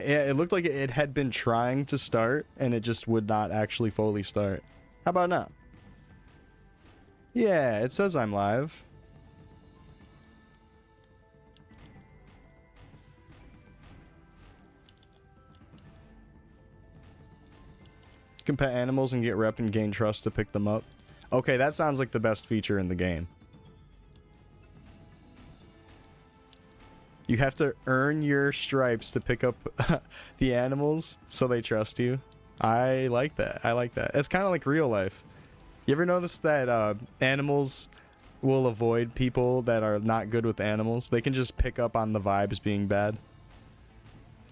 It looked like it had been trying to start, and it just would not actually fully start. How about now? Yeah, it says I'm live. You can pet animals and get rep and gain trust to pick them up. Okay, that sounds like the best feature in the game. You have to earn your stripes to pick up the animals so they trust you. I like that. I like that. It's kind of like real life. You ever notice that animals will avoid people that are not good with animals? They can just pick up on the vibes being bad.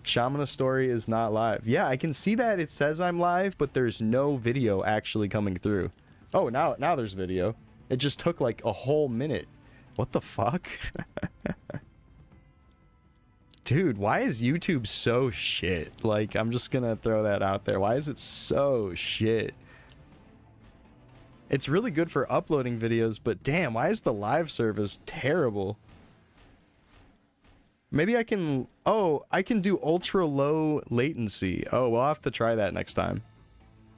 Chronostory is not live. Yeah, I can see that it says I'm live, but there's no video actually coming through. Oh, now there's video. It just took like a whole minute. What the fuck? Dude, why is YouTube so shit? Like, I'm just gonna throw that out there. Why is it so shit? It's really good for uploading videos, but damn, why is the live service terrible? Maybe I can... Oh, I can do ultra low latency. Oh, we'll have to try that next time.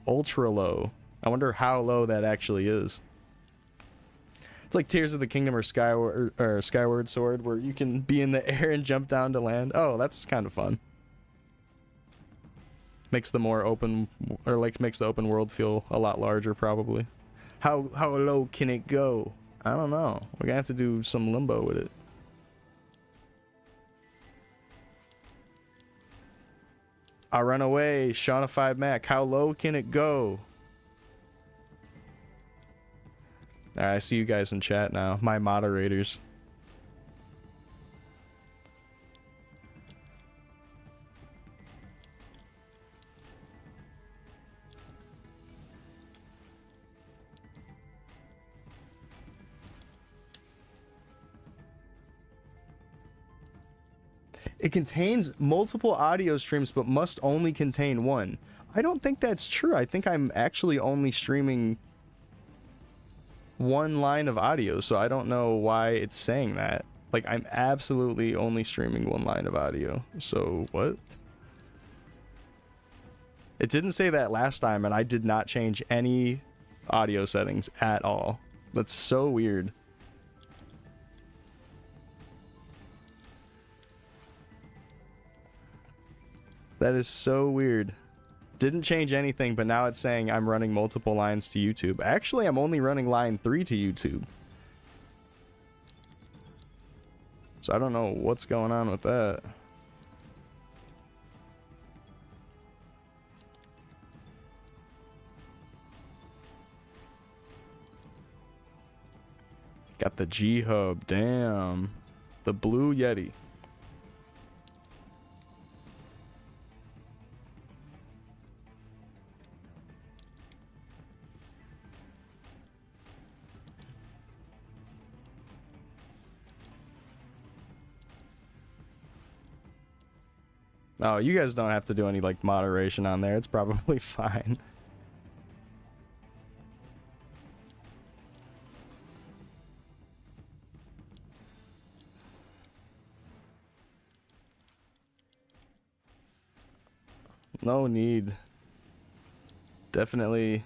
Ultra low. I wonder how low that actually is. It's like Tears of the Kingdom or Skyward Sword, where you can be in the air and jump down to land. Oh, that's kind of fun. Makes the more open, or like makes the open world feel a lot larger, probably. How low can it go? I don't know. We're gonna have to do some limbo with it. I'll run away, Shawnified Mac. How low can it go? Alright, I see you guys in chat now. My moderators. It contains multiple audio streams, but must only contain one. I don't think that's true. I think I'm actually only streaming one line of audio, so I don't know why it's saying that. Like, I'm absolutely only streaming one line of audio. So, what? It didn't say that last time, and I did not change any audio settings at all. That's so weird. That is so weird. Didn't change anything, but now it's saying I'm running multiple lines to YouTube. Actually, I'm only running line 3 to YouTube. So I don't know what's going on with that. Got the G-Hub, damn. The Blue Yeti. Oh, you guys don't have to do any, like, moderation on there. It's probably fine. No need. Definitely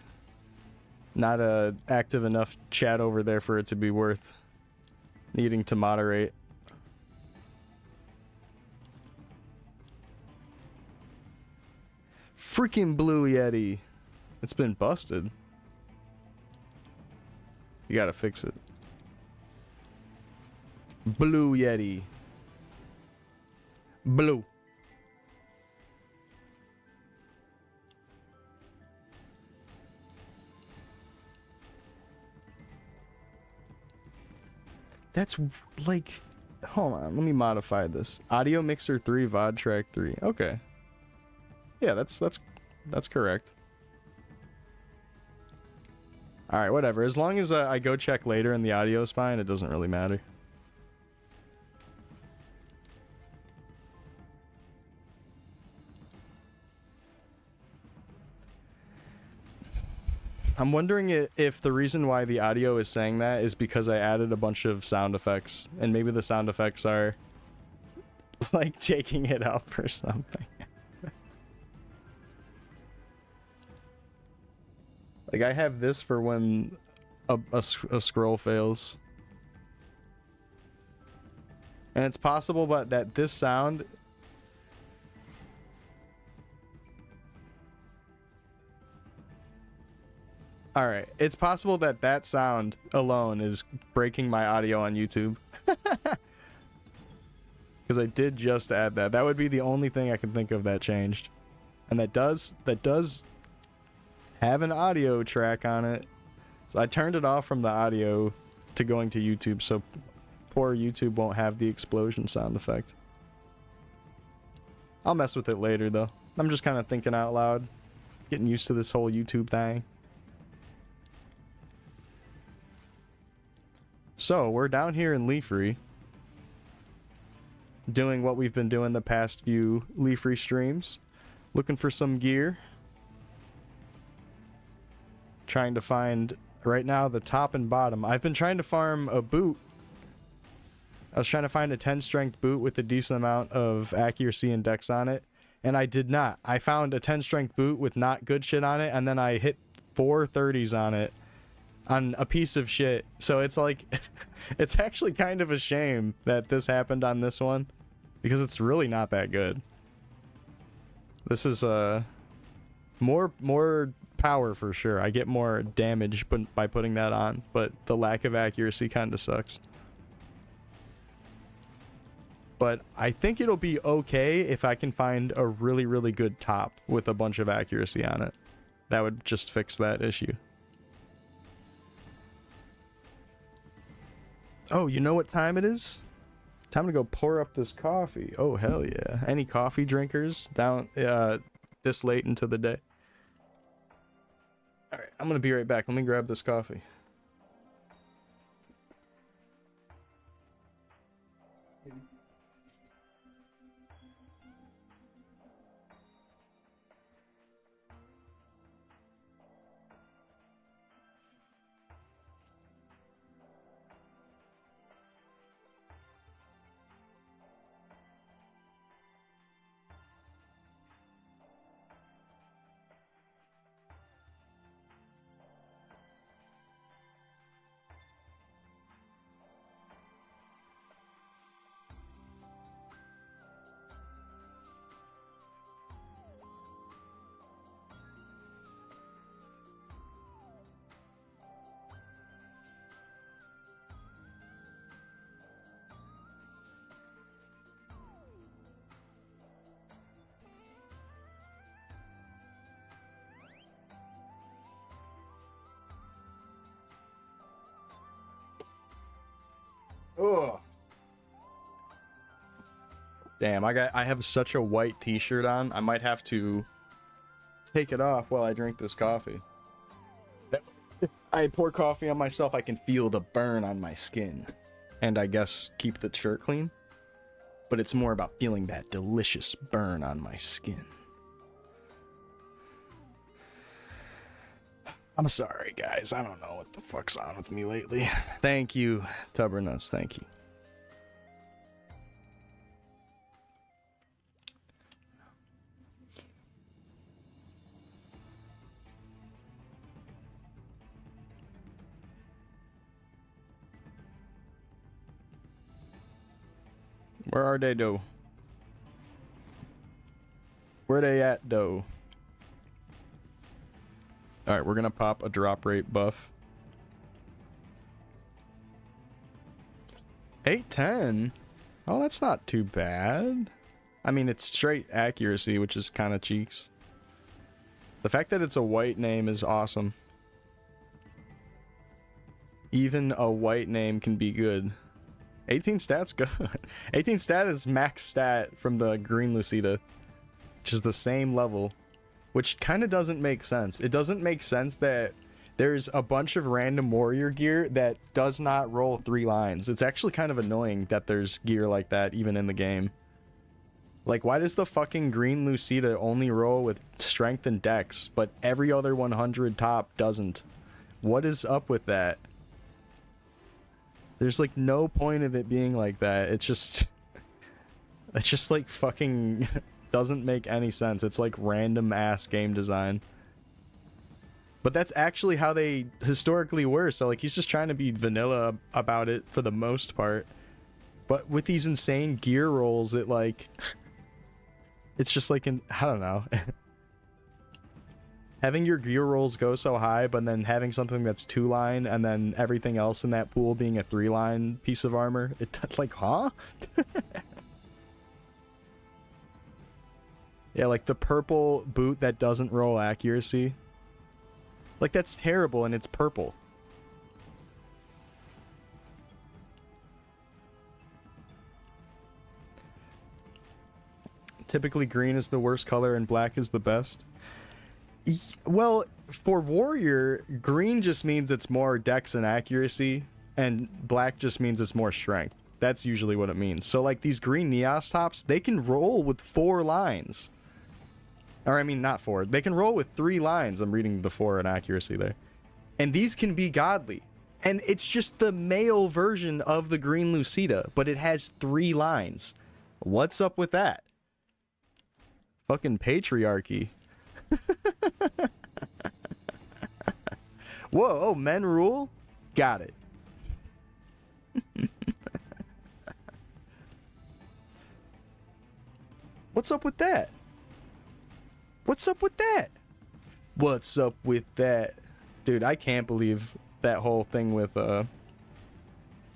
not a active enough chat over there for it to be worth needing to moderate. Freaking Blue Yeti. It's been busted. You gotta fix it. Blue Yeti. Blue. That's like... Hold on, let me modify this. Audio Mixer 3, VOD Track 3. Okay. Yeah, that's correct. Alright, whatever. As long as I go check later and the audio is fine, it doesn't really matter. I'm wondering if the reason why the audio is saying that is because I added a bunch of sound effects, and maybe the sound effects are like taking it up or something. Like, I have this for when a scroll fails. And it's possible but that this sound... Alright, it's possible that that sound alone is breaking my audio on YouTube. Because I did just add that. That would be the only thing I can think of that changed. And that does have an audio track on it. So I turned it off from the audio to going to YouTube, so poor YouTube won't have the explosion sound effect. I'll mess with it later though. I'm just kind of thinking out loud, getting used to this whole YouTube thing. So we're down here in Leafry, doing what we've been doing the past few Leafry streams, looking for some gear, trying to find right now the top and bottom. I've been trying to farm a boot. I was trying to find a 10 strength boot with a decent amount of accuracy and dex on it, and I did not. I found a 10 strength boot with not good shit on it, and then I hit 4 30s on it on a piece of shit. So it's like, it's actually kind of a shame that this happened on this one, because it's really not that good. This is more power for sure. I get more damage by putting that on, but the lack of accuracy kind of sucks. But I think it'll be okay if I can find a really, really good top with a bunch of accuracy on it. That would just fix that issue. Oh, you know what time it is? Time to go pour up this coffee. Oh, hell yeah. Any coffee drinkers down this late into the day? Alright, I'm gonna be right back. Let me grab this coffee. Ugh. Damn, I have such a white t-shirt on. I might have to take it off while I drink this coffee. If I pour coffee on myself, I can feel the burn on my skin. And I guess keep the shirt clean. But it's more about feeling that delicious burn on my skin. I'm sorry, guys. I don't know what the fuck's on with me lately. Thank you, Tubbernuts. Thank you. Where are they, though? Where they at, though? Alright, we're gonna pop a drop rate buff. 810? Oh, that's not too bad. I mean, it's straight accuracy, which is kind of cheeks. The fact that it's a white name is awesome. Even a white name can be good. 18 stat's good. 18 stat is max stat from the green Lucida, which is the same level. Which kind of doesn't make sense. It doesn't make sense that there's a bunch of random warrior gear that does not roll 3 lines. It's actually kind of annoying that there's gear like that even in the game. Like, why does the fucking green Lucida only roll with strength and dex, but every other 100 top doesn't? What is up with that? There's like no point of it being like that. It's just like fucking doesn't make any sense. It's like random ass game design. But that's actually how they historically were. So like he's just trying to be vanilla about it for the most part. But with these insane gear rolls, it like it's just like I don't know. Having your gear rolls go so high, but then having something that's 2-line and then everything else in that pool being a 3-line piece of armor, it's like, huh? Yeah, like the purple boot that doesn't roll accuracy. Like, that's terrible, and it's purple. Typically, green is the worst color, and black is the best. Well, for warrior, green just means it's more dex and accuracy, and black just means it's more strength. That's usually what it means. So, like, these green Neos tops, they can roll with 4 lines. Or, I mean, not 4. They can roll with 3 lines. I'm reading the 4 in accuracy there. And these can be godly. And it's just the male version of the green Lucida, but it has 3 lines. What's up with that? Fucking patriarchy. Whoa, oh, men rule? Got it. What's up with that? What's up with that? What's up with that? Dude, I can't believe that whole thing with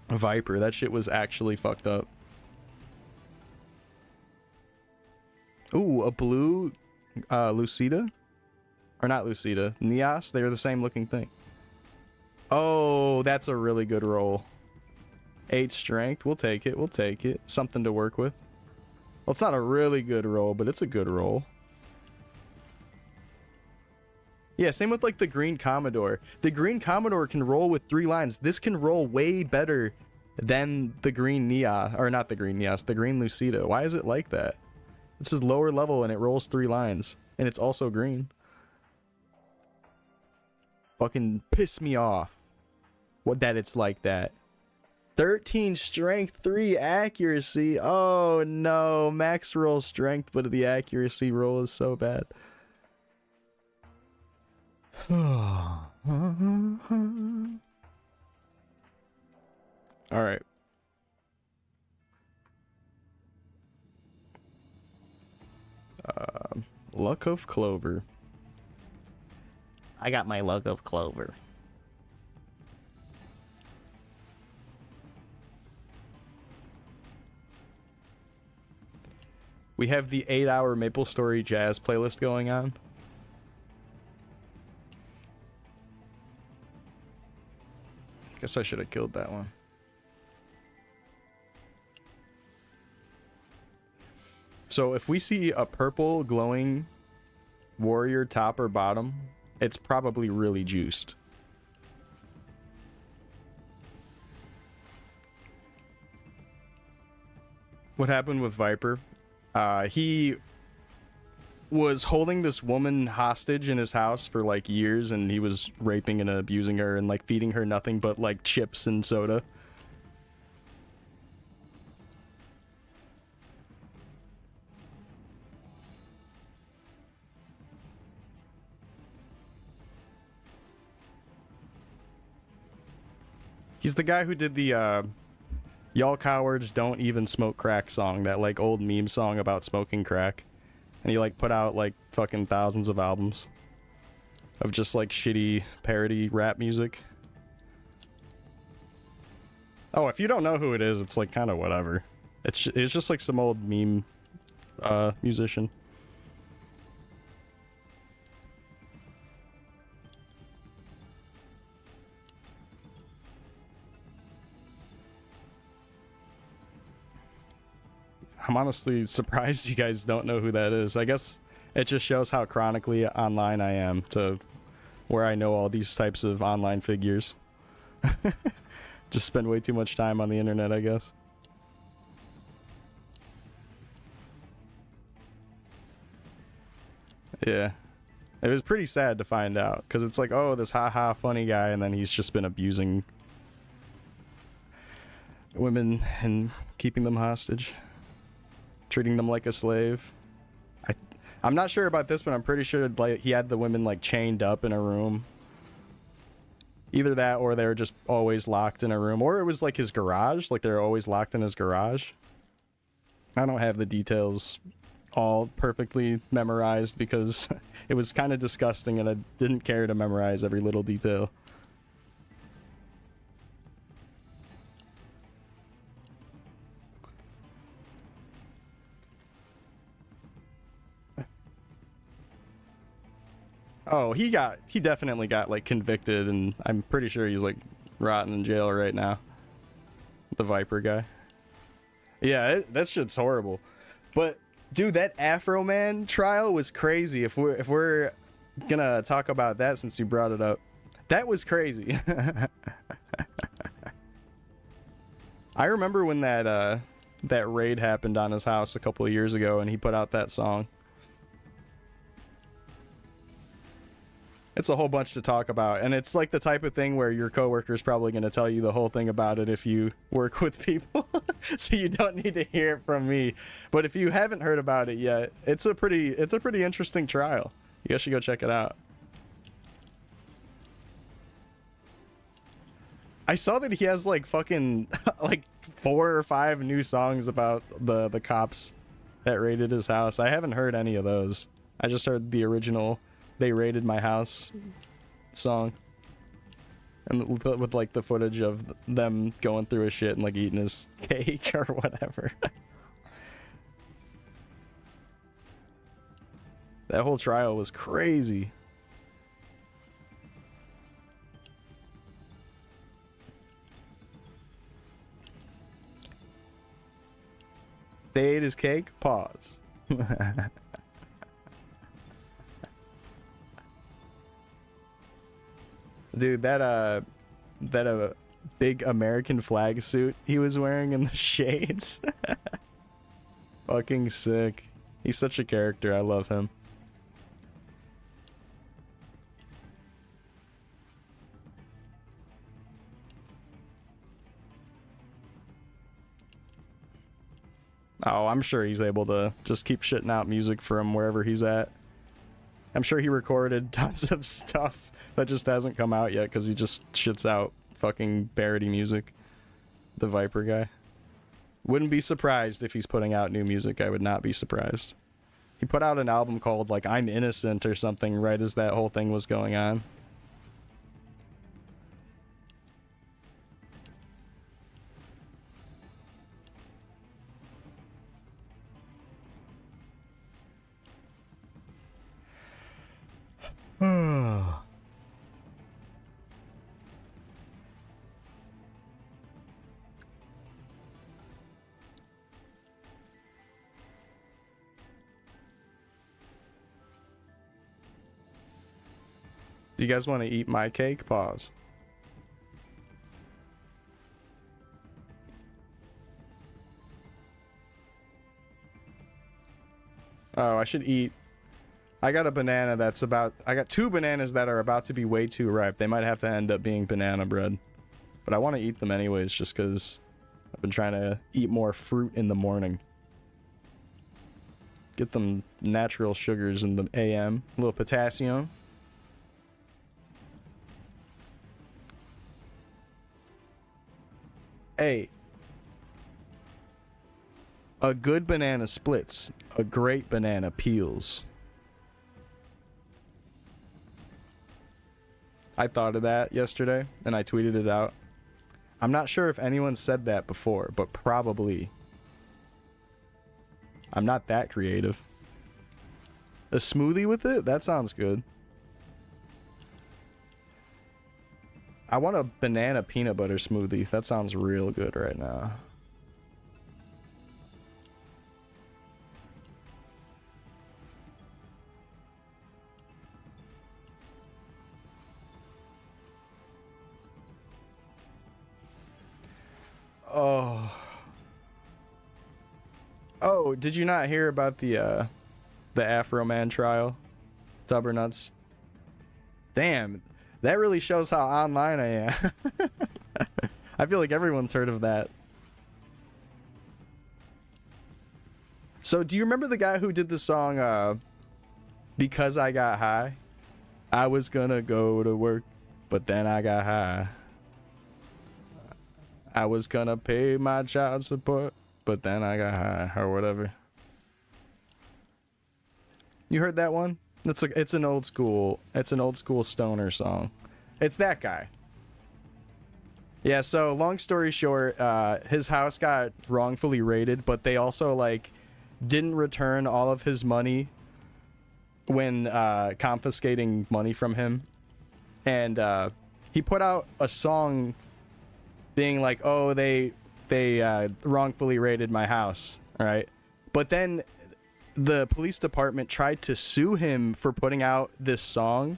Viper. That shit was actually fucked up. Ooh, a blue Lucida? Or not Lucida. Neos? They're the same looking thing. Oh, that's a really good roll. 8 strength. We'll take it. We'll take it. Something to work with. Well, it's not a really good roll, but it's a good roll. Yeah, same with like the green Commodore. The green Commodore can roll with 3 lines. This can roll way better than the green Neos. Or not the green Neos, the green Lucida. Why is it like that? This is lower level and it rolls 3 lines. And it's also green. Fucking piss me off. What that it's like that. 13 strength, 3 accuracy. Oh no, max roll strength, but the accuracy roll is so bad. Alright. Luck of Clover. I got my Luck of Clover. We have the 8-hour MapleStory Jazz playlist going on. Guess I should have killed that one. So if we see a purple glowing warrior top or bottom, it's probably really juiced. What happened with Viper? He was holding this woman hostage in his house for like years, and he was raping and abusing her and like feeding her nothing but like chips and soda. He's the guy who did the Y'all Cowards Don't Even Smoke Crack song, that like old meme song about smoking crack. And he like put out like fucking thousands of albums of just like shitty parody rap music. Oh, if you don't know who it is, it's like kind of whatever. It's just like some old meme musician. I'm honestly surprised you guys don't know who that is. I guess it just shows how chronically online I am to where I know all these types of online figures. Just spend way too much time on the internet, I guess. Yeah. It was pretty sad to find out, because it's like, oh, this haha funny guy, and then he's just been abusing women and keeping them hostage. Treating them like a slave. I'm not sure about this, but I'm pretty sure like he had the women like chained up in a room Either that or they were just always locked in a room. Or it was like his garage. Like they were always locked in his garage. I don't have the details all perfectly memorized because it was kind of disgusting and I didn't care to memorize every little detail. Oh, he definitely got like convicted, and I'm pretty sure he's like rotting in jail right now. The Viper guy. Yeah, that shit's horrible. But dude, that Afro Man trial was crazy. If we're gonna talk about that since you brought it up, that was crazy. I remember when that raid happened on his house a couple of years ago, and he put out that song. It's a whole bunch to talk about, and it's like the type of thing where your coworker's probably going to tell you the whole thing about it if you work with people, so you don't need to hear it from me. But if you haven't heard about it yet, it's a pretty interesting trial. You guys should go check it out. I saw that he has like fucking like 4 or 5 new songs about the cops that raided his house. I haven't heard any of those. I just heard the original "They Raided My House" song, and with like the footage of them going through his shit and like eating his cake or whatever. That whole trial was crazy. They ate his cake? Pause. Dude, that big American flag suit he was wearing in the shades. Fucking sick. He's such a character. I love him. Oh, I'm sure he's able to just keep shitting out music from wherever he's at. I'm sure he recorded tons of stuff that just hasn't come out yet because he just shits out fucking parody music. The Viper guy. Wouldn't be surprised if he's putting out new music. I would not be surprised. He put out an album called like "I'm Innocent" or something right as that whole thing was going on. Do you guys want to eat my cake? Pause. Oh, I should eat. I got a banana that's about... I got 2 bananas that are about to be way too ripe. They might have to end up being banana bread. But I want to eat them anyways just because I've been trying to eat more fruit in the morning. Get them natural sugars in the AM. A little potassium. Hey. A good banana splits. A great banana peels. I thought of that yesterday, and I tweeted it out. I'm not sure if anyone said that before, but probably. I'm not that creative. A smoothie with it? That sounds good. I want a banana peanut butter smoothie. That sounds real good right now. Oh. Oh, did you not hear about the Afro Man trial? Stubbernuts. Damn, that really shows how online I am. I feel like everyone's heard of that. So, do you remember the guy who did the song, Because I Got High? I was gonna go to work but then I got high. I was gonna pay my child support, but then I got high, or whatever. You heard that one? It's an old school stoner song. It's that guy. Yeah, so long story short, his house got wrongfully raided, but they also like didn't return all of his money when confiscating money from him. And he put out a song being like, "Oh, they wrongfully raided my house," right? But then the police department tried to sue him for putting out this song,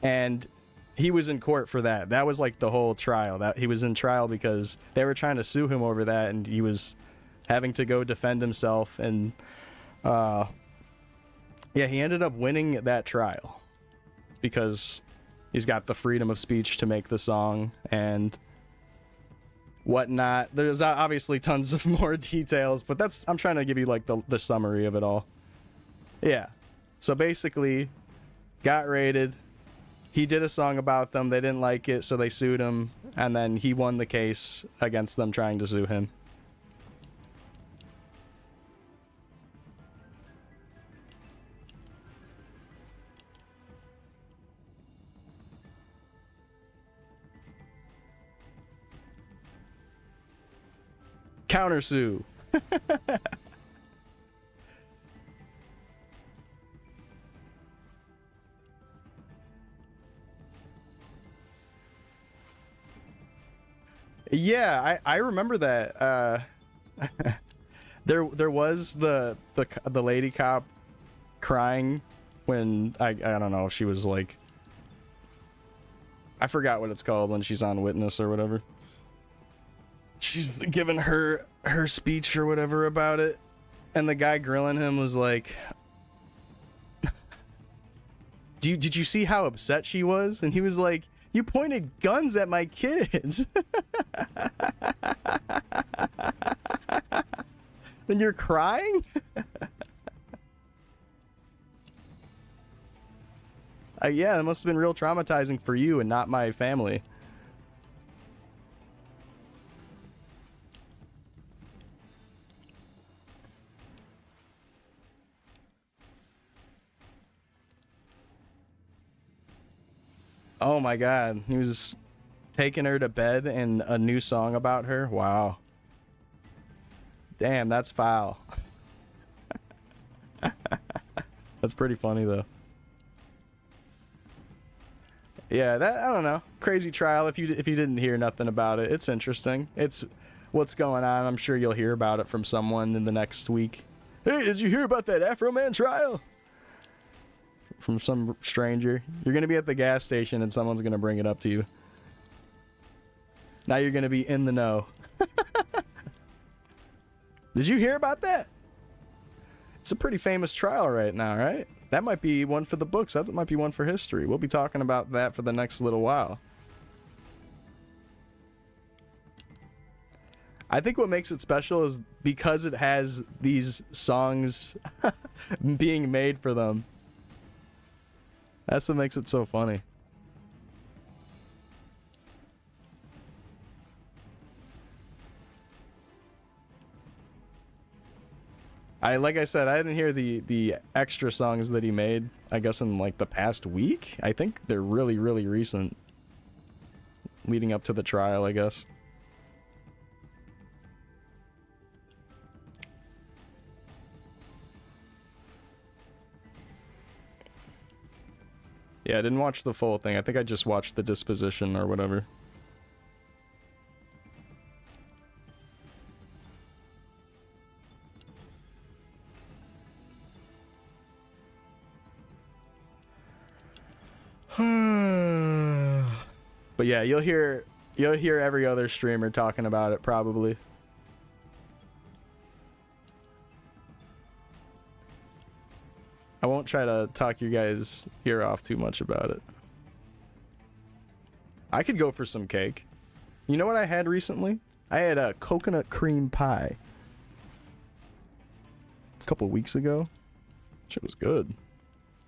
and he was in court for that. That was like the whole trial. That he was in trial because they were trying to sue him over that, and he was having to go defend himself. And yeah, he ended up winning that trial because he's got the freedom of speech to make the song and whatnot. There's obviously tons of more details, but I'm trying to give you like the summary of it all. Yeah, so basically got raided. He did a song about them. They didn't like it, so they sued him, and then he won the case against them trying to sue him. Countersue. Yeah, I remember that. There was the lady cop crying when I don't know if she was like, I forgot what it's called when she's on witness or whatever. She's giving her speech or whatever about it, and the guy grilling him was like, did you see how upset she was? And he was like, you pointed guns at my kids. Then you're crying? Yeah, it must have been real traumatizing for you and not my family. Oh my god, he was taking her to bed and a new song about her? Wow. Damn, that's foul. That's pretty funny though. Yeah, that, I don't know. Crazy trial. If you didn't hear nothing about it, it's interesting. It's what's going on. I'm sure you'll hear about it from someone in the next week. Hey, did you hear about that Afro Man trial? From some stranger. You're going to be at the gas station and someone's going to bring it up to you. Now you're going to be in the know. Did you hear about that? It's a pretty famous trial right now, right? That might be one for the books. That might be one for history. We'll be talking about that for the next little while. I think what makes it special is because it has these songs being made for them. That's what makes it so funny. Like I said, I didn't hear the extra songs that he made, I guess in like the past week. I think they're really, really recent. Leading up to the trial, I guess. Yeah, I didn't watch the full thing. I think I just watched the disposition or whatever. But yeah, you'll hear every other streamer talking about it probably. I won't try to talk you guys' ear off too much about it. I could go for some cake. You know what I had recently? I had a coconut cream pie. A couple weeks ago. Shit was good.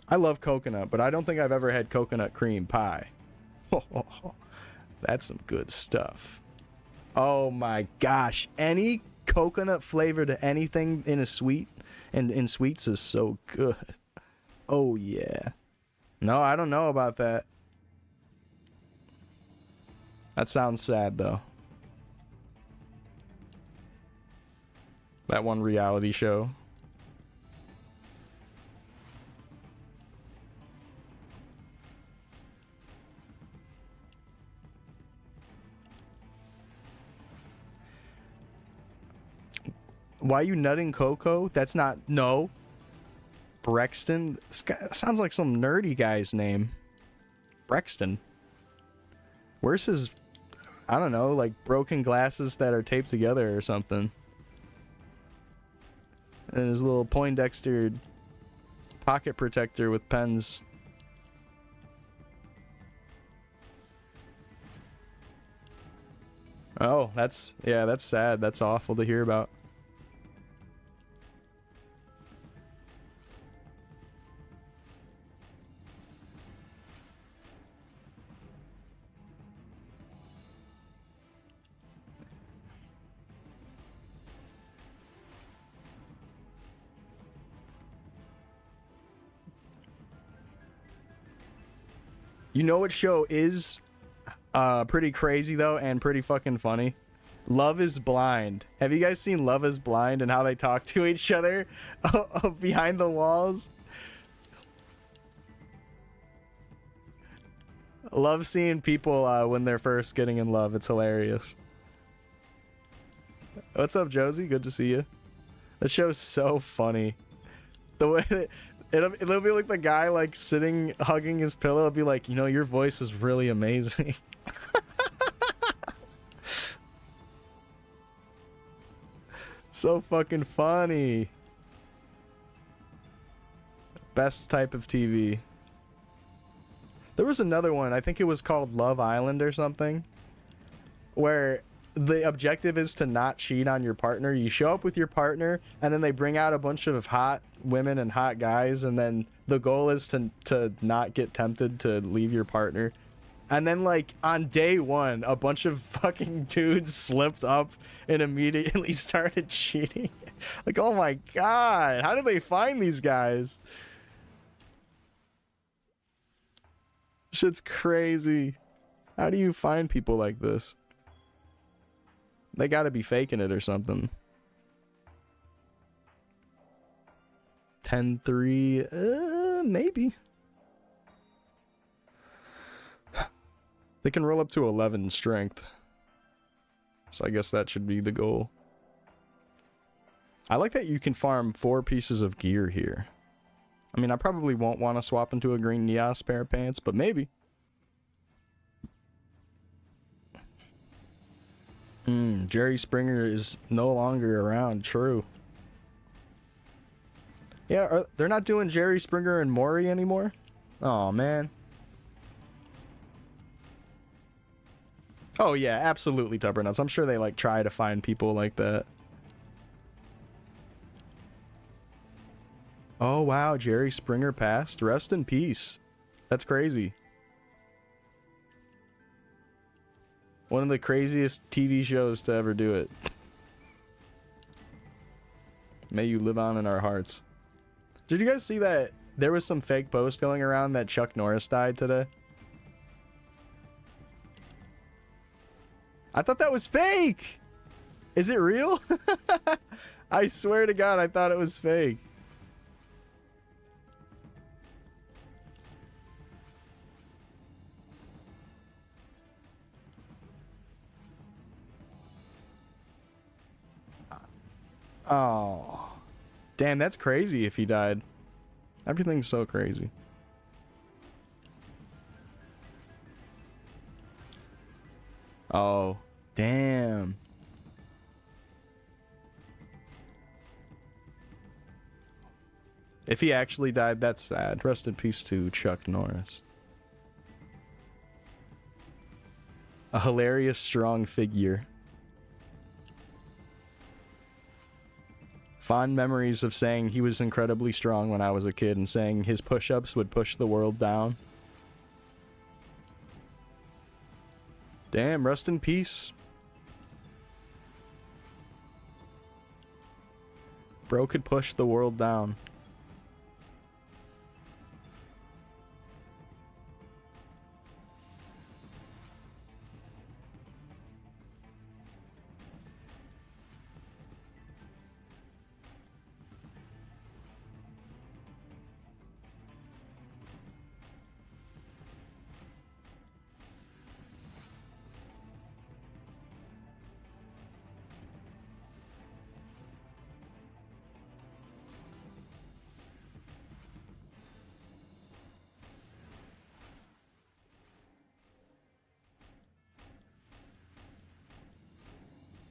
I love coconut, but I don't think I've ever had coconut cream pie. That's some good stuff. Oh my gosh. Any coconut flavor to anything in a sweet and in sweets is so good. Oh yeah. No, I don't know about that. That sounds sad though. That one reality show. Why you nutting Coco? That's not... No. Brexton? This guy sounds like some nerdy guy's name. Brexton. Where's his... I don't know, like broken glasses that are taped together or something. And his little Poindexter pocket protector with pens. Oh, that's... Yeah, that's sad. That's awful to hear about. You know what show is pretty crazy though and pretty fucking funny? Love is Blind. Have you guys seen Love is Blind and how they talk to each other behind the walls? Love seeing people when they're first getting in love. It's hilarious. What's up, Josie? Good to see you. The show's so funny. The way that it'll be like the guy like sitting hugging his pillow. It'll be like, you know, your voice is really amazing. So fucking funny. Best type of TV. There was another one, I think it was called Love Island or something, where the objective is to not cheat on your partner. You show up with your partner and then they bring out a bunch of hot women and hot guys, and then the goal is to not get tempted to leave your partner. And then like on day one, a bunch of fucking dudes slipped up and immediately started cheating. Like, oh my god, how did they find these guys? Shit's crazy. How do you find people like this? They gotta be faking it or something. 10-3, maybe. They can roll up to 11 strength. So I guess that should be the goal. I like that you can farm 4 pieces of gear here. I mean, I probably won't want to swap into a green Neos pair of pants, but maybe. Jerry Springer is no longer around. True. Yeah, they're not doing Jerry Springer and Maury anymore? Oh man. Oh yeah, absolutely, Tubbernuts. I'm sure they like try to find people like that. Oh wow, Jerry Springer passed. Rest in peace. That's crazy. One of the craziest TV shows to ever do it. May you live on in our hearts. Did you guys see that there was some fake post going around that Chuck Norris died today? I thought that was fake! Is it real? I swear to God, I thought it was fake. Oh. Damn, that's crazy if he died. Everything's so crazy. Oh, damn. If he actually died, that's sad. Rest in peace to Chuck Norris. A hilarious, strong figure. Fond memories of saying he was incredibly strong when I was a kid and saying his push-ups would push the world down. Damn, rest in peace. Bro could push the world down.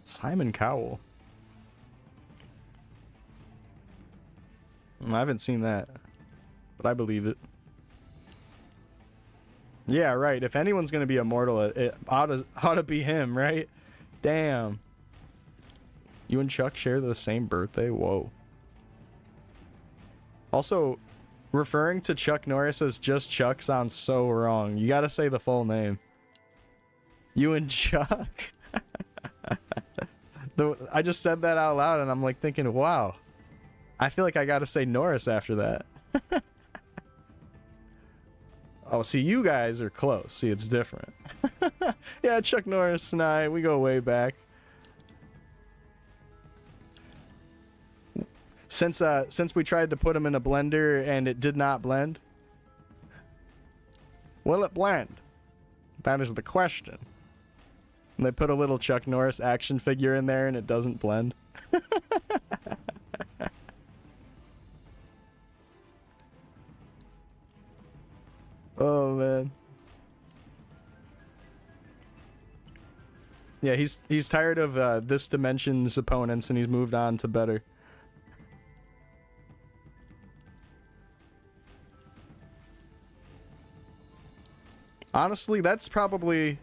Simon Cowell. I haven't seen that, but I believe it. Yeah, right. If anyone's gonna be immortal, it ought to be him, right? Damn. You and Chuck share the same birthday? Whoa. Also, referring to Chuck Norris as just Chuck sounds so wrong. You gotta say the full name. You and Chuck? I just said that out loud and I'm like thinking, wow. I feel like I gotta say Norris after that. Oh, see, you guys are close. See, it's different. Yeah, Chuck Norris and I, we go way back. Since we tried to put them in a blender and it did not blend. Will it blend? That is the question. And they put a little Chuck Norris action figure in there and it doesn't blend. Oh man. Yeah, he's tired of this dimension's opponents and he's moved on to better. Honestly, that's probably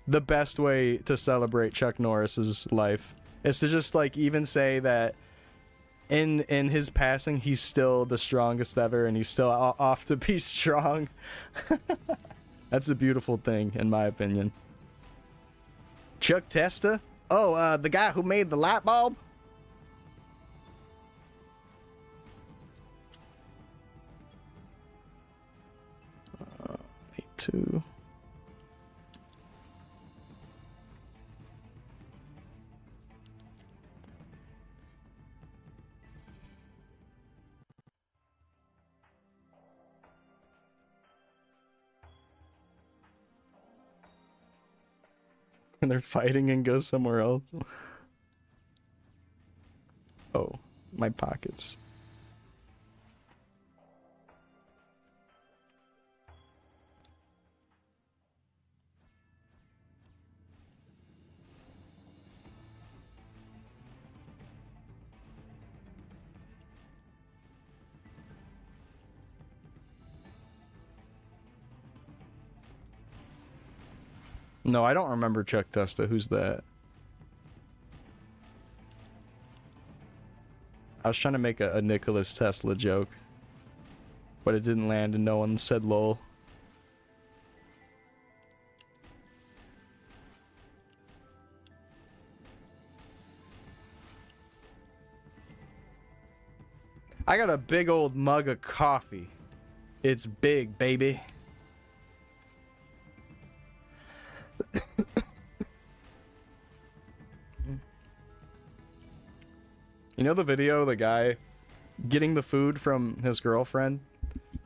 the best way to celebrate Chuck Norris's life. Is to just like even say that in his passing he's still the strongest ever and he's still off to be strong. That's a beautiful thing in my opinion. Chuck Testa? Oh, the guy who made the light bulb? Me. And they're fighting and go somewhere else. Oh, my pockets. No, I don't remember Chuck Testa. Who's that? I was trying to make a Nicholas Tesla joke, but it didn't land and no one said lol. I got a big old mug of coffee. It's big, baby. You know the video, the guy getting the food from his girlfriend,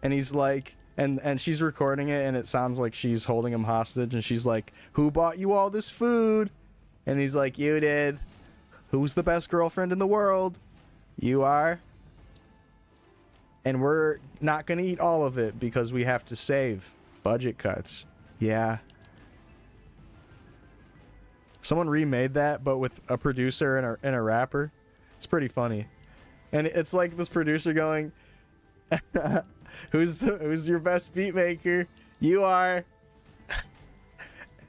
and he's like, and she's recording it, and it sounds like she's holding him hostage, and she's like, "Who bought you all this food?" And he's like, "You did." "Who's the best girlfriend in the world?" "You are." "And we're not gonna eat all of it because we have to save. Budget cuts." Yeah. Someone remade that, but with a producer and a rapper. It's pretty funny. And it's like this producer going, who's your best beat maker?" "You are."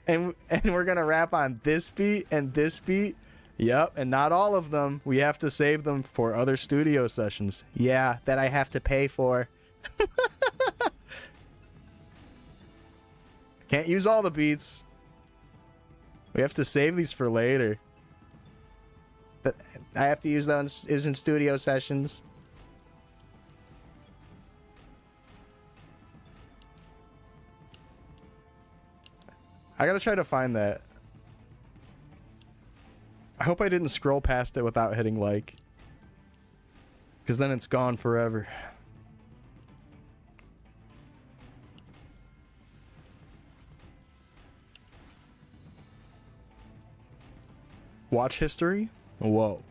and we're gonna rap on this beat and this beat." "Yep, and not all of them. We have to save them for other studio sessions." "Yeah, that I have to pay for." Can't use all the beats. We have to save these for later. But I have to use those in studio sessions. I gotta try to find that. I hope I didn't scroll past it without hitting like. Because then it's gone forever. Watch history? Whoa.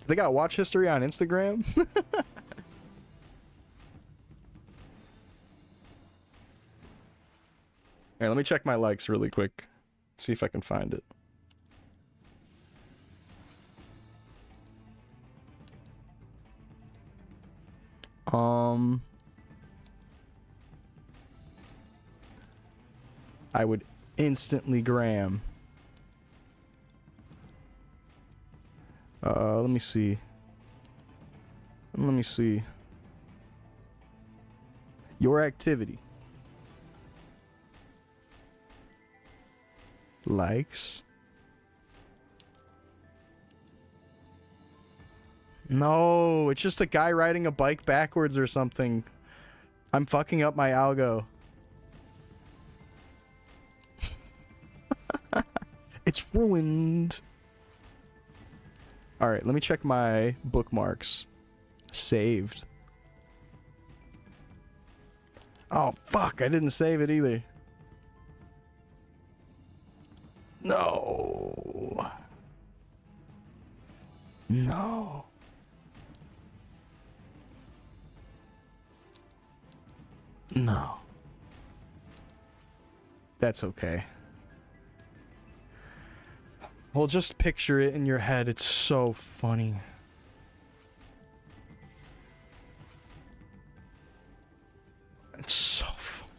They got watch history on Instagram? Hey, let me check my likes really quick. See if I can find it. I would instantly gram. Let me see. Let me see. Your activity. Likes. No, it's just a guy riding a bike backwards or something. I'm fucking up my algo. It's ruined. Alright, let me check my bookmarks. Saved. Oh, fuck, I didn't save it either. No. No. No. That's okay. Well, just picture it in your head. It's so funny. It's so funny.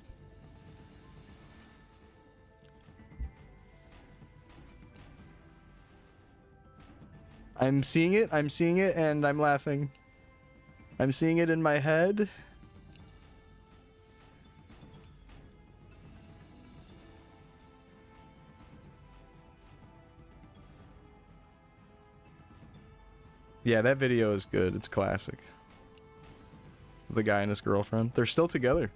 I'm seeing it, and I'm laughing. I'm seeing it in my head. Yeah, that video is good. It's classic. The guy and his girlfriend. They're still together.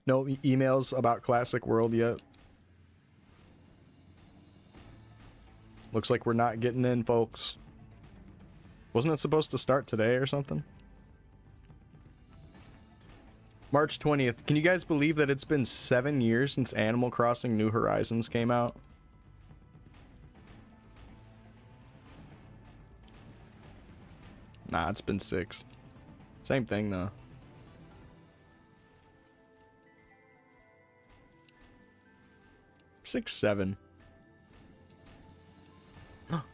No emails about Classic World yet. Looks like we're not getting in, folks. Wasn't it supposed to start today or something? March 20th. Can you guys believe that it's been 7 years since Animal Crossing New Horizons came out? Nah, it's been 6. Same thing, though. Six, 7.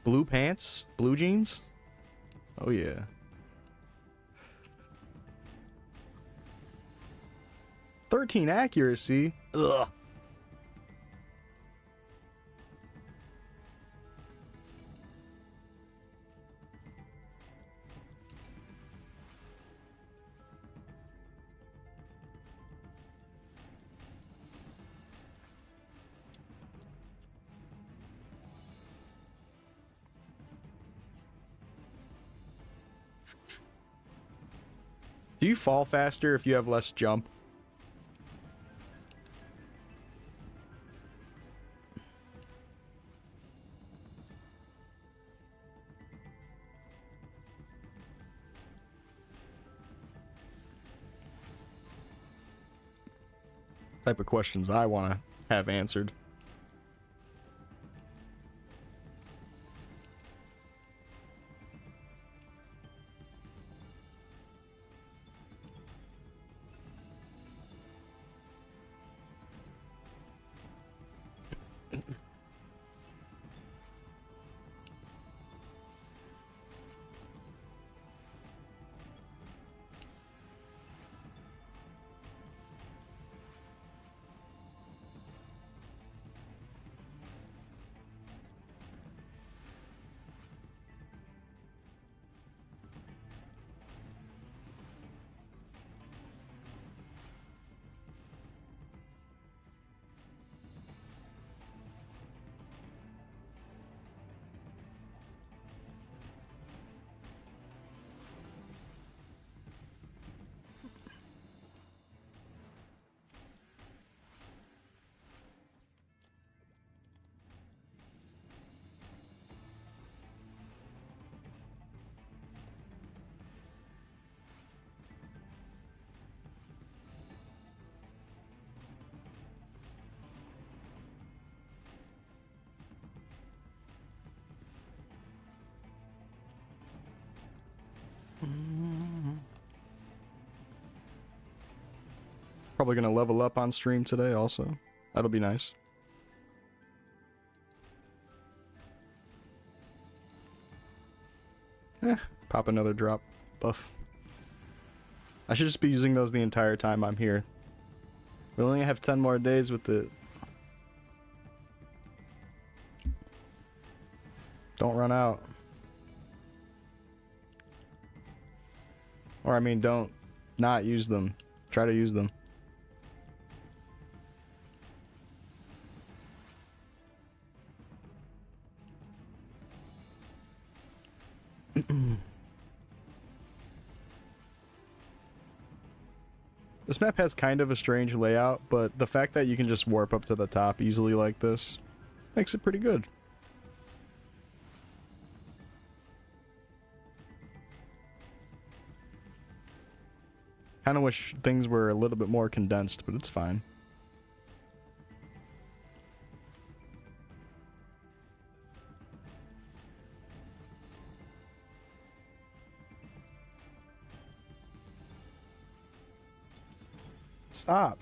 Blue pants? Blue jeans? Oh, yeah. 13 accuracy? Ugh. Do you fall faster if you have less jump? Type of questions I want to have answered. Probably gonna level up on stream today also. That'll be nice. Pop another drop buff. I should just be using those the entire time I'm here. We only have 10 more days with the... Don't run out. Or I mean, don't not use them. Try to use them. This map has kind of a strange layout, but the fact that you can just warp up to the top easily like this makes it pretty good. Kind of wish things were a little bit more condensed, but it's fine. Stop.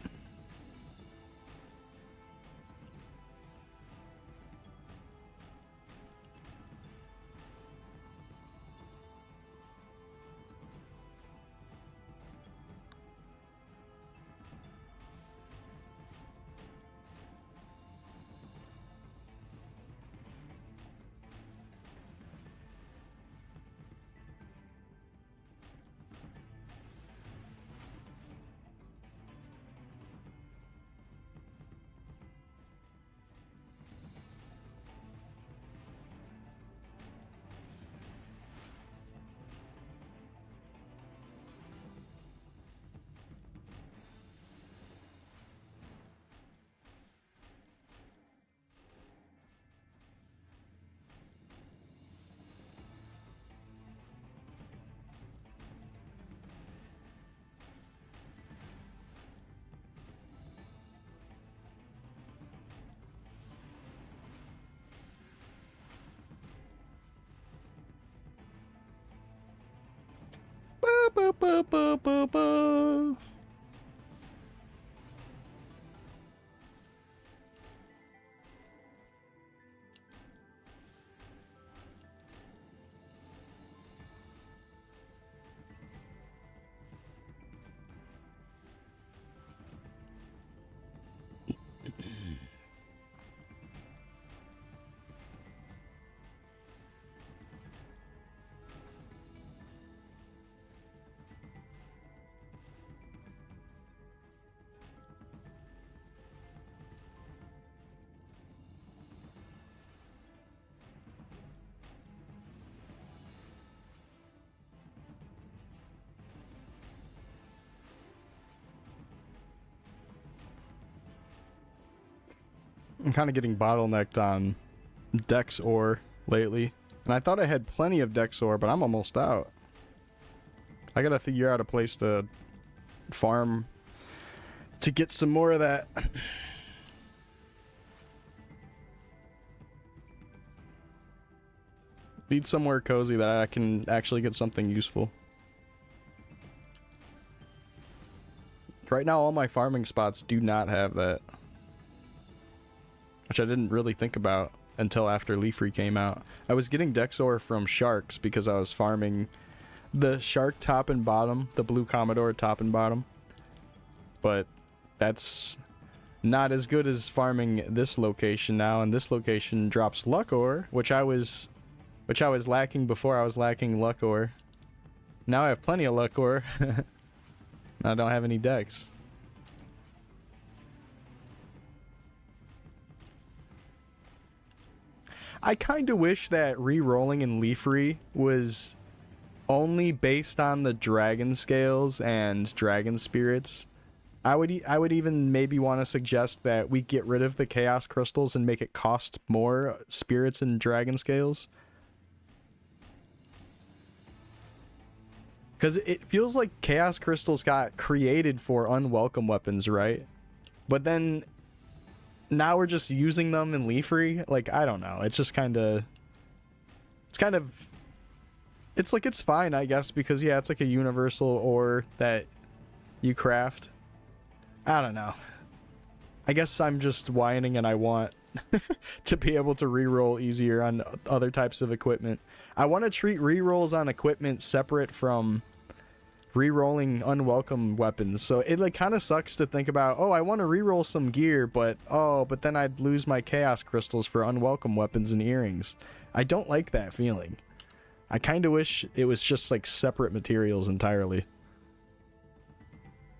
Ba, ba, ba, ba, ba. I'm kind of getting bottlenecked on Dex ore lately. And I thought I had plenty of Dex ore, but I'm almost out. I gotta figure out a place to farm to get some more of that. Need somewhere cozy that I can actually get something useful. Right now, all my farming spots do not have that. Which I didn't really think about until after Leafree came out. I was getting Dex ore from sharks because I was farming the shark top and bottom, the blue Commodore top and bottom. But that's not as good as farming this location now, and this location drops luck ore, which I was lacking before I was lacking luck ore. Now I have plenty of luck ore. I don't have any Dex. I kind of wish that re-rolling in Leafree was only based on the dragon scales and dragon spirits. I would even maybe want to suggest that we get rid of the chaos crystals and make it cost more spirits and dragon scales. Because it feels like chaos crystals got created for unwelcome weapons, right? But then now we're just using them in Leafree. Like, I don't know. It's just kind of... It's like, it's fine, I guess, because, yeah, it's like a universal ore that you craft. I don't know. I guess I'm just whining and I want to be able to reroll easier on other types of equipment. I want to treat rerolls on equipment separate from rerolling unwelcome weapons. So it like kind of sucks to think about, oh, I want to reroll some gear, but then I'd lose my chaos crystals for unwelcome weapons and earrings. I don't like that feeling. I kind of wish it was just like separate materials entirely.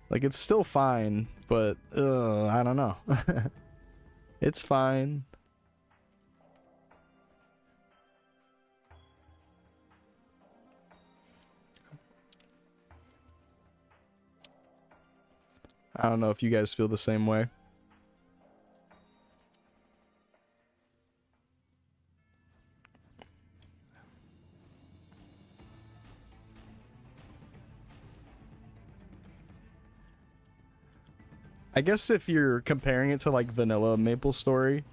Like it's still fine, but I don't know. It's fine. I don't know if you guys feel the same way. I guess if you're comparing it to like vanilla MapleStory,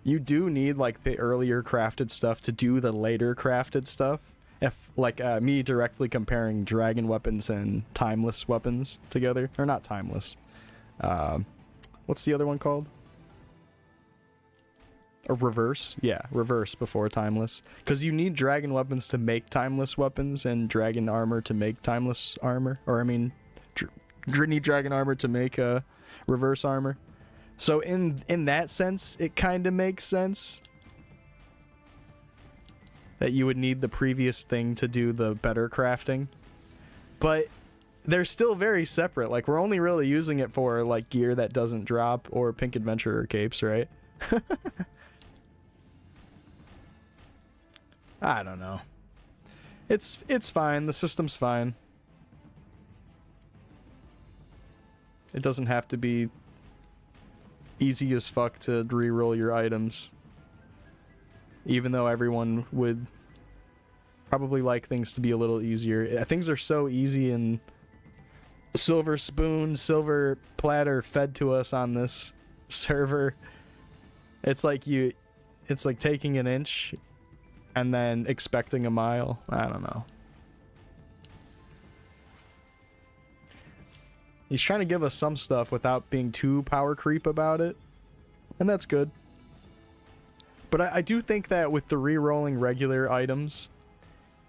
you do need like the earlier crafted stuff to do the later crafted stuff. If like me directly comparing dragon weapons and timeless weapons together, or not timeless. What's the other one called? Or reverse? Yeah, reverse before timeless. Because you need dragon weapons to make timeless weapons and dragon armor to make timeless armor. Or I mean, need dragon armor to make reverse armor. So in that sense, it kind of makes sense that you would need the previous thing to do the better crafting. But they're still very separate. Like, we're only really using it for, like, gear that doesn't drop or pink adventurer capes, right? I don't know. It's fine. The system's fine. It doesn't have to be easy as fuck to reroll your items. Even though everyone would probably like things to be a little easier. Things are so easy and silver spoon, silver platter fed to us on this server. It's like taking an inch and then expecting a mile. I don't know. He's trying to give us some stuff without being too power creep about it. And that's good. But I do think that with the re-rolling regular items,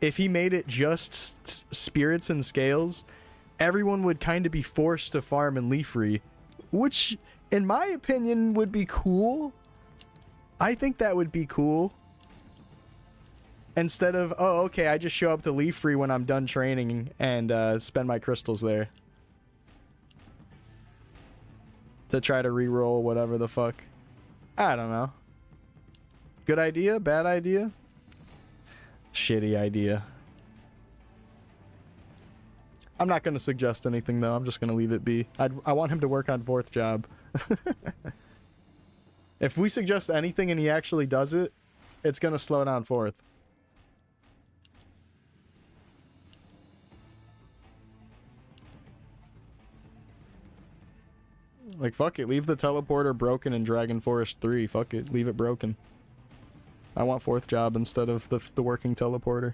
if he made it just spirits and scales, everyone would kind of be forced to farm in Leafree, which, in my opinion, would be cool. I think that would be cool. Instead of, oh, okay, I just show up to Leafree when I'm done training and spend my crystals there. To try to re-roll whatever the fuck. I don't know. Good idea? Bad idea? Shitty idea. I'm not going to suggest anything, though. I'm just going to leave it be. I want him to work on 4th job. If we suggest anything and he actually does it, it's going to slow down 4th. Like, fuck it. Leave the teleporter broken in Dragon Forest 3. Fuck it. Leave it broken. I want 4th job instead of the working teleporter.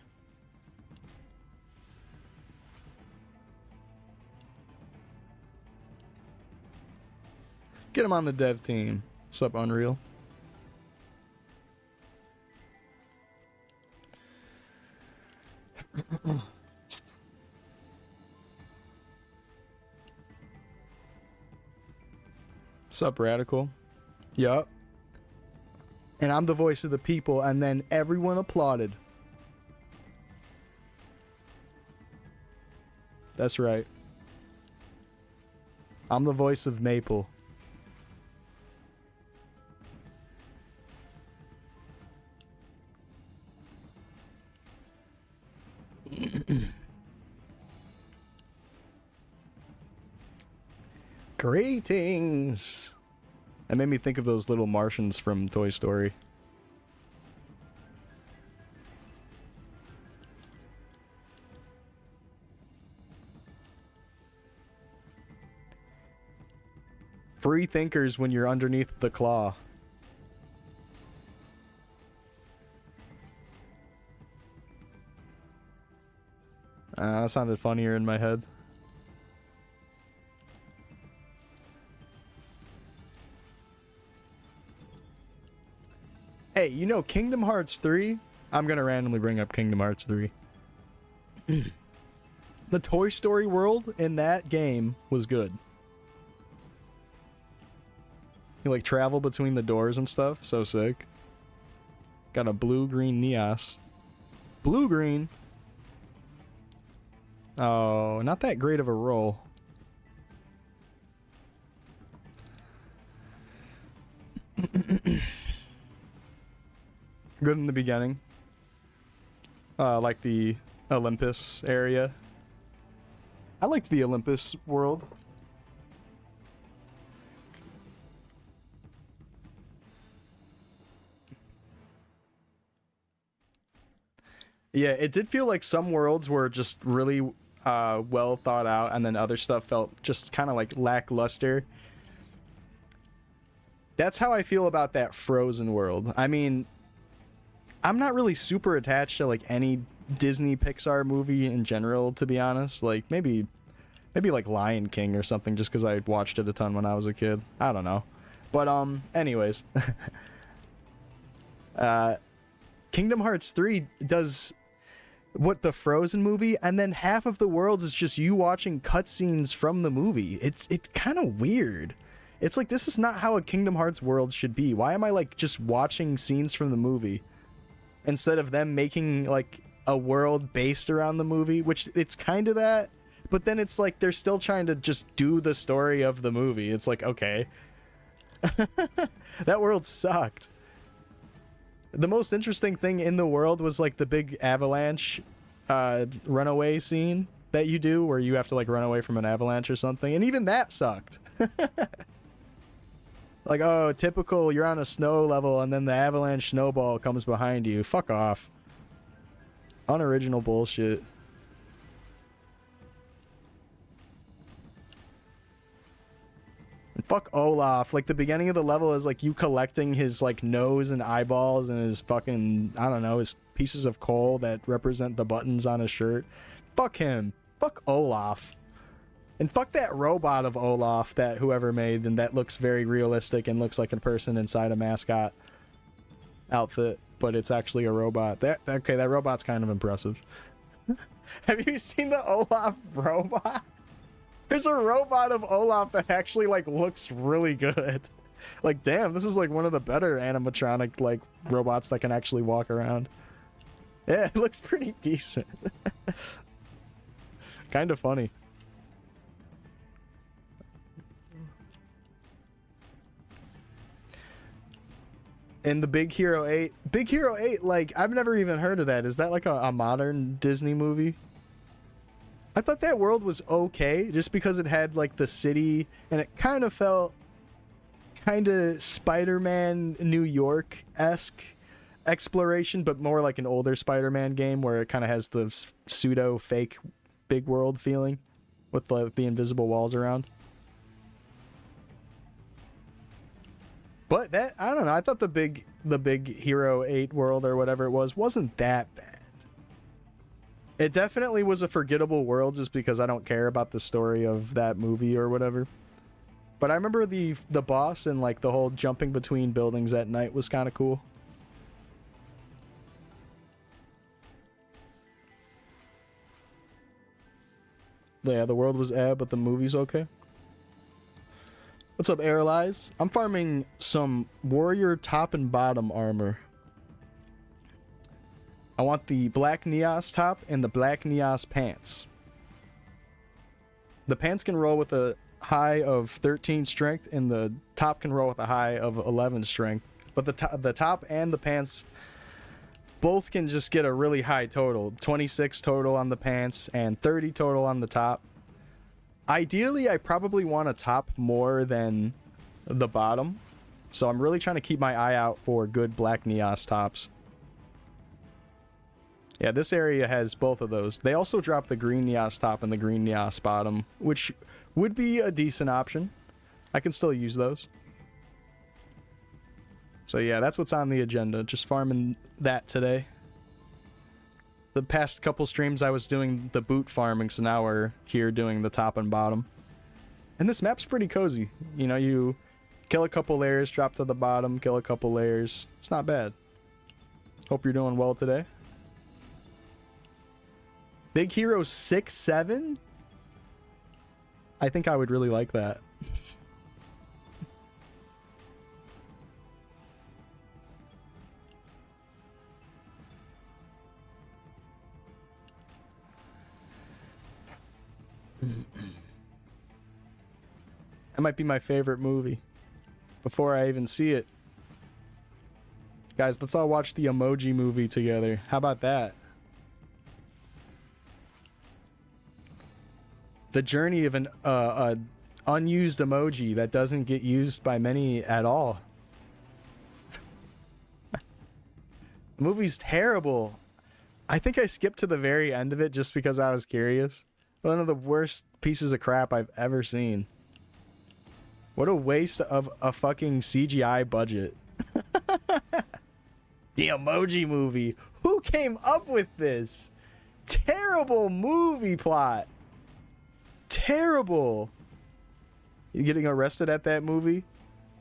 Get him on the dev team. What's up, Unreal? Sup, Radical? Yup. And I'm the voice of the people, and then everyone applauded. That's right. I'm the voice of Maple. Greetings! That made me think of those little Martians from Toy Story. Free thinkers when you're underneath the claw. That sounded funnier in my head. Hey, you know Kingdom Hearts 3? I'm gonna randomly bring up Kingdom Hearts 3. The Toy Story world in that game was good. You like travel between the doors and stuff. So sick. Got a blue-green Neos. Blue-green? Oh, not that great of a roll. Good in the beginning. Like the Olympus area. I liked the Olympus world. Yeah, it did feel like some worlds were just really well thought out, and then other stuff felt just kind of like lackluster. That's how I feel about that Frozen world. I mean, I'm not really super attached to like any Disney Pixar movie in general, to be honest. Like maybe like Lion King or something, just because I watched it a ton when I was a kid. I don't know. But anyways. Kingdom Hearts 3 does what the Frozen movie, and then half of the world is just you watching cutscenes from the movie. It's kind of weird. It's like, this is not how a Kingdom Hearts world should be. Why am I like just watching scenes from the movie instead of them making like a world based around the movie, which it's kind of that, but then it's like they're still trying to just do the story of the movie. It's like, okay. That world sucked. The most interesting thing in the world was like the big avalanche runaway scene that you do where you have to like run away from an avalanche or something, and even that sucked. Like, oh, typical, you're on a snow level and then the avalanche snowball comes behind you. Fuck off. Unoriginal bullshit. And fuck Olaf. Like, the beginning of the level is like you collecting his like nose and eyeballs and his fucking, I don't know, his pieces of coal that represent the buttons on his shirt. Fuck him. Fuck Olaf. And fuck that robot of Olaf that whoever made, and that looks very realistic and looks like a person inside a mascot outfit, but it's actually a robot. Okay, that robot's kind of impressive. Have you seen the Olaf robot? There's a robot of Olaf that actually like looks really good. Like, damn, this is like one of the better animatronic like robots that can actually walk around. Yeah, it looks pretty decent. Kind of funny. And the Big Hero 8. Big Hero 8, like, I've never even heard of that. Is that like a modern Disney movie? I thought that world was okay, just because it had, like, the city, and it kind of felt kind of Spider-Man New York-esque exploration, but more like an older Spider-Man game, where it kind of has the pseudo-fake big world feeling, with the invisible walls around. But that, I don't know, I thought the big Hero 8 world or whatever it was wasn't that bad. It definitely was a forgettable world just because I don't care about the story of that movie or whatever. But I remember the boss and like the whole jumping between buildings at night was kind of cool. Yeah, the world was but the movie's okay. What's up, Airlies? I'm farming some warrior top and bottom armor. I want the black Neos top and the black Neos pants. The pants can roll with a high of 13 strength, and the top can roll with a high of 11 strength. But the top and the pants both can just get a really high total. 26 total on the pants and 30 total on the top. Ideally, I probably want a top more than the bottom. So I'm really trying to keep my eye out for good black Neos tops. Yeah, this area has both of those. They also drop the green Neos top and the green Neos bottom, which would be a decent option. I can still use those. So yeah, that's what's on the agenda. Just farming that today. The past couple streams I was doing the boot farming, so now we're here doing the top and bottom. And this map's pretty cozy. You know, you kill a couple layers, drop to the bottom, kill a couple layers. It's not bad. Hope you're doing well today. Big Hero 6-7? I think I would really like that. That might be my favorite movie. Before I even see it. Guys, let's all watch the Emoji Movie together. How about that? The journey of an unused emoji that doesn't get used by many at all. The movie's terrible. I think I skipped to the very end of it just because I was curious. One of the worst pieces of crap I've ever seen. What a waste of a fucking CGI budget. The Emoji Movie. Who came up with this? Terrible movie plot. Terrible. You getting arrested at that movie?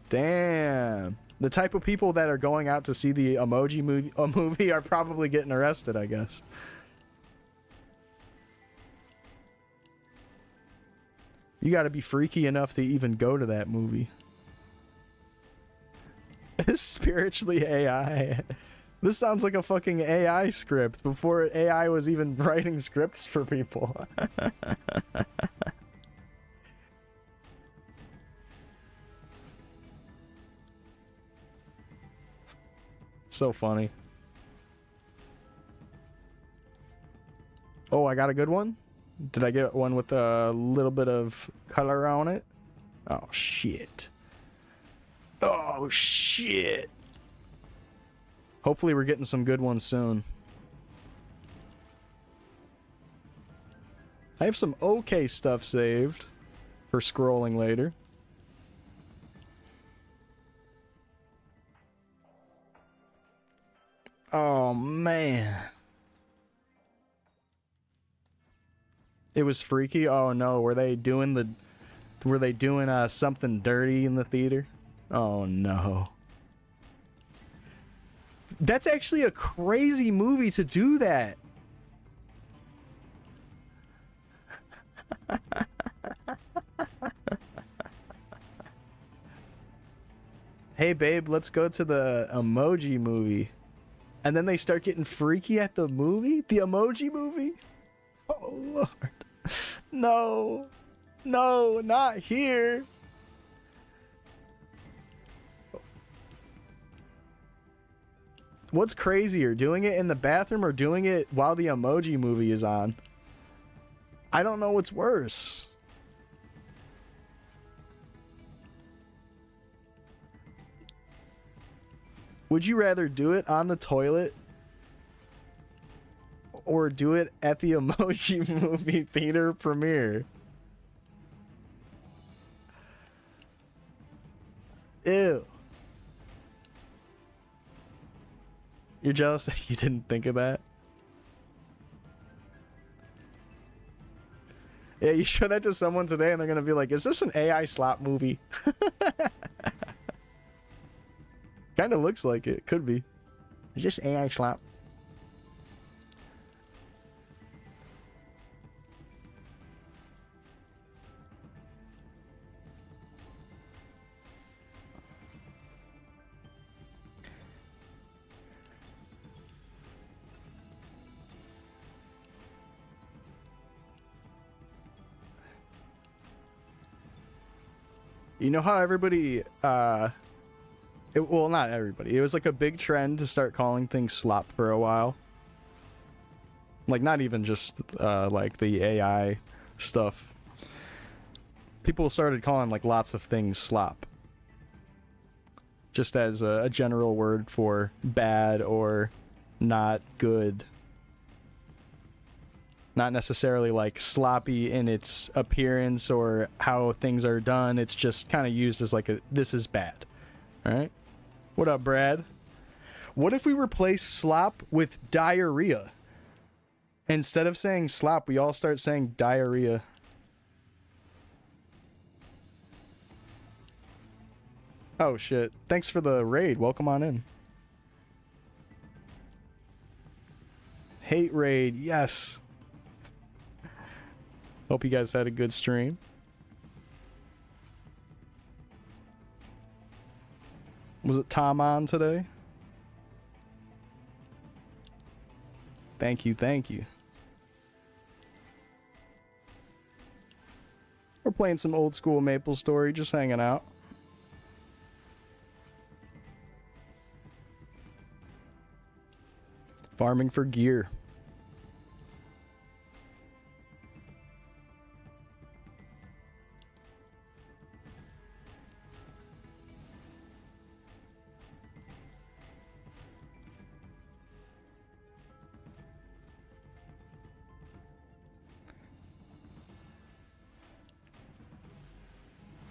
Damn. The type of people that are going out to see the Emoji movie are probably getting arrested, I guess. You gotta be freaky enough to even go to that movie. It's spiritually AI. This sounds like a fucking AI script before AI was even writing scripts for people. So funny. Oh, I got a good one? Did I get one with a little bit of color on it? Oh, shit. Oh, shit. Hopefully we're getting some good ones soon. I have some okay stuff saved for scrolling later. Oh, man. It was freaky? Oh, no. Were they doing something dirty in the theater? Oh, no. That's actually a crazy movie to do that. Hey, babe, let's go to the Emoji Movie. And then they start getting freaky at the movie? The Emoji Movie? Oh, Lord. No. No, not here. What's crazier, doing it in the bathroom or doing it while the Emoji Movie is on? I don't know what's worse. Would you rather do it on the toilet or do it at the Emoji Movie theater premiere? Ew. You're jealous that you didn't think of that? Yeah, you show that to someone today and they're gonna be like, is this an AI slop movie? Kinda looks like it. Could be. Is this AI slop? You know how everybody, well, not everybody. It was like a big trend to start calling things slop for a while. Like, not even just, like, the AI stuff. People started calling, like, lots of things slop. Just as a general word for bad or not good. Not necessarily like sloppy in its appearance or how things are done. It's just kind of used as like this is bad. All right? What up, Brad? What if we replace slop with diarrhea? Instead of saying slop, we all start saying diarrhea. Oh, shit. Thanks for the raid. Welcome on in. Hate raid, yes. Hope you guys had a good stream. Was it Tom on today? Thank you, thank you. We're playing some old school MapleStory, just hanging out. Farming for gear.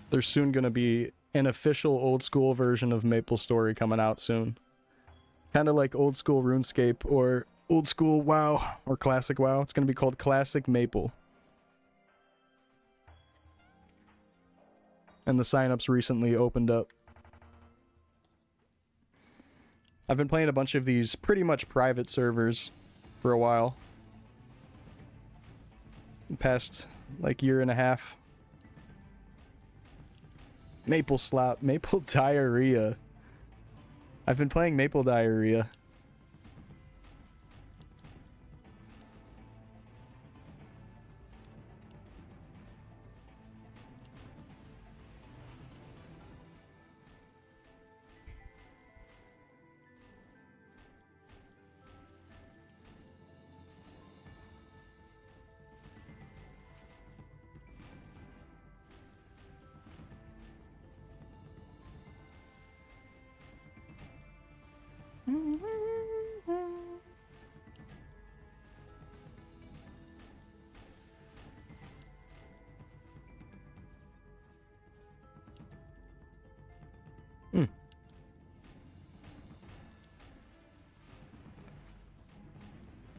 There's soon going to be an official old school version of MapleStory coming out soon. Kind of like old school RuneScape or old school WoW or classic WoW. It's going to be called Classic Maple. And the signups recently opened up. I've been playing a bunch of these pretty much private servers for a while. The past like year and a half. Maple slop, maple diarrhea. I've been playing Maple Diarrhea.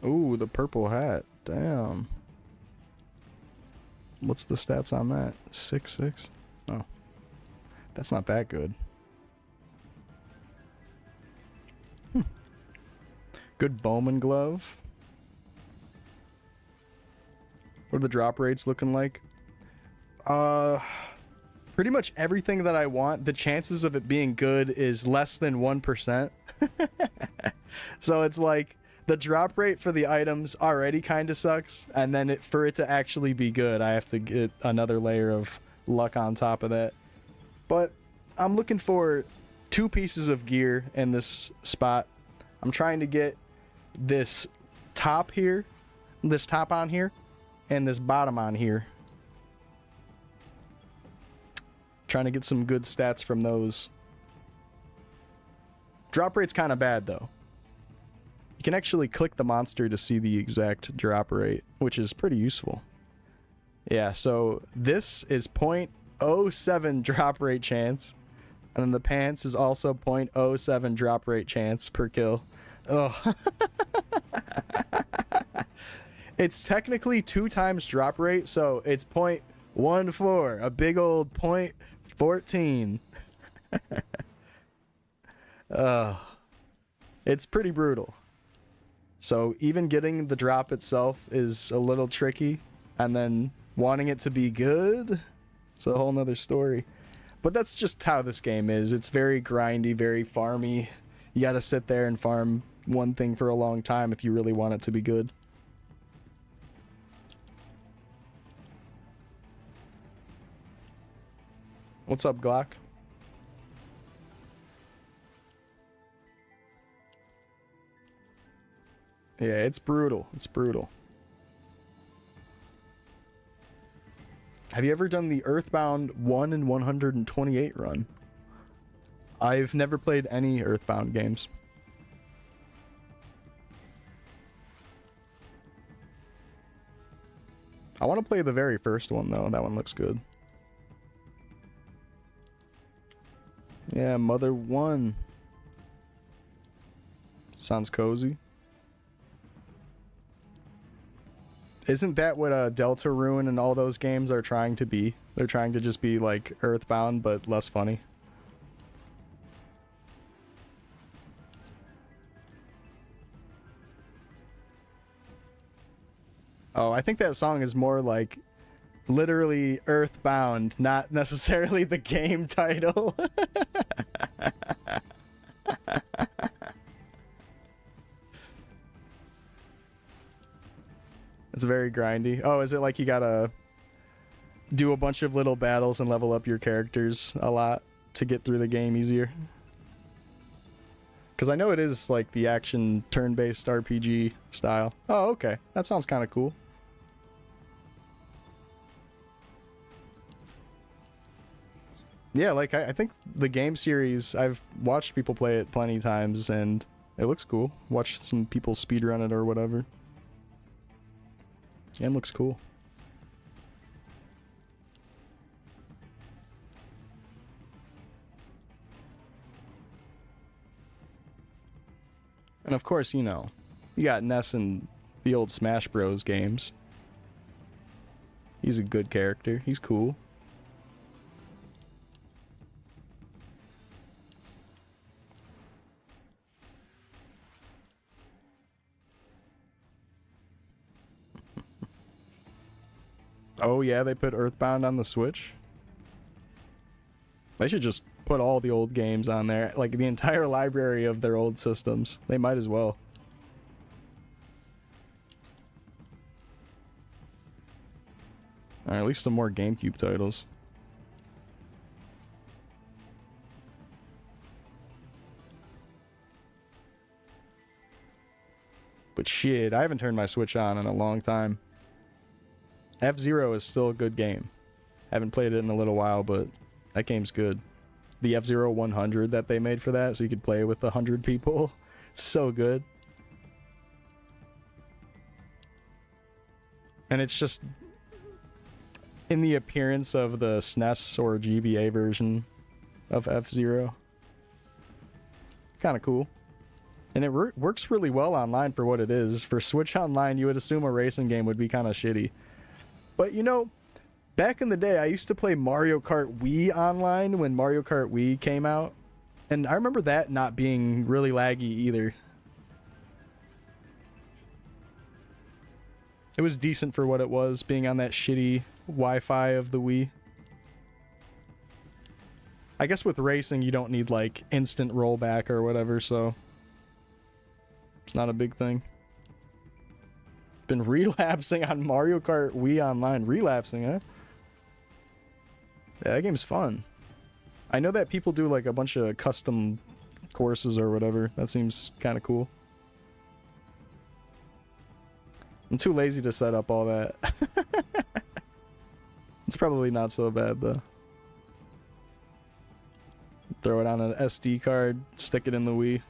Ooh, the purple hat. Damn. What's the stats on that? 6/6? Oh. That's not that good. Good Bowman glove. What are the drop rates looking like? Pretty much everything that I want, the chances of it being good is less than 1%. So it's like the drop rate for the items already kind of sucks, and then for it to actually be good, I have to get another layer of luck on top of that. But I'm looking for 2 pieces of gear in this spot. I'm trying to get this top here, this top on here, and this bottom on here. Trying to get some good stats from those. Drop rate's kind of bad though. You can actually click the monster to see the exact drop rate, which is pretty useful. Yeah, so this is 0.07 drop rate chance, and then the pants is also 0.07 drop rate chance per kill. Oh. It's technically 2 times drop rate, so it's 0.14, a big old 0.14. It's pretty brutal. So even getting the drop itself is a little tricky, and then wanting it to be good, it's a whole nother story. But that's just how this game is. It's very grindy, very farmy. You gotta sit there and farm one thing for a long time if you really want it to be good. What's up, Glock? Yeah, it's brutal. It's brutal. Have you ever done the Earthbound 1 in 128 run? I've never played any Earthbound games. I want to play the very first one, though. That one looks good. Yeah, Mother 1. Sounds cozy. Isn't that what Deltarune and all those games are trying to be? They're trying to just be like Earthbound, but less funny. Oh, I think that song is more like literally Earthbound, not necessarily the game title. It's very grindy. Oh, is it like you gotta do a bunch of little battles and level up your characters a lot to get through the game easier? Because I know it is like the action turn-based RPG style. Oh, okay. That sounds kind of cool. Yeah, like I think the game series, I've watched people play it plenty of times and it looks cool. Watched some people speedrun it or whatever. Yeah, it looks cool. And of course, you know, you got Ness in the old Smash Bros. Games. He's a good character. He's cool. Oh yeah, they put Earthbound on the Switch. They should just put all the old games on there, like the entire library of their old systems. They might as well. Or at least some more GameCube titles. But shit, I haven't turned my Switch on in a long time. F-Zero is still a good game. Haven't played it in a little while, but that game's good. The F-Zero 100 that they made for that, so you could play with 100 people. It's so good. And it's just in the appearance of the SNES or GBA version of F-Zero. Kind of cool. And it works really well online for what it is. For Switch Online, you would assume a racing game would be kind of shitty. But you know, back in the day, I used to play Mario Kart Wii online when Mario Kart Wii came out. And I remember that not being really laggy either. It was decent for what it was, being on that shitty Wi-Fi of the Wii. I guess with racing, you don't need like instant rollback or whatever, so it's not a big thing. Been relapsing on Mario Kart Wii Online. Relapsing, huh? Yeah, that game's fun. I know that people do like a bunch of custom courses or whatever. That seems kind of cool. I'm too lazy to set up all that. It's probably not so bad though. Throw it on an SD card, stick it in the Wii.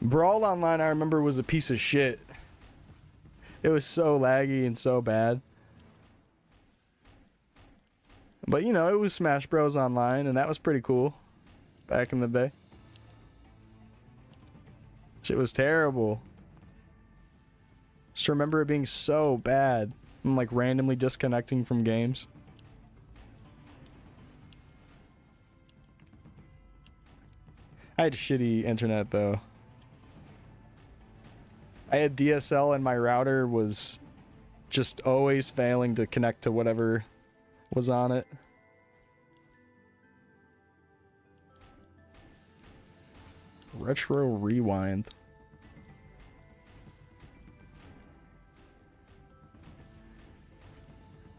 Brawl Online, I remember, was a piece of shit. It was so laggy and so bad. But, you know, it was Smash Bros. Online, and that was pretty cool back in the day. Shit was terrible. Just remember it being so bad. And, like, randomly disconnecting from games. I had shitty internet, though. I had DSL and my router was just always failing to connect to whatever was on it. Retro Rewind.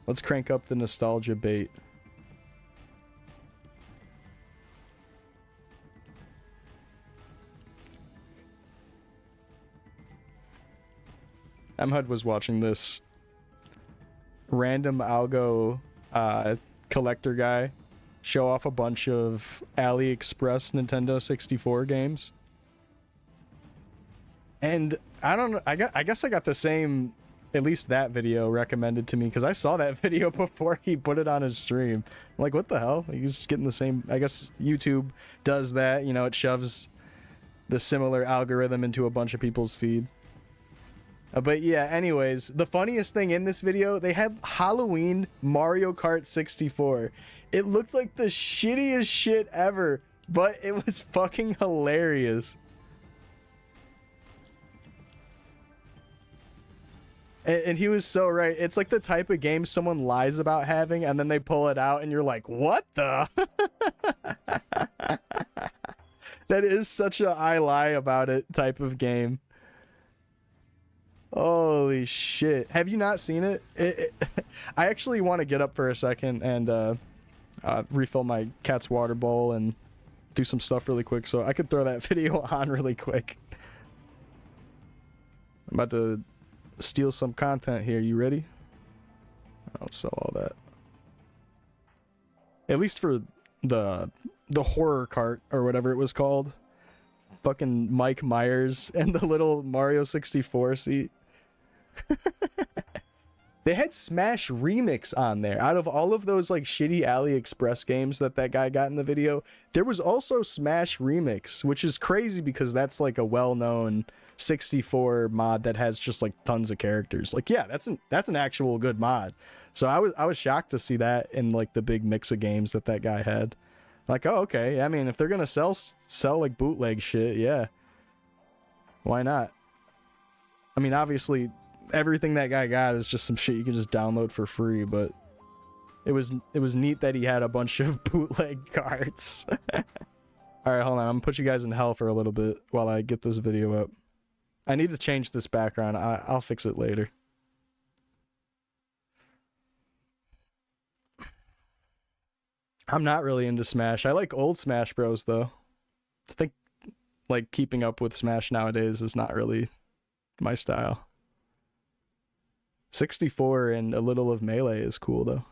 Let's crank up the nostalgia bait. Mhud was watching this random algo collector guy show off a bunch of AliExpress Nintendo 64 games. And I don't know, I guess I got the same at least that video recommended to me, because I saw that video before he put it on his stream. I'm like, what the hell? He's just getting the same. I guess YouTube does that, you know, it shoves the similar algorithm into a bunch of people's feed. But yeah, anyways, the funniest thing in this video, they had Halloween Mario Kart 64. It looked like the shittiest shit ever, but it was fucking hilarious. And he was so right. It's like the type of game someone lies about having, and then they pull it out, and you're like, what the? That is such a I lie about it type of game. Holy shit. Have you not seen it? I actually want to get up for a second and refill my cat's water bowl and do some stuff really quick, so I could throw that video on really quick. I'm about to steal some content here. You ready? I'll sell all that. At least for the horror cart or whatever it was called. Fucking Mike Myers and the little Mario 64 seat. They had Smash Remix on there. Out of all of those like shitty AliExpress games that guy got in the video, there was also Smash Remix, which is crazy because that's like a well-known 64 mod that has just like tons of characters. Like, yeah, that's an actual good mod. So I was shocked to see that in like the big mix of games that guy had. Like, oh, okay. I mean, if they're gonna sell like bootleg shit, yeah, why not? I mean, obviously, everything that guy got is just some shit you can just download for free, but it was neat that he had a bunch of bootleg cards. All right, hold on. I'm gonna put you guys in hell for a little bit while I get this video up. I need to change this background. I'll fix it later. I'm not really into Smash. I like old Smash Bros, though. I think like keeping up with Smash nowadays is not really my style. 64 and a little of Melee is cool, though.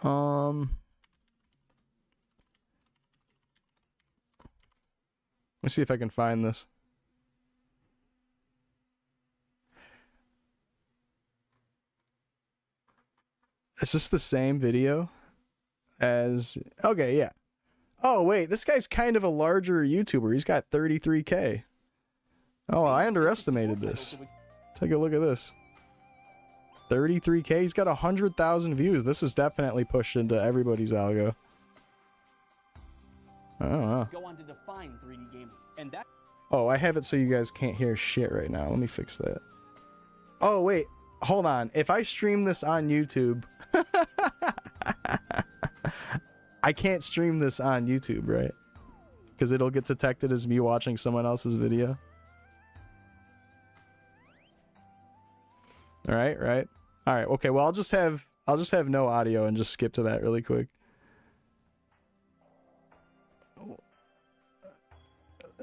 Let me see if I can find this. Is this the same video as... Okay, yeah. Oh, wait, this guy's kind of a larger YouTuber. He's got 33K. Oh, I underestimated this. Take a look at this. 33K. He's got 100,000 views. This is definitely pushed into everybody's algo. I don't know. Go on to define 3D gaming, and that. Oh, I have it so you guys can't hear shit right now. Let me fix that. Oh, wait. Hold on. If I stream this on YouTube... I can't stream this on YouTube, right? Because it'll get detected as me watching someone else's video. Right. All right. Okay. Well, I'll just have no audio and just skip to that really quick.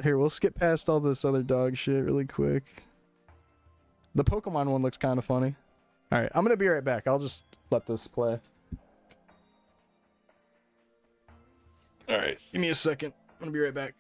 Here, we'll skip past all this other dog shit really quick. The Pokemon one looks kind of funny. All right, I'm gonna be right back. I'll just let this play. All right, give me a second. I'm gonna be right back.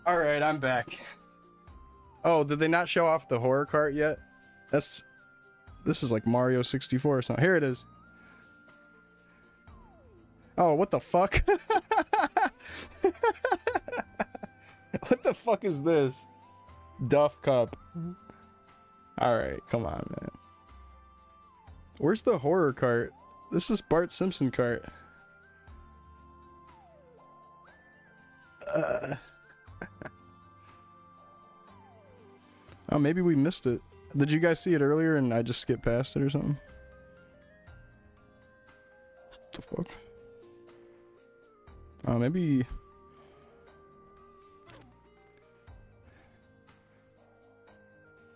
All right, I'm back. Oh, did they not show off the horror cart yet? This is like Mario 64 or something. Here it is. Oh, what the fuck? What the fuck is this? Duff Cup. Alright, come on, man. Where's the horror cart? This is Bart Simpson cart. Oh, maybe we missed it. Did you guys see it earlier and I just skipped past it or something? What the fuck? Oh, maybe...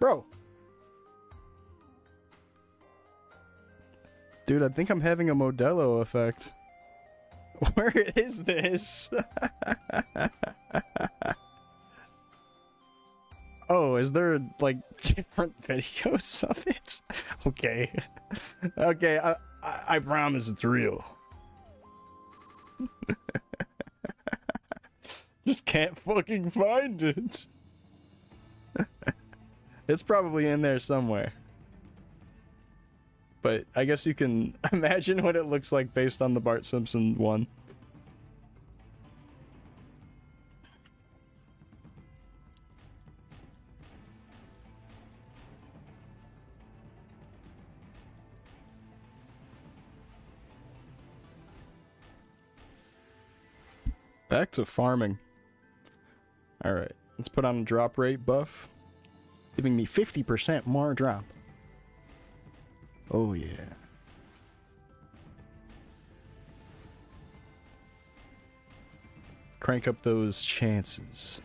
Bro! Dude, I think I'm having a Modelo effect. Where is this? Oh, is there, like, different videos of it? Okay. Okay, I promise it's real. Just can't fucking find it. It's probably in there somewhere. But I guess you can imagine what it looks like based on the Bart Simpson one. Back to farming. Alright, let's put on a drop rate buff. Giving me 50% more drop. Oh yeah. Crank up those chances.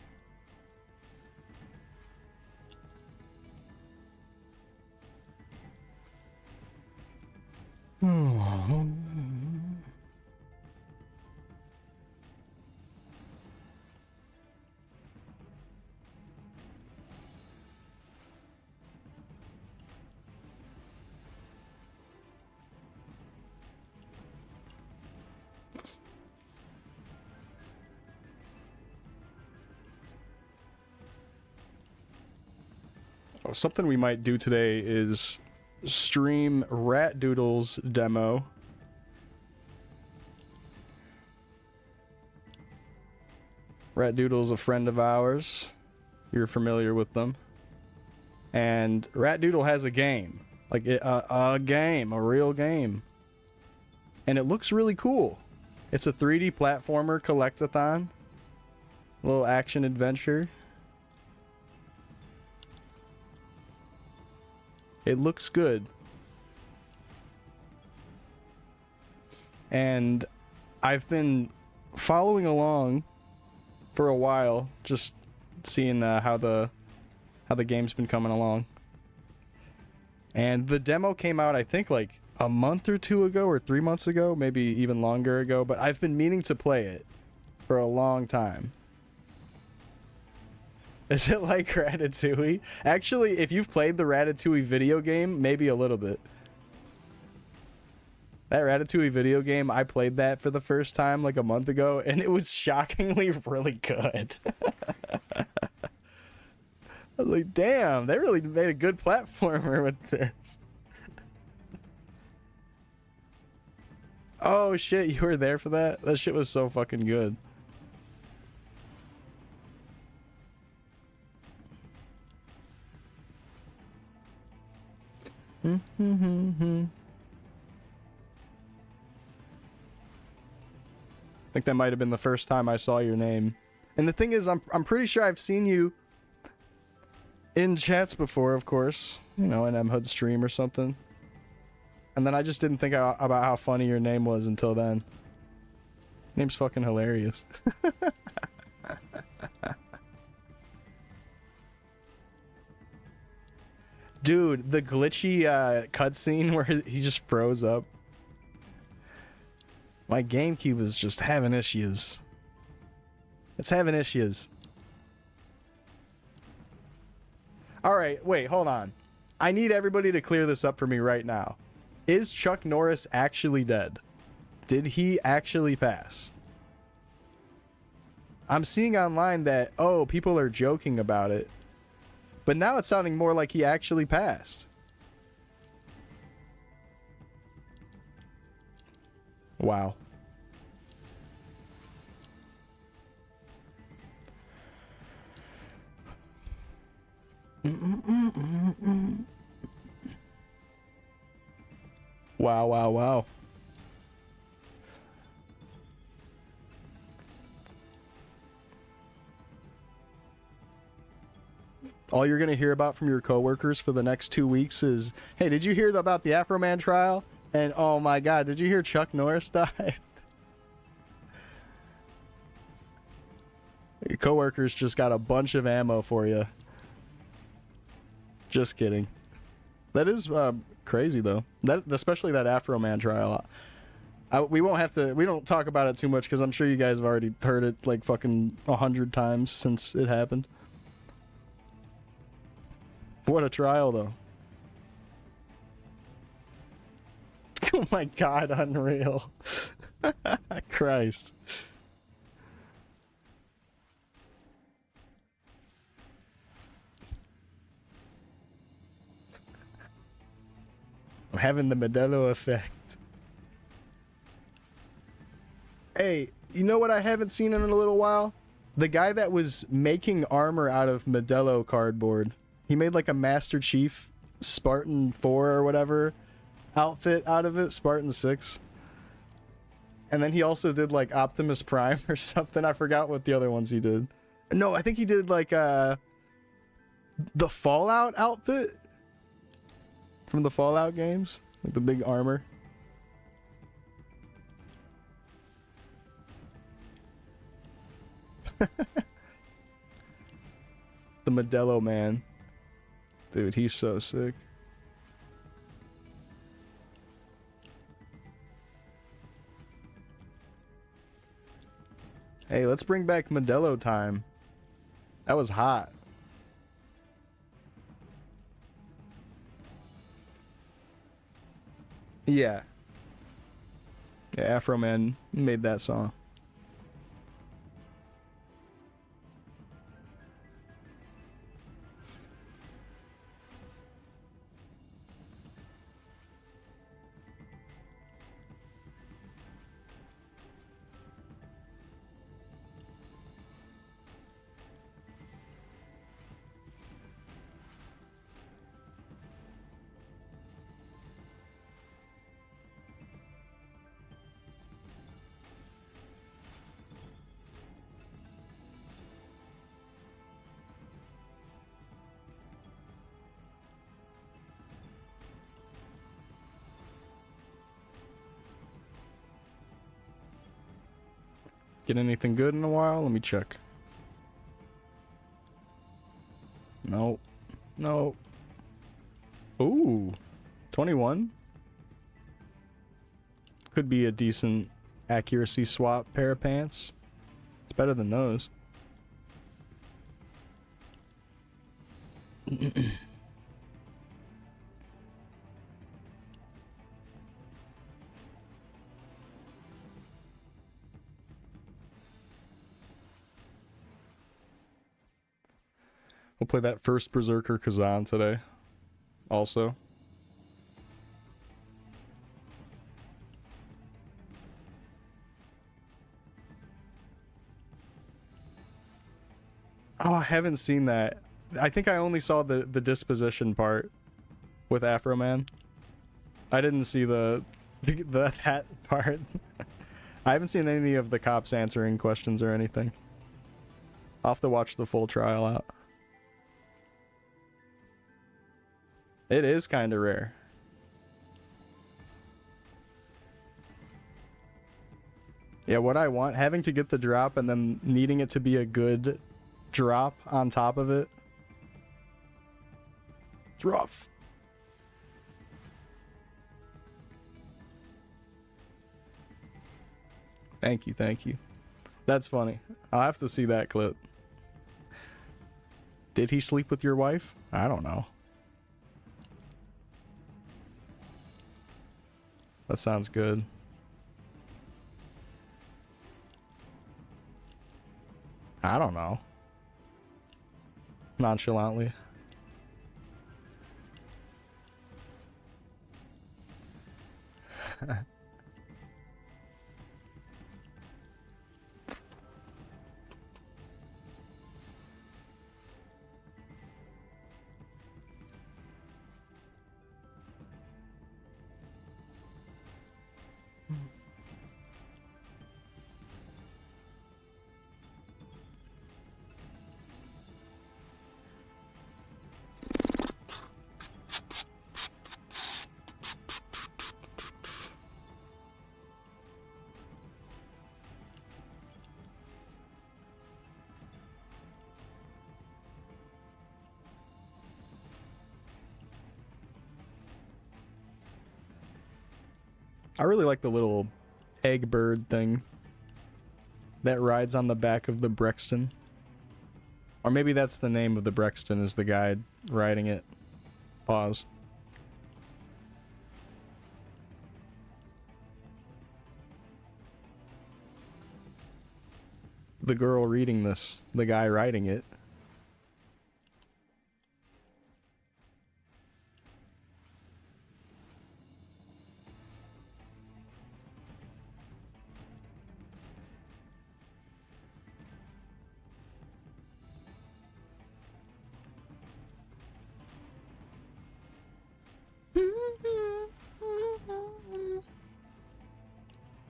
Oh, something we might do today is stream Rat Doodle's demo. Rat Doodle's a friend of ours. You're familiar with them. And Rat Doodle has a game. Like, a game. A real game. And it looks really cool. It's a 3D platformer collectathon. A little action adventure. It looks good. And I've been following along for a while, just seeing how the game's been coming along. And the demo came out, I think, like a month or two ago, or 3 months ago, maybe even longer ago, but I've been meaning to play it for a long time. Is it like Ratatouille? Actually, if you've played the Ratatouille video game, maybe a little bit. That Ratatouille video game, I played that for the first time like a month ago, and it was shockingly really good. I was like, damn, they really made a good platformer with this. Oh shit, you were there for that? That shit was so fucking good. I think that might have been the first time I saw your name. And the thing is, I'm pretty sure I've seen you in chats before, of course. You know, in M-Hood stream or something. And then I just didn't think about how funny your name was until then. Name's fucking hilarious. Dude, the glitchy cutscene where he just froze up. My GameCube is just having issues. It's having issues. Alright, wait, hold on. I need everybody to clear this up for me right now. Is Chuck Norris actually dead? Did he actually pass? I'm seeing online that, oh, people are joking about it. But now it's sounding more like he actually passed. Wow. Wow, wow, wow. All you're going to hear about from your coworkers for the next 2 weeks is, hey, did you hear about the Afroman trial? And oh my God, did you hear Chuck Norris died? Your coworkers just got a bunch of ammo for you. Just kidding. That is crazy though. That especially that Afroman trial. We won't have to. We don't talk about it too much because I'm sure you guys have already heard it like fucking 100 times since it happened. What a trial though. Oh my God, unreal. Christ. I'm having the Modelo effect. Hey, you know what I haven't seen in a little while? The guy that was making armor out of Modelo cardboard. He made like a Master Chief Spartan 4 or whatever outfit out of it, Spartan 6. And then he also did like Optimus Prime or something. I forgot what the other ones he did. No, I think he did like the Fallout outfit from the Fallout games, like the big armor. The Modelo man. Dude, he's so sick. Hey, let's bring back Modelo time. That was hot. Yeah. Yeah, Afro Man made that song. Get anything good in a while? Let me check. Nope. Nope. Ooh. 21? Could be a decent accuracy swap pair of pants. It's better than those. We'll play that first Berserker Kazan today. Also. Oh, I haven't seen that. I think I only saw the disposition part with Afro Man. I didn't see the that part. I haven't seen any of the cops answering questions or anything. I'll have to watch the full trial out. It is kind of rare. Yeah, what I want, having to get the drop and then needing it to be a good drop on top of it. It's rough. Thank you, thank you. That's funny. I'll have to see that clip. Did he sleep with your wife? I don't know. That sounds good. I don't know. Nonchalantly. I really like the little egg bird thing that rides on the back of the Brexton. Or maybe that's the name of the Brexton, is the guy riding it. Pause. The girl reading this, the guy riding it.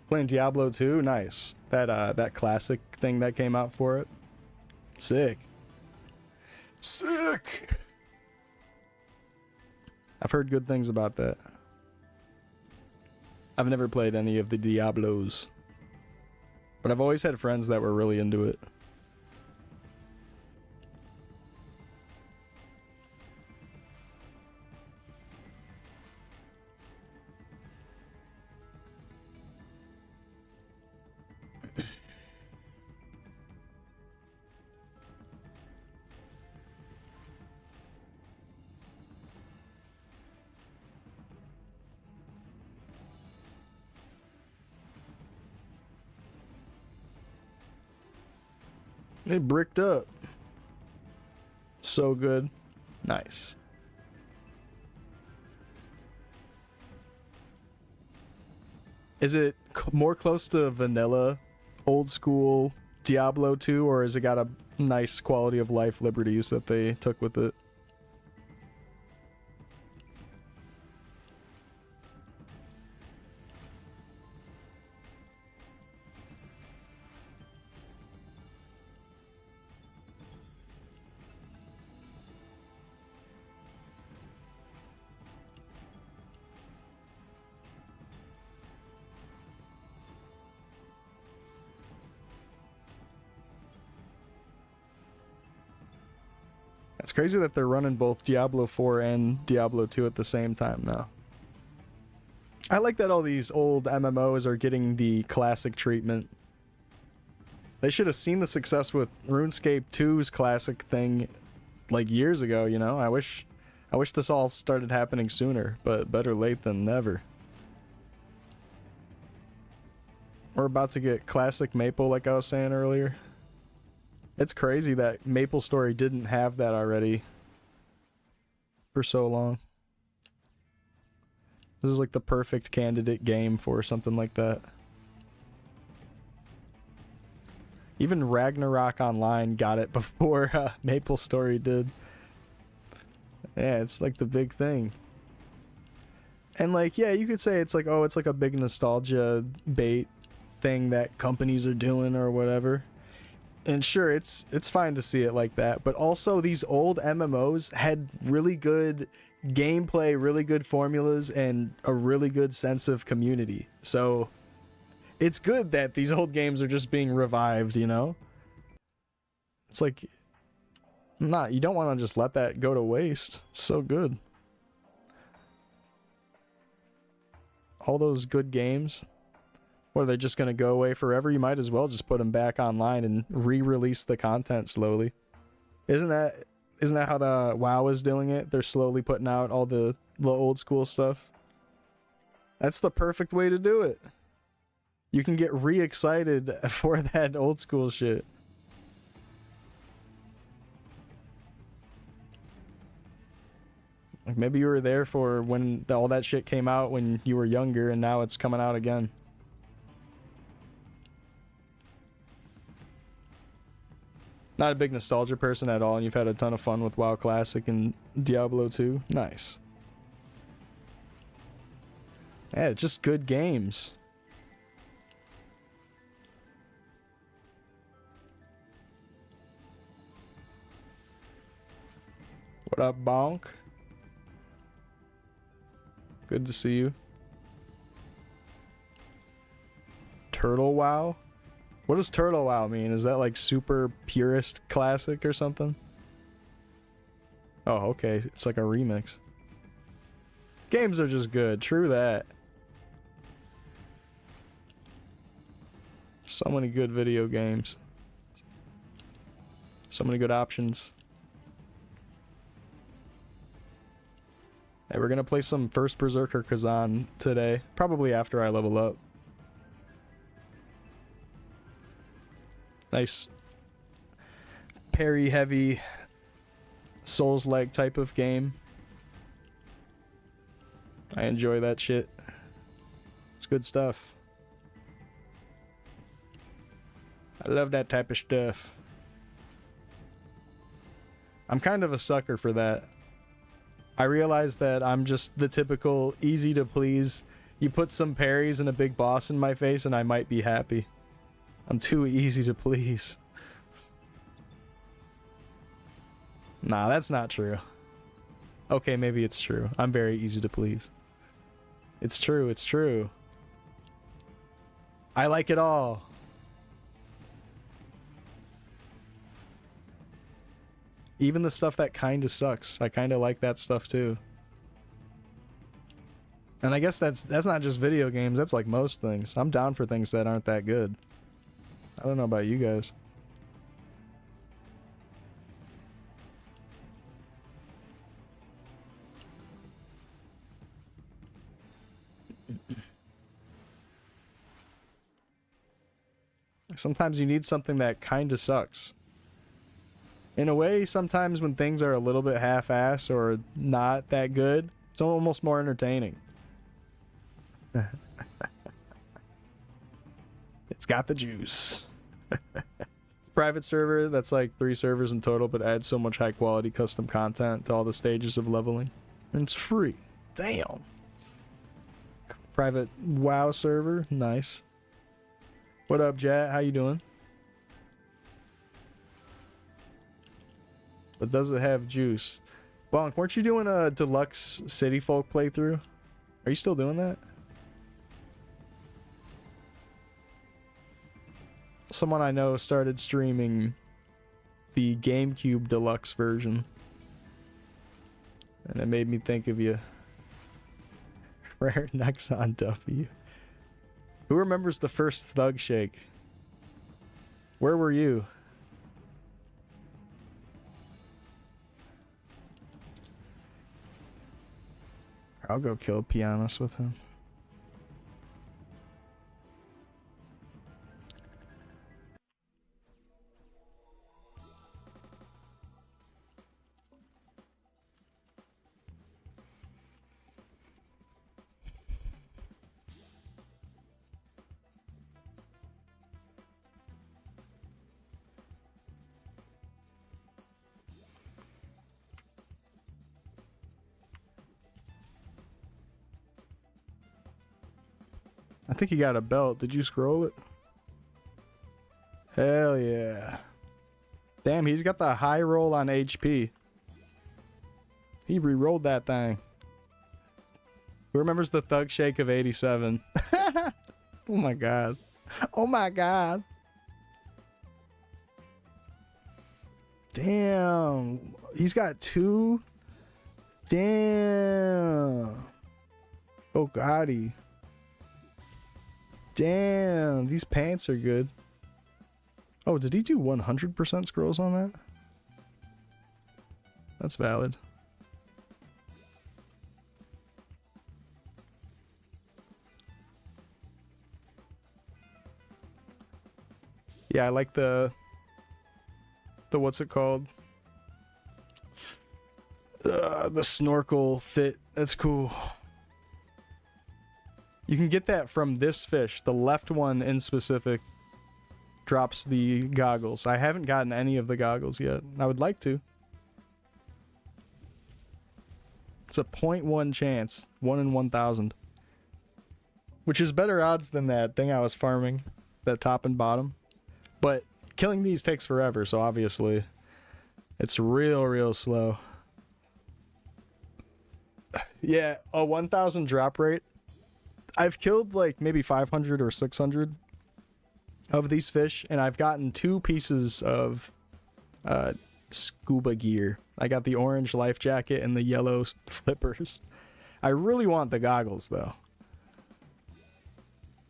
Playing Diablo 2, nice. That classic thing that came out for it. Sick. Sick! I've heard good things about that. I've never played any of the Diablos. But I've always had friends that were really into it. They bricked up. So good. Nice. Is it more close to vanilla, old school Diablo 2, or has it got a nice quality of life liberties that they took with it? It's crazy that they're running both Diablo 4 and Diablo 2 at the same time now. I like that all these old MMOs are getting the classic treatment. They should have seen the success with RuneScape 2's classic thing like years ago, you know? I wish this all started happening sooner, but better late than never. We're about to get classic Maple, like I was saying earlier. It's crazy that MapleStory didn't have that already for so long. This is like the perfect candidate game for something like that. Even Ragnarok Online got it before MapleStory did. Yeah, it's like the big thing. And like, yeah, you could say it's like, oh, it's like a big nostalgia bait thing that companies are doing or whatever. And sure, it's fine to see it like that, but also these old MMOs had really good gameplay, really good formulas, and a really good sense of community. So it's good that these old games are just being revived, you know? It's like, you don't want to just let that go to waste. It's so good. All those good games. Or they're just going to go away forever. You might as well just put them back online and re-release the content slowly. Isn't that how the WoW is doing it? They're slowly putting out all the old school stuff. That's the perfect way to do it. You can get re-excited for that old school shit. Like maybe you were there for when all that shit came out when you were younger, and now it's coming out again. Not a big nostalgia person at all, and you've had a ton of fun with WoW Classic and Diablo 2. Nice. Yeah, it's just good games. What up, Bonk? Good to see you. Turtle WoW? What does Turtle WoW mean? Is that like super purist classic or something? Oh, okay. It's like a remix. Games are just good. True that. So many good video games. So many good options. Hey, we're gonna play some First Berserker Kazan today. Probably after I level up. Nice parry heavy Souls-like type of game. I enjoy that shit. It's good stuff. I love that type of stuff. I'm kind of a sucker for that. I realize that I'm just the typical easy to please. You put some parries and a big boss in my face and I might be happy. I'm too easy to please. Nah, that's not true. Okay, maybe it's true. I'm very easy to please. It's true, it's true. I like it all. Even the stuff that kinda sucks. I kinda like that stuff too. And I guess that's not just video games, that's like most things. I'm down for things that aren't that good. I don't know about you guys. Sometimes you need something that kinda sucks. In a way, sometimes when things are a little bit half-ass or not that good, it's almost more entertaining. It's got the juice. It's a private server that's like 3 servers in total, but adds so much high-quality custom content to all the stages of leveling. And it's free. Damn. Private WoW server. Nice. What up, Jat? How you doing? But does it have juice? Bonk, weren't you doing a deluxe City Folk playthrough? Are you still doing that? Someone I know started streaming the GameCube deluxe version. And it made me think of you. Rare Nexon W. Who remembers the first Thug Shake? Where were you? I'll go kill Pianist with him. I think he got a belt. Did you scroll it? Hell yeah. Damn, he's got the high roll on HP. He re-rolled that thing. Who remembers the Thug Shake of 87? Oh my god. Oh my god. Damn. He's got 2. Damn. Oh gotti. Damn, these pants are good. Oh, did he do 100% scrolls on that? That's valid. Yeah, I like the what's it called? The snorkel fit. That's cool. You can get that from this fish. The left one in specific drops the goggles. I haven't gotten any of the goggles yet. I would like to. It's a 0.1 chance. 1 in 1,000. Which is better odds than that thing I was farming. That top and bottom. But killing these takes forever, so obviously it's real slow. Yeah, a 1,000 drop rate. I've killed like maybe 500 or 600 of these fish, and I've gotten 2 pieces of scuba gear. I got the orange life jacket and the yellow flippers. I really want the goggles though.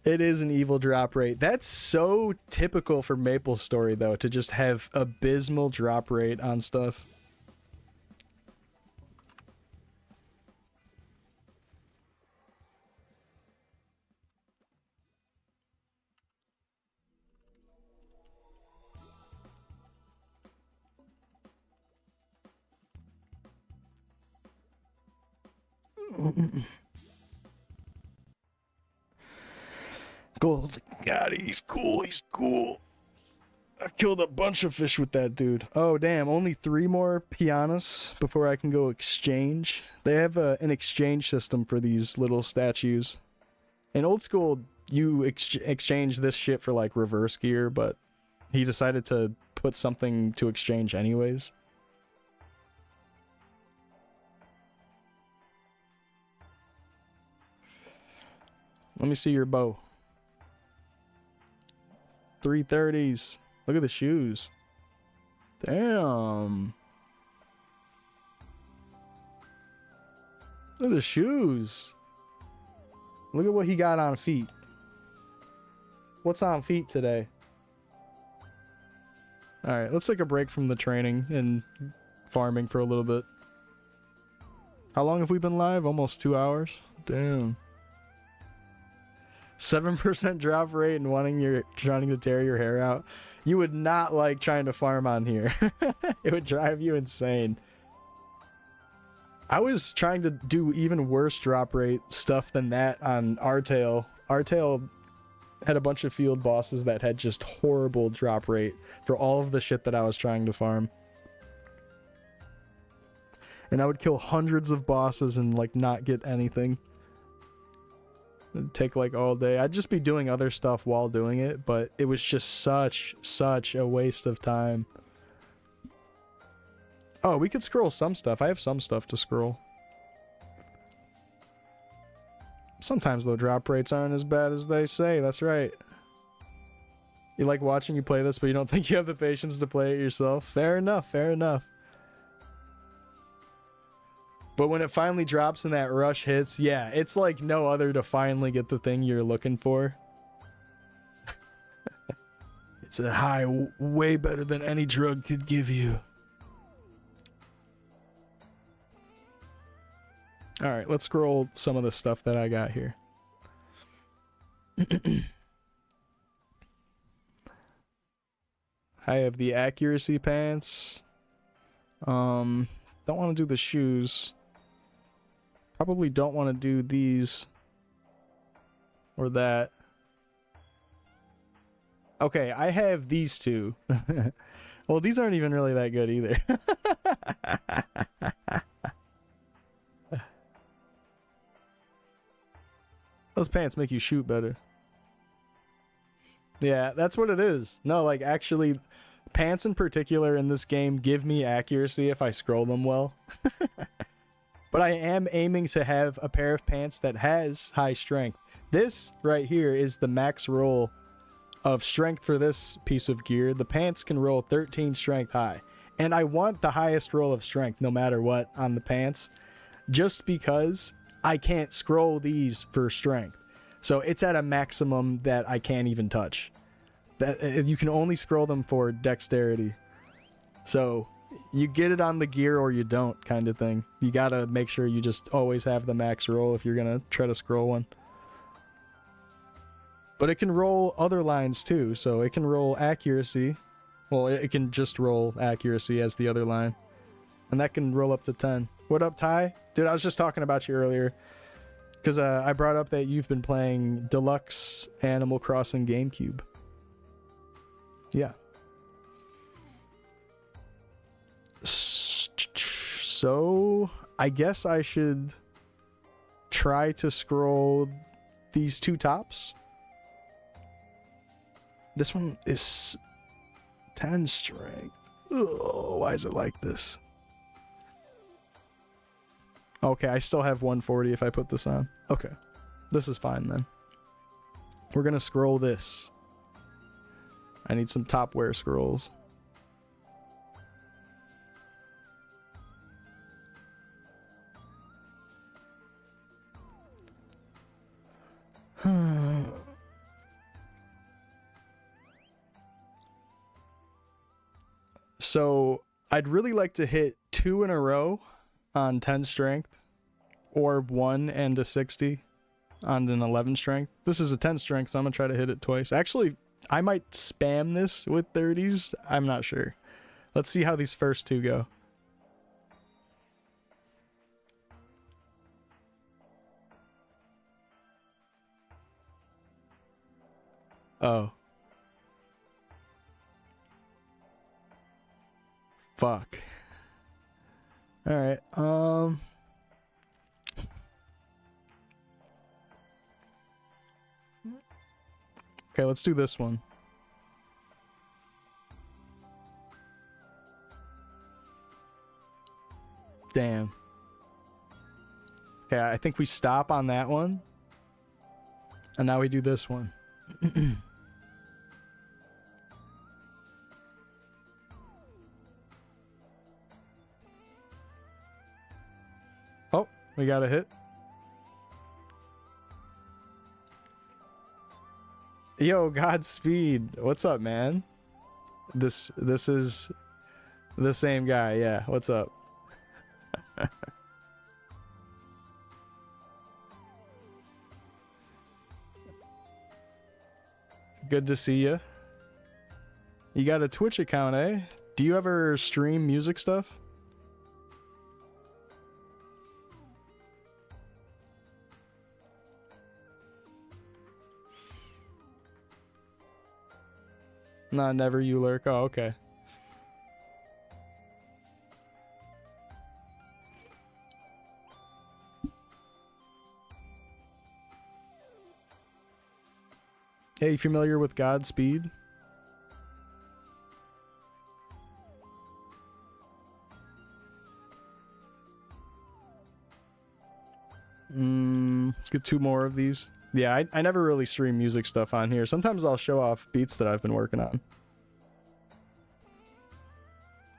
It is an evil drop rate. That's so typical for MapleStory though, to just have abysmal drop rate on stuff. Gold. God, he's cool. He's cool. I've killed a bunch of fish with that dude. Oh, damn. Only 3 more pianos before I can go exchange. They have an exchange system for these little statues. In old school, you exchange this shit for like reverse gear, but he decided to put something to exchange anyways. Let me see your bow. 330s. Look at the shoes. Damn. Look at the shoes. Look at what he got on feet. What's on feet today? Alright, let's take a break from the training and farming for a little bit. How long have we been live? Almost 2 hours? Damn. 7% drop rate and trying to tear your hair out. You would not like trying to farm on here. It would drive you insane. I was trying to do even worse drop rate stuff than that on Artail. Artail had a bunch of field bosses that had just horrible drop rate for all of the shit that I was trying to farm. And I would kill hundreds of bosses and like not get anything. It'd take like all day. I'd just be doing other stuff while doing it, but it was just such a waste of time. Oh, we could scroll some stuff. I have some stuff to scroll. Sometimes though, drop rates aren't as bad as they say. That's right. You like watching you play this, but you don't think you have the patience to play it yourself? Fair enough, fair enough. But when it finally drops and that rush hits, yeah, it's like no other to finally get the thing you're looking for. It's a high way better than any drug could give you. Alright, let's scroll some of the stuff that I got here. I have the accuracy pants. Don't want to do the shoes. Probably don't want to do these or that. Okay, I have these two. Well, these aren't even really that good either. Those pants make you shoot better. Yeah, that's what it is. No, like actually, pants in particular in this game give me accuracy if I scroll them well. But I am aiming to have a pair of pants that has high strength. This right here is the max roll of strength for this piece of gear. The pants can roll 13 strength high. And I want the highest roll of strength no matter what on the pants, just because I can't scroll these for strength. So it's at a maximum that I can't even touch. That you can only scroll them for dexterity. So you get it on the gear or you don't, kind of thing. You gotta make sure you just always have the max roll if you're gonna try to scroll one. But it can roll other lines too, so it can roll accuracy. Well, it can just roll accuracy as the other line. And that can roll up to 10. What up, Ty? Dude, I was just talking about you earlier. Because I brought up that you've been playing Deluxe Animal Crossing GameCube. Yeah. So, I guess I should try to scroll these two tops. This one is 10 strength. Oh, why is it like this? Okay, I still have 140 if I put this on. Okay, this is fine then. We're gonna scroll this. I need some top wear scrolls. So I'd really like to hit 2 in a row on 10 strength, or 1 and a 60 on an 11 strength. This is a 10 strength, so I'm gonna try to hit it twice. Actually, I might spam this with 30s. I'm not sure. Let's see how these first two go. Oh. Fuck. Alright, okay, let's do this one. Damn. Okay, I think we stop on that one. And now we do this one. Oh, we got a hit. Yo, Godspeed. What's up, man? This is the same guy. Yeah, what's up? Good to see you. You got a Twitch account, eh? Do you ever stream music stuff? Nah, never you lurk. Oh, okay. Hey, you familiar with Godspeed? Let's get 2 more of these. Yeah, I never really stream music stuff on here. Sometimes I'll show off beats that I've been working on.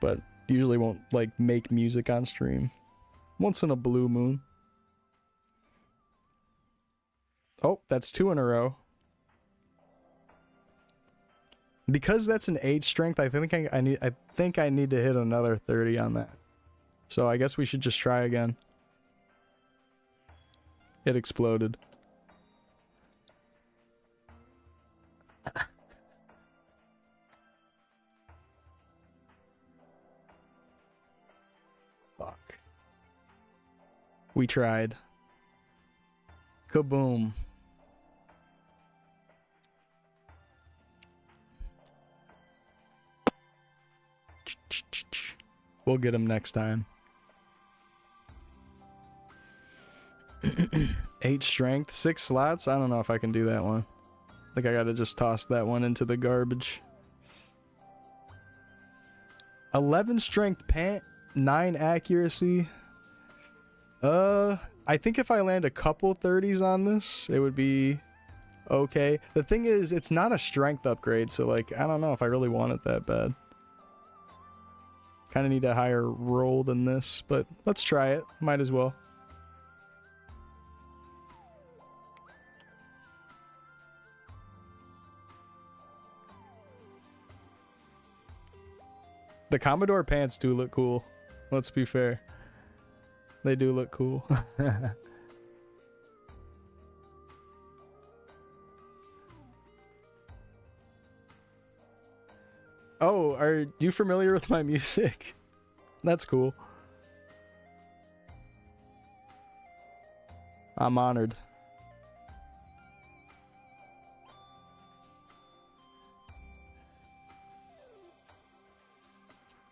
But usually won't, like, make music on stream. Once in a blue moon. Oh, that's 2 in a row. Because that's an 8 strength, I think I need to hit another 30 on that. So I guess we should just try again. It exploded. Fuck. We tried. Kaboom. We'll get him next time. 8 strength, 6 slots. I don't know if I can do that one. I think I gotta just toss that one into the garbage. 11 strength pant, 9 accuracy. I think if I land a couple 30s on this, it would be okay. The thing is, it's not a strength upgrade, so like, I don't know if I really want it that bad. Kind of need a higher roll than this, but let's try it. Might as well. The Commodore pants do look cool. Let's be fair. They do look cool. Oh, are you familiar with my music? That's cool. I'm honored.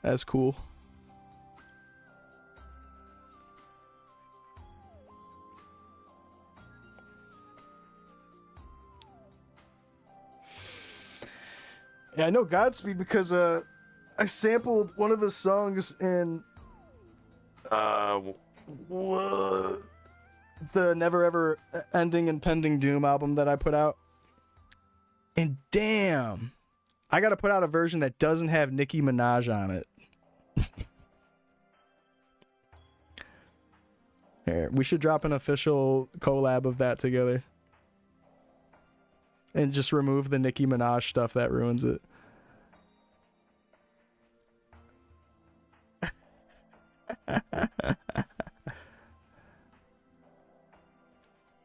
That's cool. Yeah, I know Godspeed because I sampled one of his songs in the Never Ever Ending Impending Doom album that I put out. And damn, I gotta put out a version that doesn't have Nicki Minaj on it. Here, we should drop an official collab of that together. And just remove the Nicki Minaj stuff that ruins it.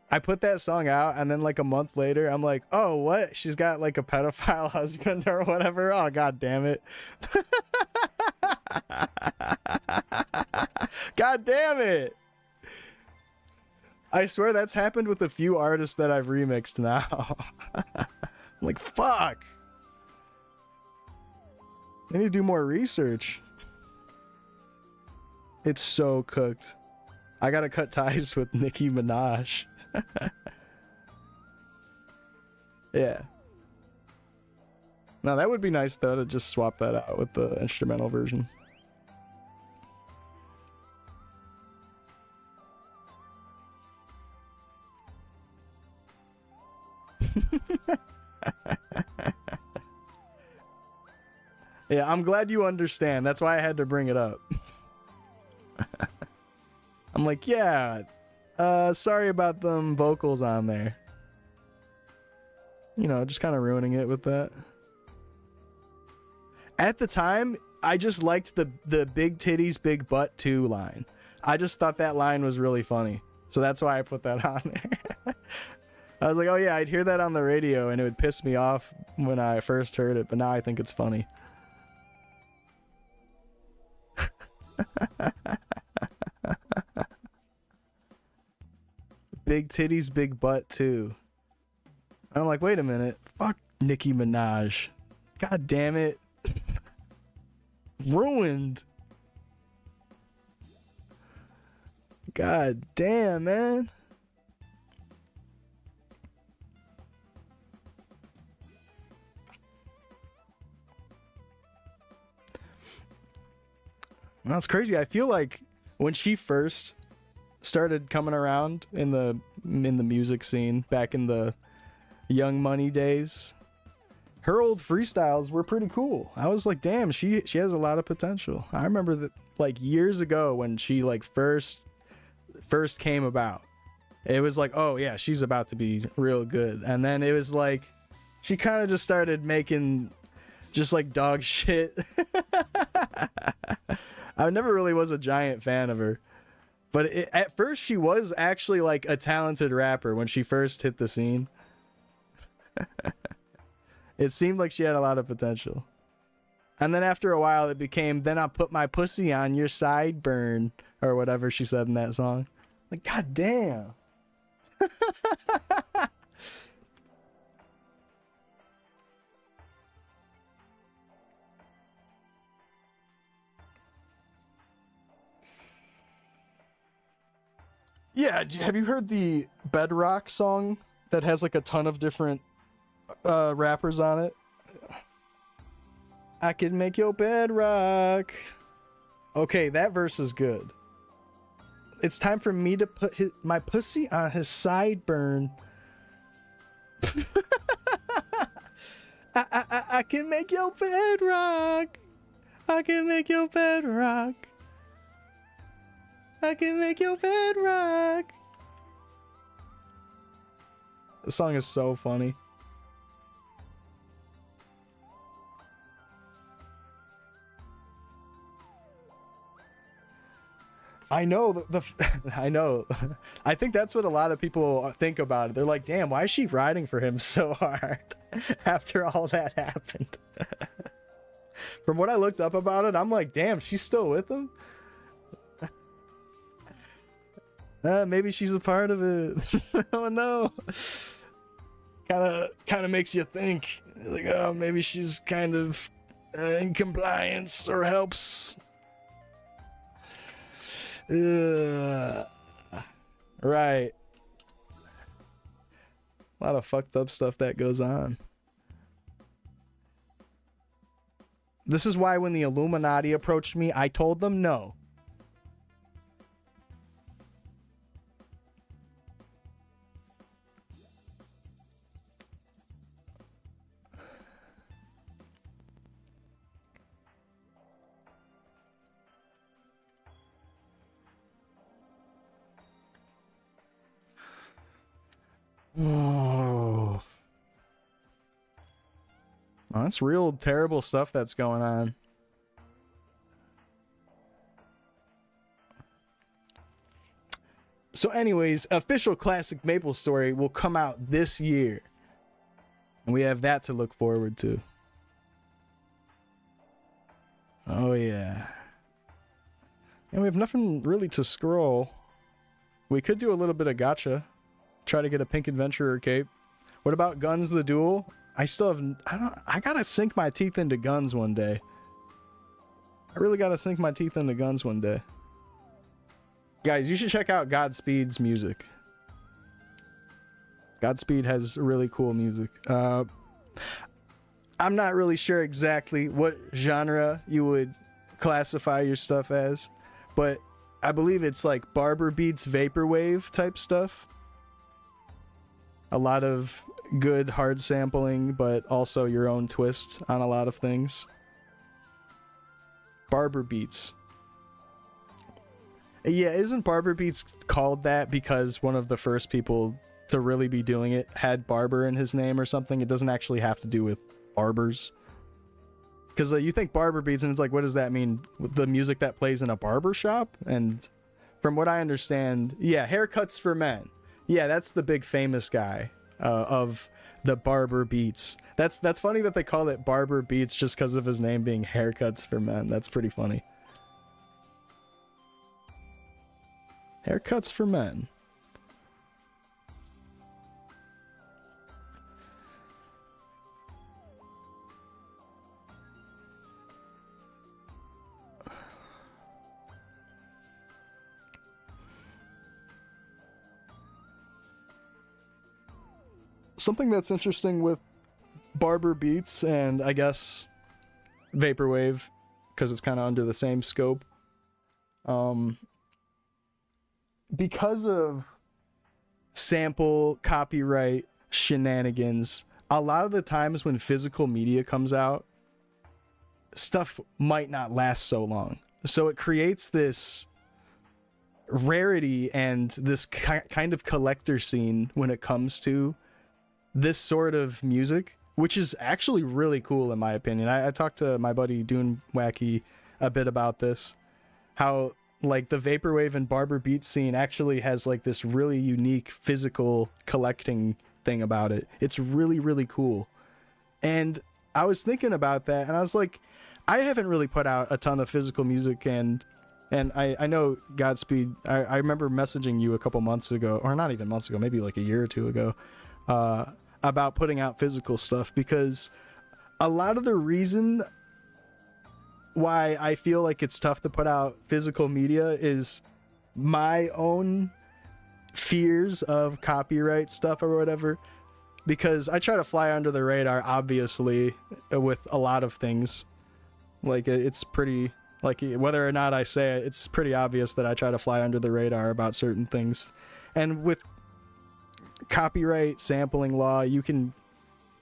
I put that song out, and then like a month later, I'm like, oh, what? She's got like a pedophile husband or whatever. Oh, god damn it. God damn it. I swear that's happened with a few artists that I've remixed now. I'm like, fuck. I need to do more research. It's so cooked. I gotta cut ties with Nicki Minaj. Yeah. Now that would be nice though, to just swap that out with the instrumental version. Yeah, I'm glad you understand. That's why I had to bring it up. I'm like, yeah, sorry about them vocals on there. You know, just kind of ruining it with that. At the time, I just liked the big titties, big butt 2 line. I just thought that line was really funny. So that's why I put that on there. I was like, oh yeah, I'd hear that on the radio and it would piss me off when I first heard it, but now I think it's funny. Big titties, big butt too. I'm like, wait a minute. Fuck Nicki Minaj. God damn it. Ruined. God damn, man. That's crazy. I feel like when she first started coming around in the music scene back in the Young Money days, her old freestyles were pretty cool. I was like, damn, she has a lot of potential. I remember that like years ago when she like first came about, it was like, oh yeah, she's about to be real good. And then it was like she kind of just started making just like dog shit. I never really was a giant fan of her, but at first she was actually like a talented rapper when she first hit the scene. It seemed like she had a lot of potential. And then after a while it became, then I'll put my pussy on your sideburn, or whatever she said in that song. Like, god damn. Yeah, have you heard the Bedrock song that has like a ton of different rappers on it? I can make your bed rock. Okay, that verse is good. It's time for me to put my pussy on his sideburn. I can make your bed rock. I can make your bed rock. I can make your bed rock. The song is so funny. I know I know. I think that's what a lot of people think about it. They're like, damn, why is she riding for him so hard after all that happened? From what I looked up about it, I'm like, damn, she's still with him? Maybe she's a part of it. Oh no. Kind of makes you think. Like, oh, maybe she's kind of in compliance or helps. Right. A lot of fucked up stuff that goes on. This is why when the Illuminati approached me, I told them no. Oh. Oh, that's real terrible stuff that's going on. So anyways, official Classic Maple Story will come out this year. And we have that to look forward to. Oh yeah. And we have nothing really to scroll. We could do a little bit of gacha. Try to get a Pink Adventurer cape. What about Guns the Duel? I still have... I gotta sink my teeth into Guns one day. I really gotta sink my teeth into Guns one day. Guys, you should check out Godspeed's music. Godspeed has really cool music. I'm not really sure exactly what genre you would classify your stuff as, but I believe it's like barber beats, vaporwave type stuff. A lot of good hard sampling, but also your own twist on a lot of things. Barber beats. Yeah, isn't barber beats called that because one of the first people to really be doing it had barber in his name or something? It doesn't actually have to do with barbers. Because you think barber beats and it's like, what does that mean? The music that plays in a barber shop? And from what I understand, yeah, haircuts for men. Yeah, that's the big famous guy of the barber beats. That's funny that they call it barber beats just because of his name being haircuts for men. That's pretty funny. Haircuts for men. Something that's interesting with barber beats and I guess vaporwave, because it's kind of under the same scope. Because of sample copyright shenanigans, a lot of the times when physical media comes out, stuff might not last so long. So it creates this rarity and this kind of collector scene when it comes to this sort of music, which is actually really cool in my opinion. I talked to my buddy Dune Wacky a bit about this, how like the vaporwave and barber beat scene actually has like this really unique physical collecting thing about it. It's really, really cool. And I was thinking about that and I was like, I haven't really put out a ton of physical music, and I know Godspeed, I remember messaging you a couple months ago, or not even months ago, maybe like a year or two ago, about putting out physical stuff, because a lot of the reason why I feel like it's tough to put out physical media is my own fears of copyright stuff or whatever, because I try to fly under the radar, obviously, with a lot of things. Like, it's pretty, like, whether or not I say it, it's pretty obvious that I try to fly under the radar about certain things. And with copyright sampling law, you can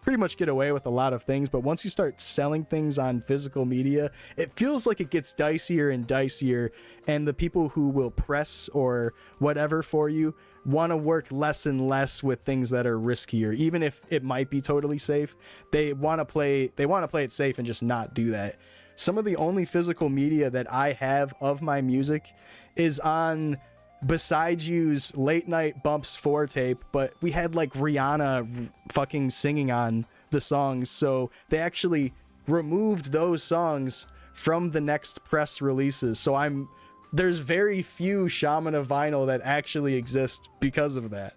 pretty much get away with a lot of things, but once you start selling things on physical media, it feels like it gets dicier and dicier, and the people who will press or whatever for you want to work less and less with things that are riskier. Even if it might be totally safe, they want to play it safe and just not do that. Some of the only physical media that I have of my music is on Beside You's Late Night Bumps 4 tape, but we had like Rihanna fucking singing on the songs, so they actually removed those songs from the next press releases. So I'm there's very few Shaman of vinyl that actually exist because of that.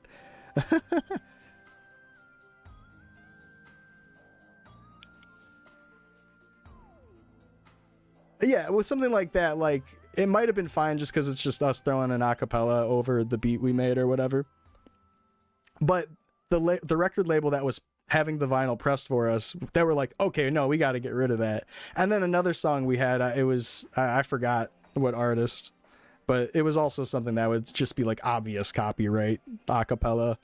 Yeah, with something like that, like, it might have been fine just because it's just us throwing an acapella over the beat we made or whatever. But the record label that was having the vinyl pressed for us, they were like, okay, no, we got to get rid of that. And then another song we had, it was, I forgot what artist, but it was also something that would just be like obvious copyright acapella.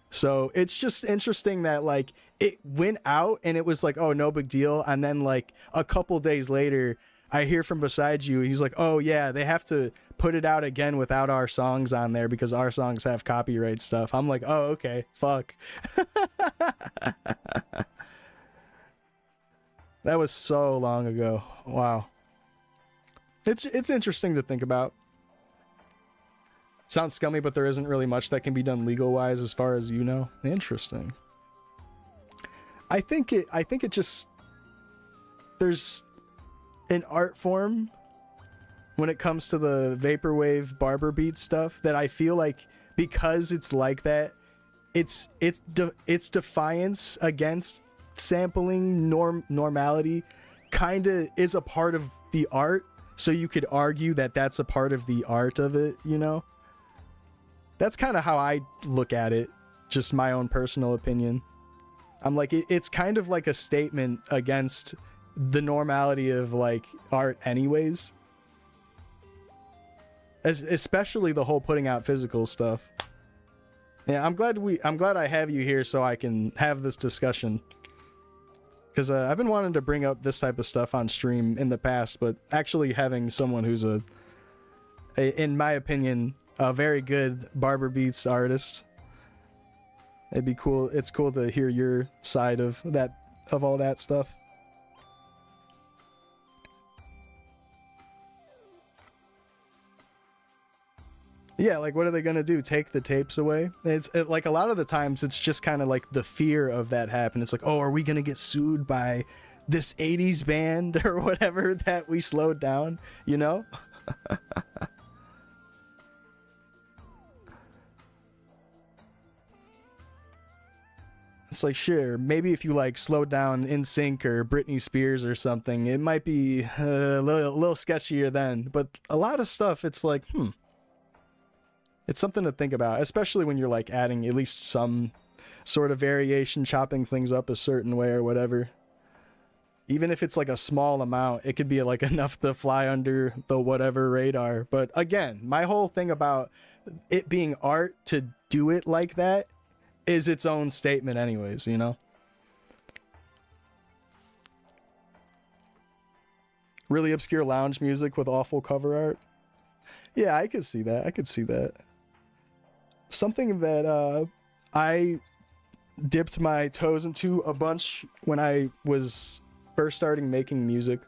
So it's just interesting that like it went out and it was like, oh, no big deal. And then like a couple days later, I hear from beside you, he's like, oh yeah, they have to put it out again without our songs on there because our songs have copyright stuff. I'm like, oh, okay, fuck. That was so long ago. Wow. It's interesting to think about. Sounds scummy, but there isn't really much that can be done legal wise as far as you know. Interesting. I think it just, there's an art form when it comes to the vaporwave barber beat stuff that I feel like because it's like that, it's defiance against sampling normality kind of is a part of the art. So you could argue that that's a part of the art of it, you know? That's kind of how I look at it, just my own personal opinion. I'm like, it's kind of like a statement against the normality of like art anyways. Especially the whole putting out physical stuff. Yeah, I'm glad I have you here so I can have this discussion. Because I've been wanting to bring up this type of stuff on stream in the past, but actually having someone who's in my opinion, a very good barber beats artist, it'd be cool. It's cool to hear your side of all that stuff. Yeah, like what are they gonna do? Take the tapes away? Like a lot of the times it's just kind of like the fear of that happen. It's like, oh, are we gonna get sued by this 80s band or whatever that we slowed down, you know? It's like, sure, maybe if you like slow down NSYNC or Britney Spears or something, it might be a little sketchier then. But a lot of stuff, it's like, it's something to think about, especially when you're like adding at least some sort of variation, chopping things up a certain way or whatever. Even if it's like a small amount, it could be like enough to fly under the whatever radar. But again, my whole thing about it being art to do it like that is its own statement anyways, you know? Really obscure lounge music with awful cover art. Yeah, I could see that. Something that I dipped my toes into a bunch when I was first starting making music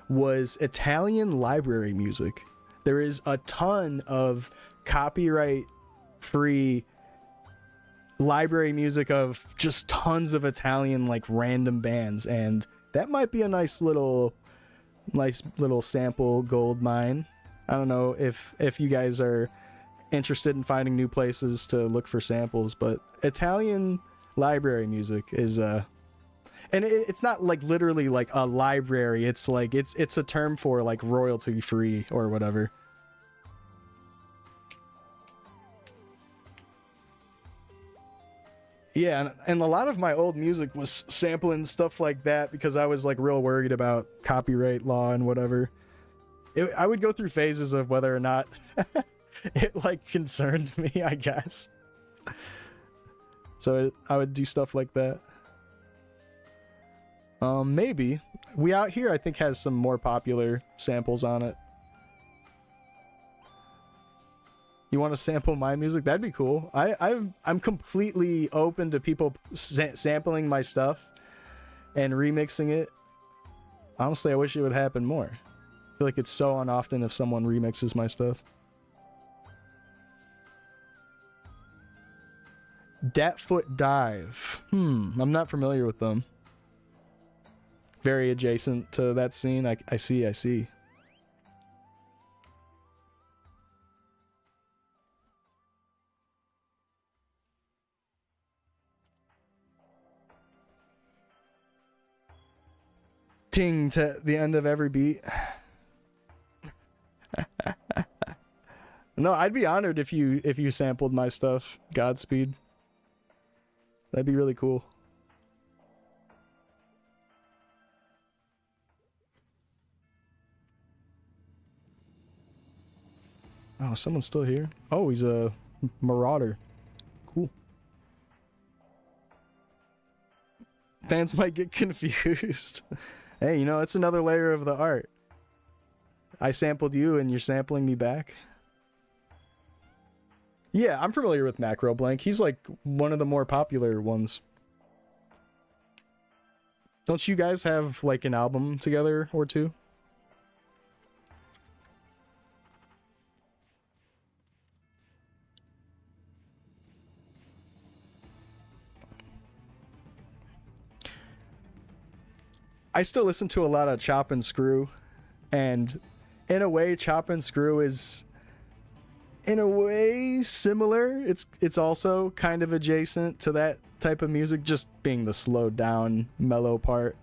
was Italian library music. There is a ton of copyright free library music of just tons of Italian like random bands, and that might be a nice little sample gold mine. I don't know if you guys are interested in finding new places to look for samples, but Italian library music is and it's not like literally like a library, it's like it's a term for like royalty free or whatever. Yeah, and a lot of my old music was sampling stuff like that because I was like real worried about copyright law and whatever. I would go through phases of whether or not it like concerned me, I guess. So I would do stuff like that. Maybe. We Out Here I think has some more popular samples on it. You want to sample my music? That'd be cool. I'm completely open to people sampling my stuff and remixing it. Honestly, I wish it would happen more. I feel like it's so unoften if someone remixes my stuff. Datfoot Dive. I'm not familiar with them. Very adjacent to that scene. I see. ting to the end of every beat. No, I'd be honored if you sampled my stuff. Godspeed. That'd be really cool. Oh, someone's still here. Oh, he's a marauder. Cool. Fans might get confused. Hey, you know, it's another layer of the art. I sampled you and you're sampling me back. Yeah, I'm familiar with Macro Blank. He's like one of the more popular ones. Don't you guys have like an album together or two? I still listen to a lot of Chop and Screw, and in a way Chop and Screw is in a way similar. It's also kind of adjacent to that type of music, just being the slowed down mellow part.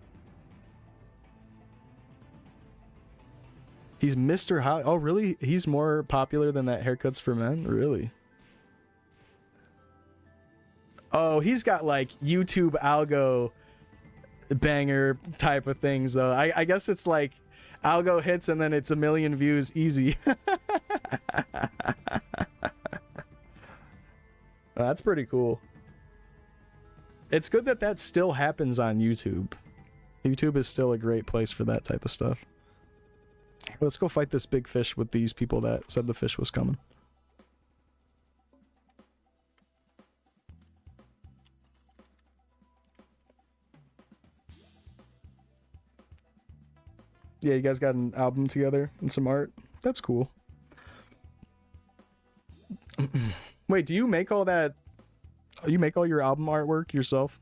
He's Mr. Holly. Oh really? He's more popular than that Haircuts for Men? Really? Oh, he's got like YouTube algo banger type of things though. I guess it's like algo hits and then it's a million views easy. That's pretty cool. It's good that that still happens on YouTube. YouTube is still a great place for that type of stuff. Let's go fight this big fish with these people that said the fish was coming. Yeah, you guys got an album together and some art. That's cool. Wait, do you make all that? You make all your album artwork yourself?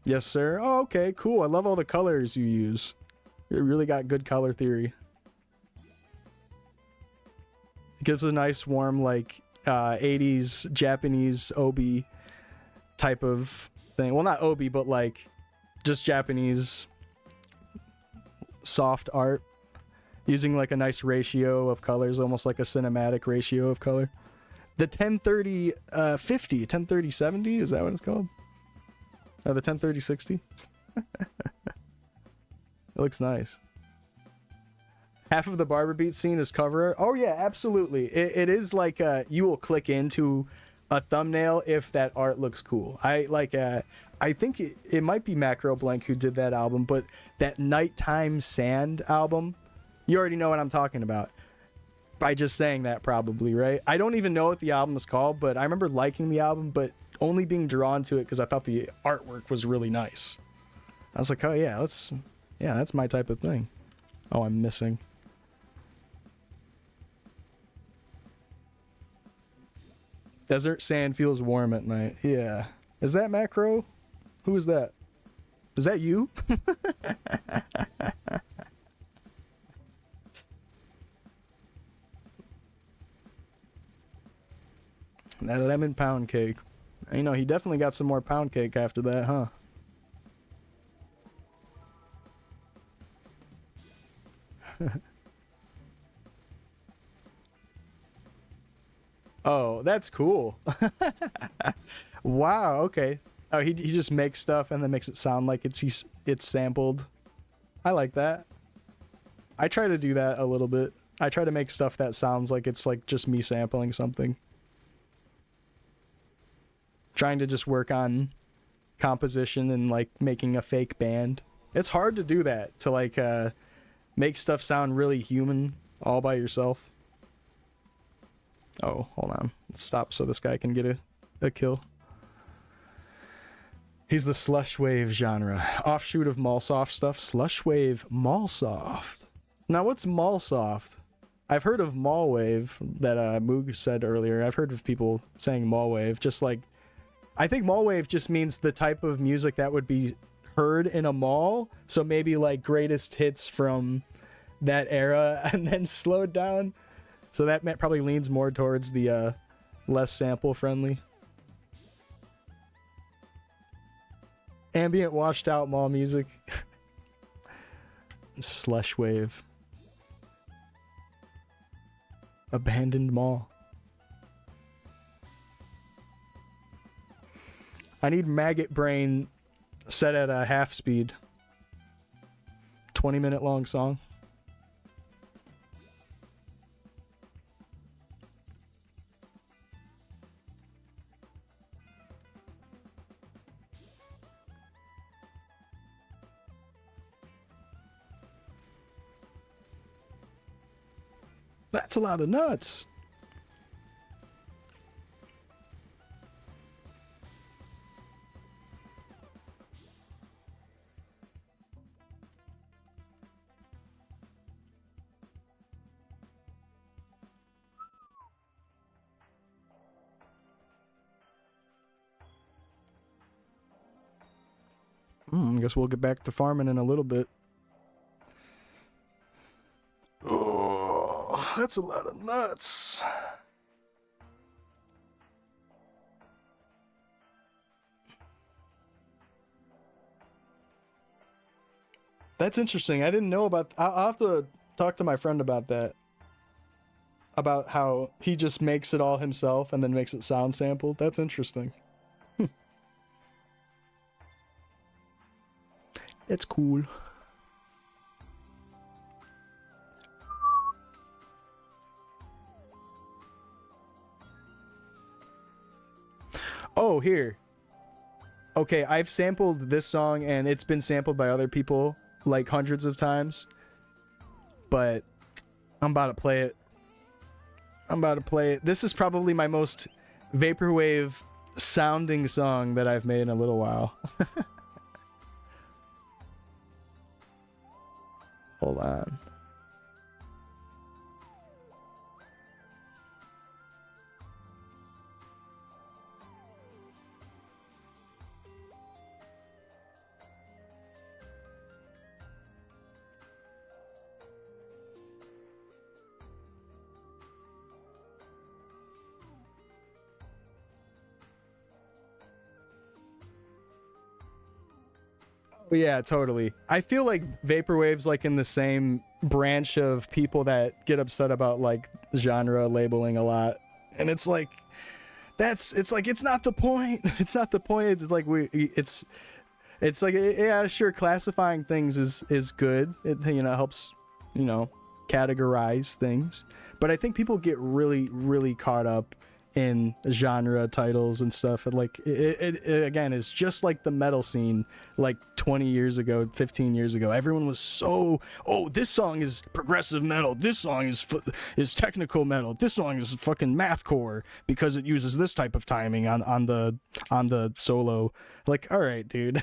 Yes, sir. Oh, okay, cool. I love all the colors you use. You really got good color theory. It gives a nice warm, like, 80s Japanese obi type of thing. Well, not obi, but like just Japanese soft art, using like a nice ratio of colors, almost like a cinematic ratio of color. The 1030 50, 1030 70, is that what it's called? Oh, the 1030 60. It looks nice. Half of the barber beat scene is cover art. Oh yeah, absolutely. It is like you will click into a thumbnail if that art looks cool. I think it might be Macro Blank who did that album, but that Nighttime Sand album, you already know what I'm talking about by just saying that, probably, right? I don't even know what the album is called, but I remember liking the album, but only being drawn to it because I thought the artwork was really nice. I was like, oh yeah, that's my type of thing. Oh, I'm missing. Desert sand feels warm at night. Yeah. Is that Macro? Who is that? Is that you? That lemon pound cake. You know, he definitely got some more pound cake after that, huh? Oh, that's cool. Wow, okay. Oh, he just makes stuff and then makes it sound like it's sampled. I like that. I try to do that a little bit. I try to make stuff that sounds like it's like just me sampling something. Trying to just work on composition and like making a fake band. It's hard to do that, to like make stuff sound really human all by yourself. Oh, hold on. Let's stop so this guy can get a kill. He's the slush wave genre. Offshoot of Mallsoft stuff. Slush wave Mallsoft. Now, what's Mallsoft? I've heard of Mallwave that Moog said earlier. I've heard of people saying Mallwave. Just like, I think Mallwave just means the type of music that would be heard in a mall. So maybe like greatest hits from that era and then slowed down. So that probably leans more towards the less sample friendly. Ambient washed out mall music. Slush wave. Abandoned mall. I need maggot brain set at a half speed. 20-minute long song. That's a lot of nuts. I guess we'll get back to farming in a little bit. Oh, that's a lot of nuts. That's interesting. I didn't know about... I'll have to talk to my friend about that. About how he just makes it all himself and then makes it sound sampled. That's interesting. It's cool. Oh, here. Okay, I've sampled this song and it's been sampled by other people like hundreds of times. But I'm about to play it. This is probably my most vaporwave sounding song that I've made in a little while. Hold on. Yeah, totally. I feel like vaporwave's like in the same branch of people that get upset about like genre labeling a lot, and it's like it's not the point. It's not the point. It's like it's like, yeah, sure, classifying things is good. It helps categorize things, but I think people get really caught up in genre titles and stuff, and like it again is just like the metal scene like 20 years ago, 15 years ago. Everyone was so, oh, this song is progressive metal, this song is technical metal, this song is fucking mathcore because it uses this type of timing on the solo. Like, all right, dude.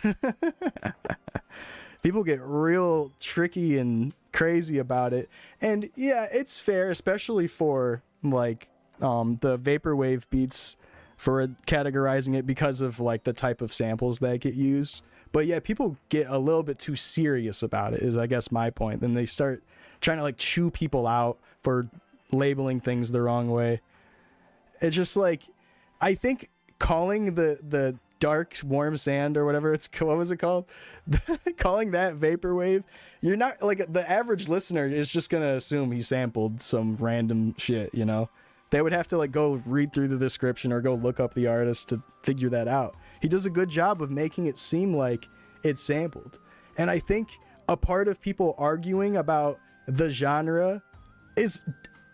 People get real tricky and crazy about it, and yeah, it's fair, especially for like the vaporwave beats, for categorizing it because of like the type of samples that get used. But yeah, people get a little bit too serious about it, is I guess my point. Then they start trying to like chew people out for labeling things the wrong way. It's just like, I think calling the dark warm sand or whatever what was it called? Calling that vaporwave, you're not like, the average listener is just gonna assume he sampled some random shit, They would have to like go read through the description or go look up the artist to figure that out. He does a good job of making it seem like it's sampled. And I think a part of people arguing about the genre is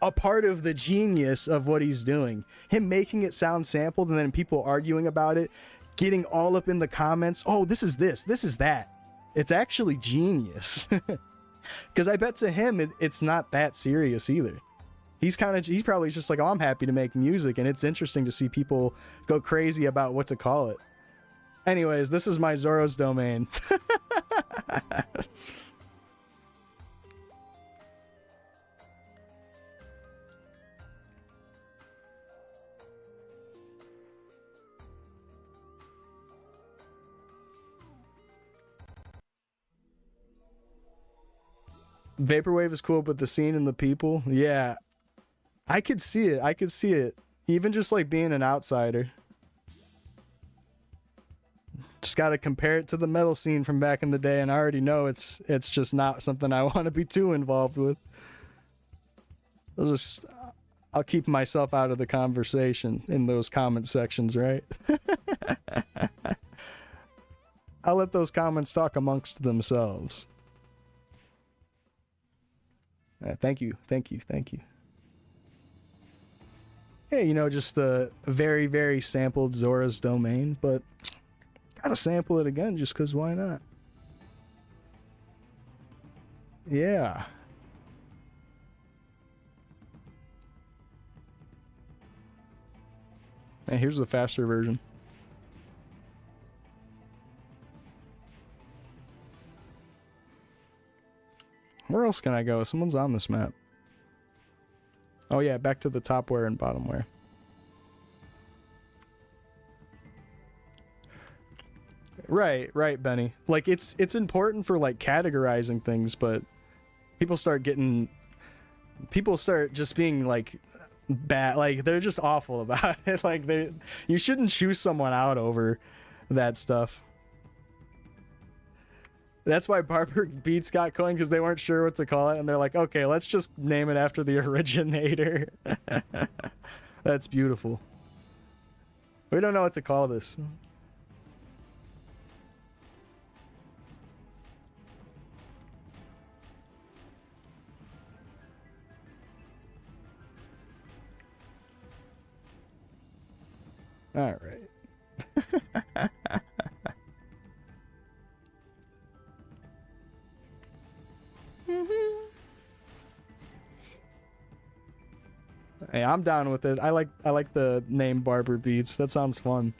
a part of the genius of what he's doing. Him making it sound sampled and then people arguing about it, getting all up in the comments. Oh, this is that. It's actually genius. Because I bet to him, it's not that serious either. He's probably just like, oh, I'm happy to make music, and it's interesting to see people go crazy about what to call it. Anyways, this is my Zoro's domain. Vaporwave is cool, but the scene and the people, yeah. I could see it. Even just like being an outsider. Just got to compare it to the metal scene from back in the day, and I already know it's just not something I want to be too involved with. I'll keep myself out of the conversation in those comment sections, right? I'll let those comments talk amongst themselves. Thank you. Yeah, just the very, very sampled Zora's Domain, but gotta sample it again just because why not? Yeah. And here's the faster version. Where else can I go? Someone's on this map. Oh yeah, back to the top where and bottom where. Right, Benny. Like it's important for like categorizing things, but people start just being like bad, like they're just awful about it. Like you shouldn't choose someone out over that stuff. That's why Barber Beats got coined, because they weren't sure what to call it, and they're like, okay, let's just name it after the originator. That's beautiful. We don't know what to call this. All right. Hey, I'm down with it. I like the name Barber Beats. That sounds fun.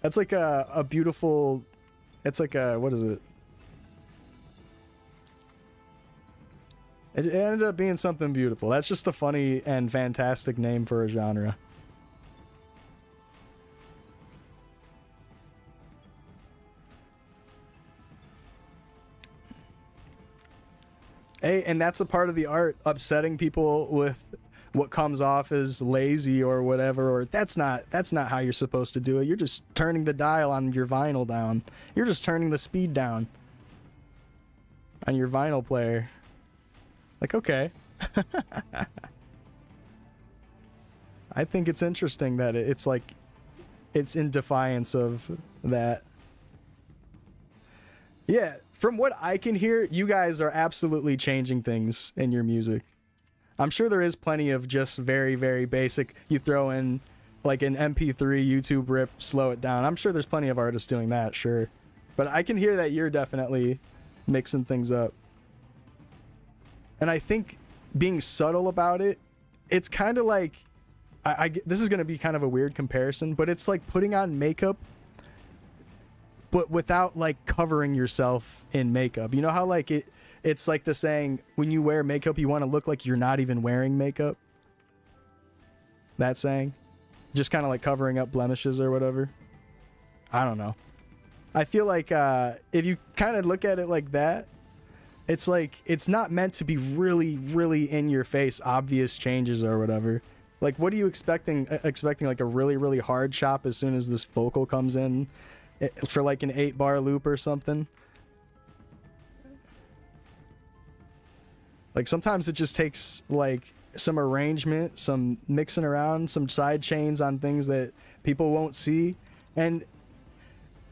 That's like a beautiful. It's like a, what is it? It ended up being something beautiful. That's just a funny and fantastic name for a genre. Hey, and that's a part of the art, upsetting people with what comes off as lazy or whatever, or that's not how you're supposed to do it. You're just turning the dial on your vinyl down. You're just turning the speed down on your vinyl player. Like, okay. I think it's interesting that it's like it's in defiance of that. Yeah, from what I can hear, you guys are absolutely changing things in your music. I'm sure there is plenty of just very, very basic. You throw in like an MP3 YouTube rip, slow it down. I'm sure there's plenty of artists doing that, sure. But I can hear that you're definitely mixing things up. And I think being subtle about it, it's kind of like, this is going to be kind of a weird comparison, but it's like putting on makeup, but without like covering yourself in makeup. You know how like it's like the saying, when you wear makeup, you want to look like you're not even wearing makeup? That saying? Just kind of like covering up blemishes or whatever. I don't know. I feel like if you kind of look at it like that, it's like, it's not meant to be really, really in your face, obvious changes or whatever. Like, what are you expecting? Expecting like a really, really hard chop as soon as this vocal comes in for like an 8-bar loop or something? Like, sometimes it just takes like some arrangement, some mixing around, some side chains on things that people won't see, and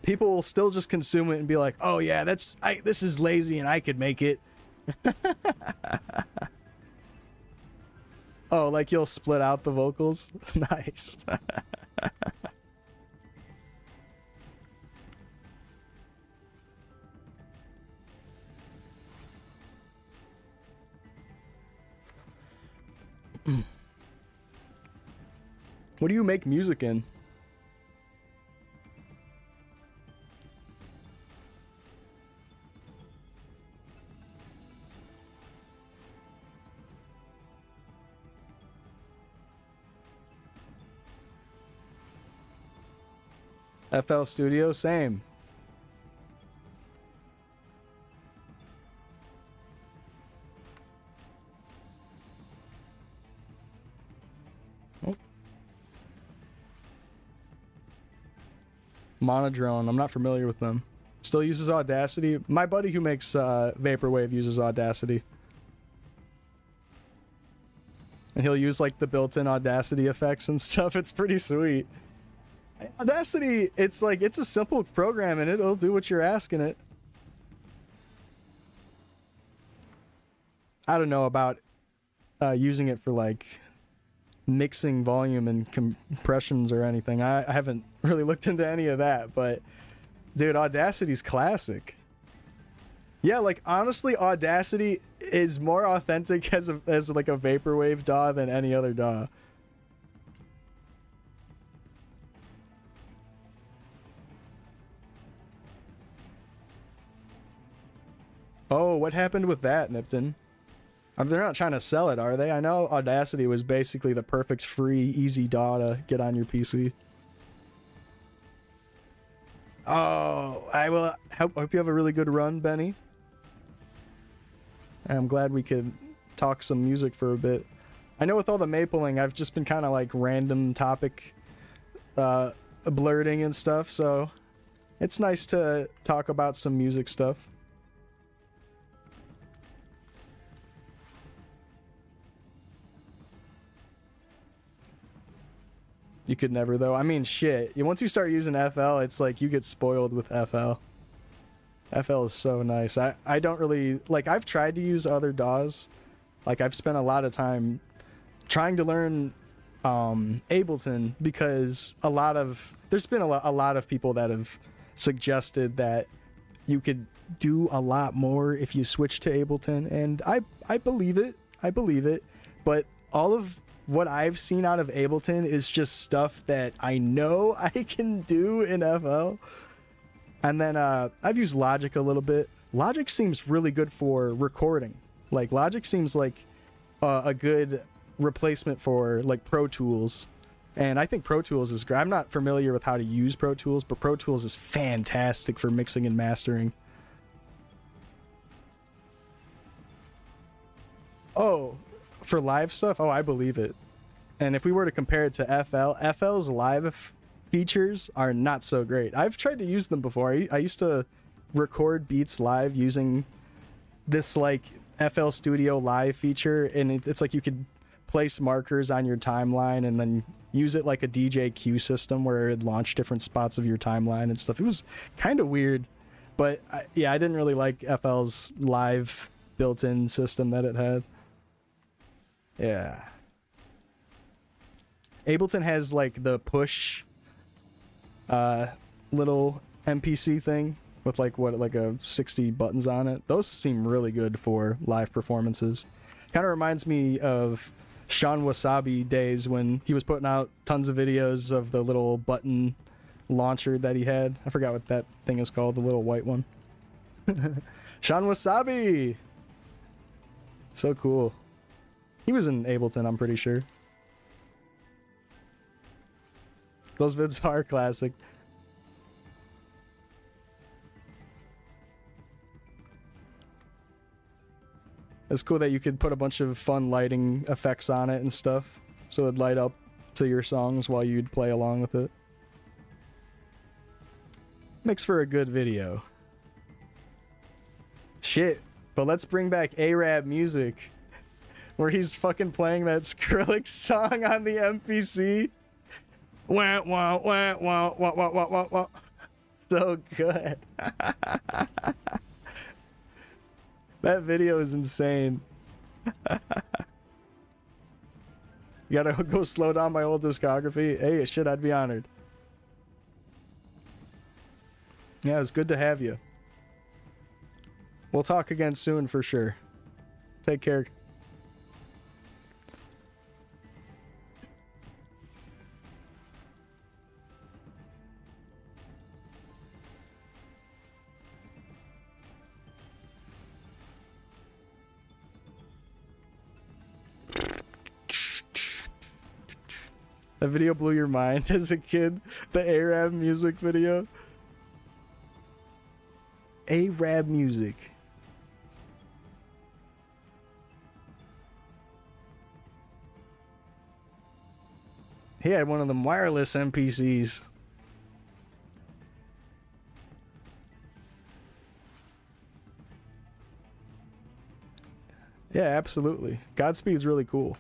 people will still just consume it and be like, oh yeah, this is lazy and I could make it. Oh, like you'll split out the vocals? Nice. What do you make music in? FL Studio, same. Oh. Monodrone. I'm not familiar with them. Still uses Audacity. My buddy who makes Vaporwave uses Audacity. And he'll use like the built-in Audacity effects and stuff. It's pretty sweet. Audacity, it's like, it's a simple program and it'll do what you're asking it. I don't know about using it for like mixing volume and compressions or anything. I haven't really looked into any of that, but dude, Audacity's classic. Yeah, like honestly, Audacity is more authentic as like a vaporwave DAW than any other DAW. Oh, what happened with that, Nipton? They're not trying to sell it, are they? I know Audacity was basically the perfect free, easy DAW to get on your PC. Oh, I will hope you have a really good run, Benny. I'm glad we could talk some music for a bit. I know with all the mapling, I've just been kind of like random topic blurting and stuff, so it's nice to talk about some music stuff. You could never, though. I mean, shit. Once you start using FL, it's like you get spoiled with FL. FL is so nice. I don't really... Like, I've tried to use other DAWs. Like, I've spent a lot of time trying to learn Ableton because a lot of... There's been a lot of people that have suggested that you could do a lot more if you switch to Ableton, and I believe it. I believe it. But all of what I've seen out of Ableton is just stuff that I know I can do in FL. And then I've used Logic a little bit. Logic seems really good for recording. Like, Logic seems like a good replacement for like Pro Tools. And I think Pro Tools is great. I'm not familiar with how to use Pro Tools, but Pro Tools is fantastic for mixing and mastering. Oh, for live stuff? Oh, I believe it. And if we were to compare it to FL's live features are not so great. I've tried to use them before. I used to record beats live using this like FL Studio Live feature, and it's like you could place markers on your timeline and then use it like a DJ queue system where it'd launch different spots of your timeline and stuff. It was kind of weird, but yeah, I didn't really like FL's live built-in system that it had. Yeah. Ableton has like the push little MPC thing with like a 60 buttons on it. Those seem really good for live performances. Kind of reminds me of Sean Wasabi days when he was putting out tons of videos of the little button launcher that he had. I forgot what that thing is called, the little white one. Sean Wasabi! So cool. He was in Ableton, I'm pretty sure. Those vids are classic. It's cool that you could put a bunch of fun lighting effects on it and stuff, so it'd light up to your songs while you'd play along with it. Makes for a good video. Shit, but let's bring back Arab music, where he's fucking playing that Skrillex song on the MPC. Wah, wah, wah, wah, wah, wah, wah, wah, wah. So good. That video is insane. You gotta go slow down my old discography. Hey, shit, I'd be honored. Yeah, it's good to have you. We'll talk again soon for sure. Take care. That video blew your mind as a kid. The Arab music video. Arab music. He had one of them wireless MPCs. Yeah, absolutely. Godspeed's really cool.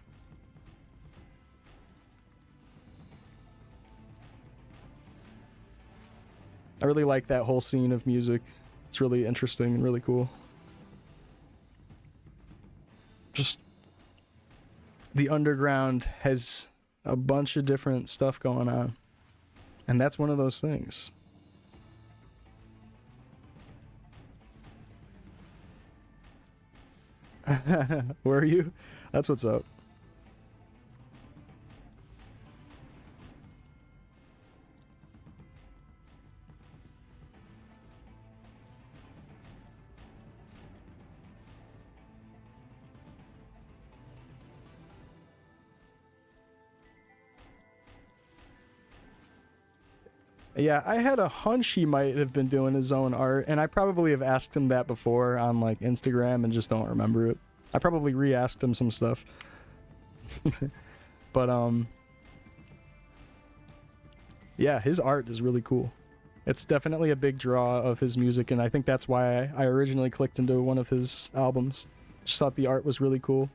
I really like that whole scene of music. It's really interesting and really cool. Just the underground has a bunch of different stuff going on. And that's one of those things. Were you? That's what's up. Yeah, I had a hunch he might have been doing his own art, and I probably have asked him that before on like Instagram and just don't remember it. I probably re-asked him some stuff. But yeah, his art is really cool. It's definitely a big draw of his music, and I think that's why I originally clicked into one of his albums. Just thought the art was really cool.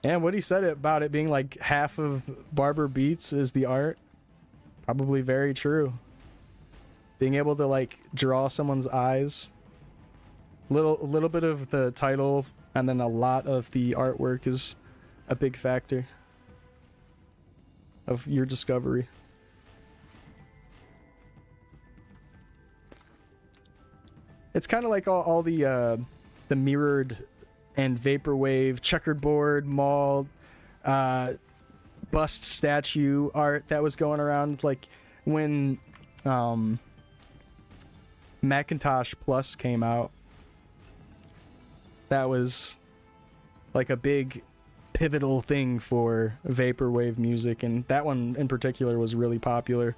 And what he said about it being like half of Barber Beats is the art, probably very true. Being able to like draw someone's eyes, a little bit of the title, and then a lot of the artwork is a big factor of your discovery. It's kind of like all the mirrored and vaporwave, checkered board, mall, bust statue art that was going around like when Macintosh Plus came out. That was like a big pivotal thing for vaporwave music, and that one in particular was really popular.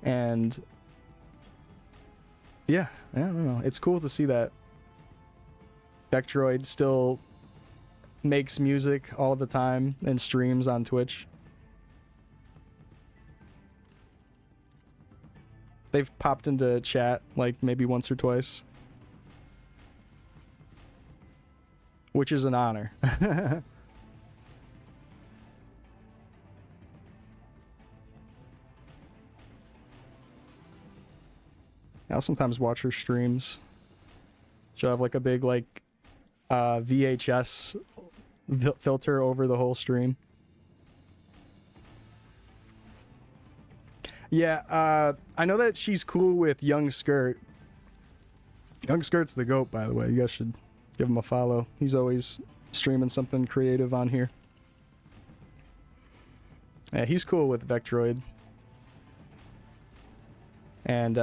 And yeah, I don't know. It's cool to see that Vectroid still makes music all the time and streams on Twitch. They've popped into chat like maybe once or twice, which is an honor. I'll sometimes watch her streams. She'll have like a big like VHS filter over the whole stream. Yeah, I know that she's cool with Young Skirt. Young Skirt's the GOAT, by the way. You guys should give him a follow. He's always streaming something creative on here. Yeah, he's cool with Vectroid. And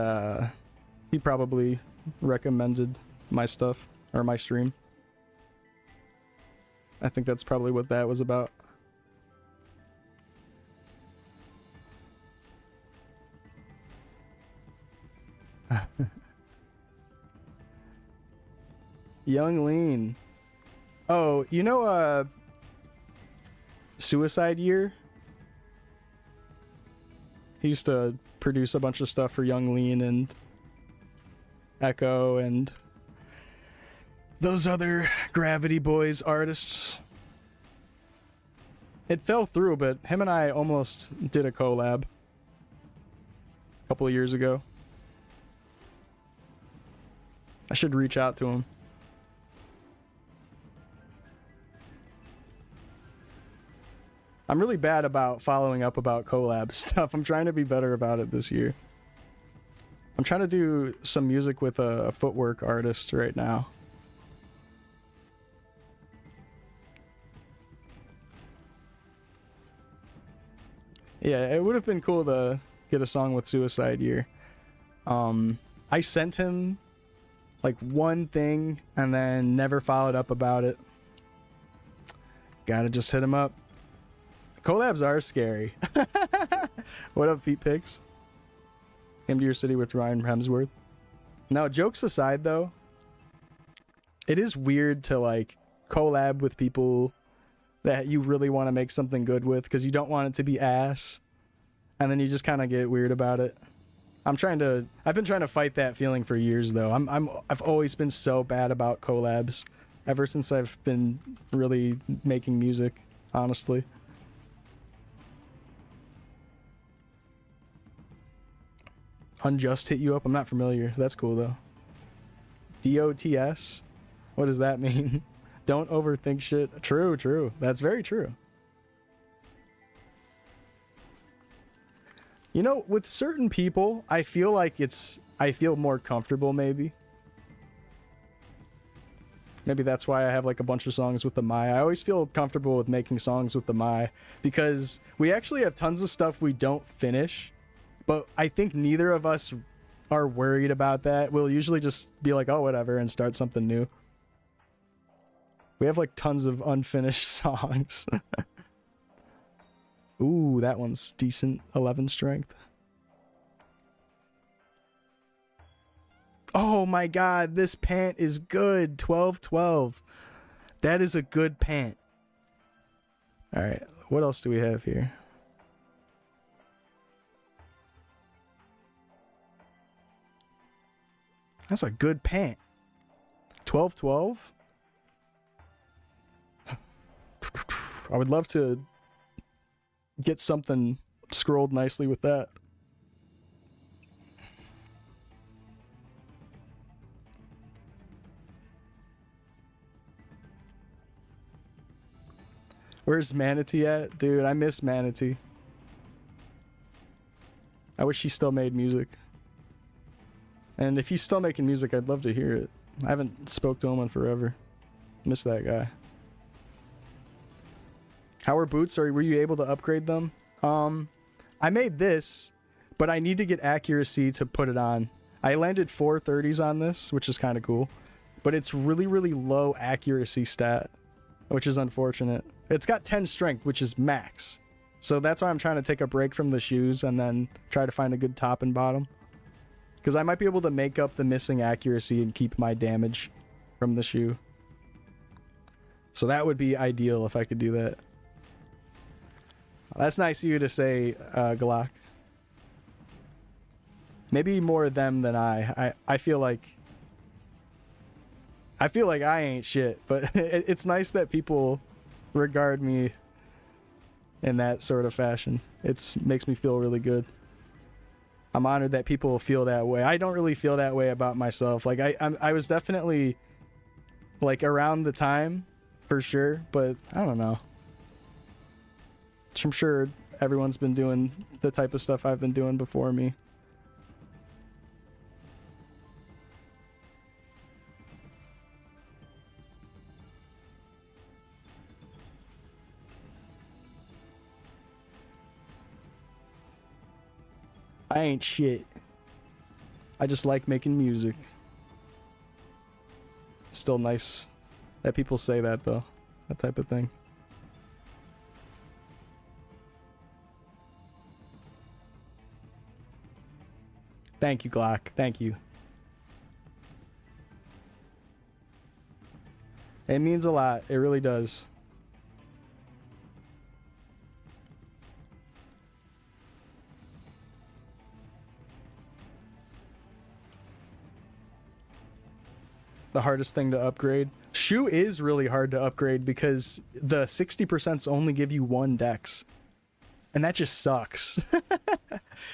he probably recommended my stuff, or my stream. I think that's probably what that was about. Young Lean. Oh, you know Suicide Year? He used to produce a bunch of stuff for Young Lean and Echo and those other Gravity Boys artists. It fell through, but him and I almost did a collab a couple of years ago. I should reach out to him. I'm really bad about following up about collab stuff. I'm trying to be better about it this year. I'm trying to do some music with a footwork artist right now. Yeah, it would have been cool to get a song with Suicide Year. I sent him like one thing and then never followed up about it. Gotta just hit him up. Collabs are scary. What up, Feet Pigs? Came to your city with Ryan Hemsworth. Now, jokes aside, though, it is weird to like collab with people that you really want to make something good with because you don't want it to be ass, and then you just kind of get weird about it. I've been trying to fight that feeling for years though. I've always been so bad about collabs ever since I've been really making music, honestly. Unjust hit you up? I'm not familiar. That's cool though. DOTS? What does that mean? Don't overthink shit. True, true. That's very true. You know, with certain people, I feel like I feel more comfortable maybe. Maybe that's why I have like a bunch of songs with the Mai. I always feel comfortable with making songs with the Mai because we actually have tons of stuff we don't finish, but I think neither of us are worried about that. We'll usually just be like, oh, whatever, and start something new. We have like tons of unfinished songs. Ooh, that one's decent. 11 strength. Oh my god, this pant is good. 12-12. That is a good pant. Alright, what else do we have here? That's a good pant. 12-12? I would love to get something scrolled nicely with that. Where's Manatee at? Dude, I miss Manatee. I wish he still made music. And if he's still making music, I'd love to hear it. I haven't spoke to him in forever. Miss that guy. How are boots? Were you able to upgrade them? I made this, but I need to get accuracy to put it on. I landed 430s on this, which is kind of cool. But it's really, really low accuracy stat, which is unfortunate. It's got 10 strength, which is max. So that's why I'm trying to take a break from the shoes and then try to find a good top and bottom. Because I might be able to make up the missing accuracy and keep my damage from the shoe. So that would be ideal if I could do that. That's nice of you to say, Glock. Maybe more them than I feel like I ain't shit, but it's nice that people regard me in that sort of fashion. It makes me feel really good. I'm honored that people feel that way. I don't really feel that way about myself. Like I was definitely like around the time for sure, but I don't know. I'm sure everyone's been doing the type of stuff I've been doing before me. I ain't shit. I just like making music. It's still nice that people say that though. That type of thing. Thank you, Glock. Thank you. It means a lot. It really does. The hardest thing to upgrade. Shoe is really hard to upgrade because the 60% only give you 1 dex. And that just sucks.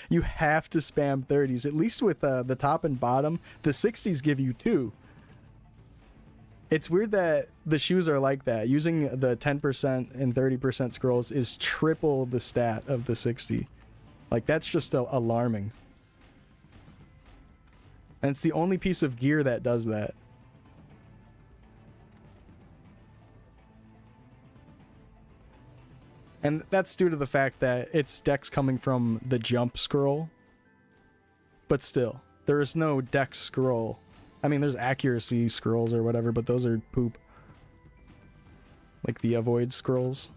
You have to spam 30s. At least with the top and bottom, the 60s give you 2. It's weird that the shoes are like that. Using the 10% and 30% scrolls is triple the stat of the 60. Like, that's just alarming. And it's the only piece of gear that does that. And that's due to the fact that it's dex coming from the jump scroll. But still, there is no dex scroll. I mean, there's accuracy scrolls or whatever, but those are poop. Like the avoid scrolls.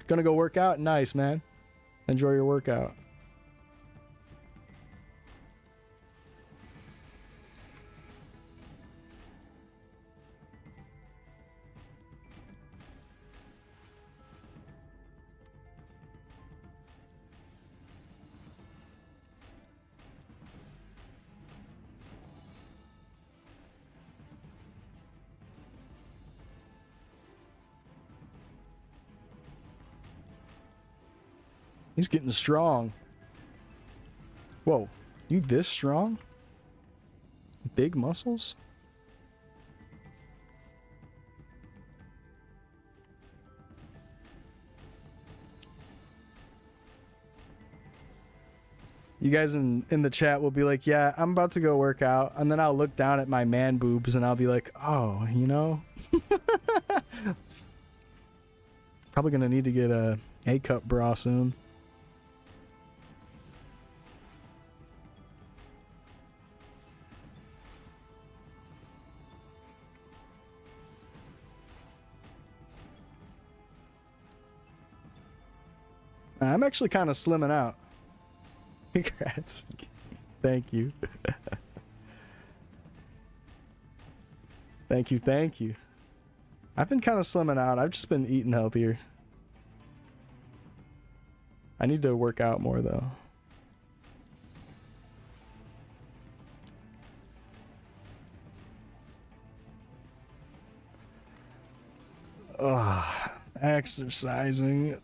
Gonna go work out? Nice, man. Enjoy your workout. He's getting strong. Whoa, you this strong? Big muscles? You guys in the chat will be like, yeah, I'm about to go work out. And then I'll look down at my man boobs and I'll be like, oh, you know? Probably gonna need to get a A-cup bra soon. I'm actually kind of slimming out. Congrats. Thank you. Thank you, thank you. I've been kind of slimming out. I've just been eating healthier. I need to work out more, though. Ugh, exercising.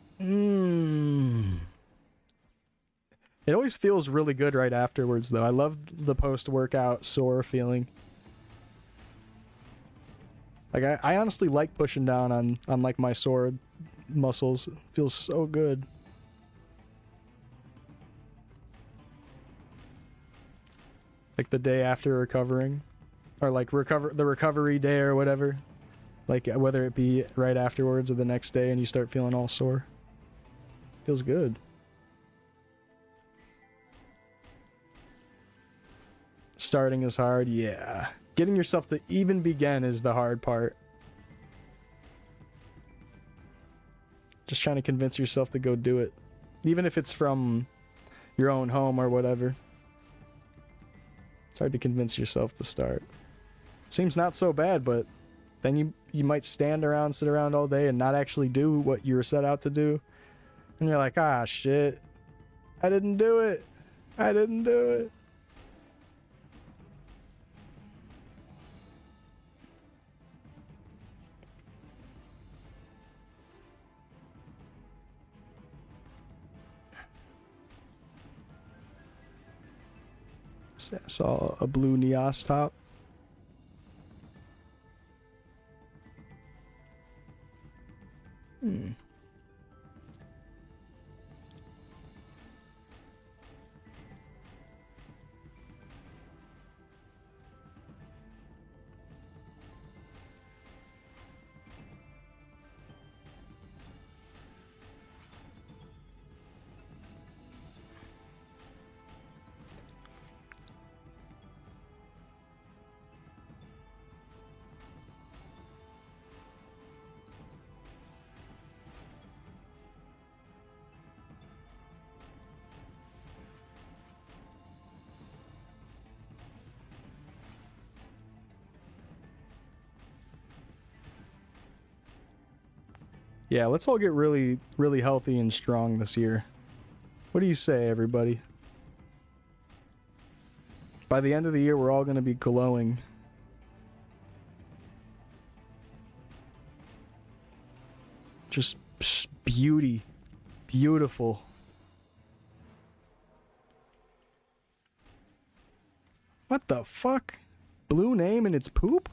It always feels really good right afterwards, though. I love the post-workout sore feeling. Like, I honestly like pushing down on like my sore muscles. It feels so good. Like the day after recovering, or like the recovery day or whatever. Like whether it be right afterwards or the next day and you start feeling all sore. Feels good. Starting is hard, yeah. Getting yourself to even begin is the hard part. Just trying to convince yourself to go do it. Even if it's from your own home or whatever. It's hard to convince yourself to start. Seems not so bad, but then you might stand around, sit around all day and not actually do what you were set out to do. And you're like, ah, shit. I didn't do it. I didn't do it. I saw a blue Neos top. Yeah, let's all get really, really healthy and strong this year. What do you say, everybody? By the end of the year, we're all going to be glowing. Just beauty. Beautiful. What the fuck? Blue name and it's poop?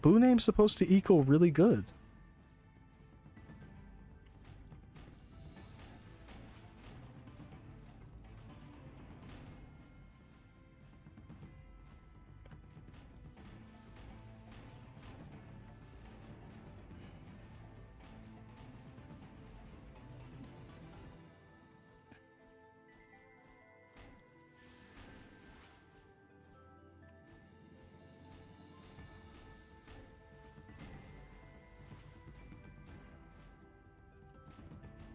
Blue name's supposed to equal really good.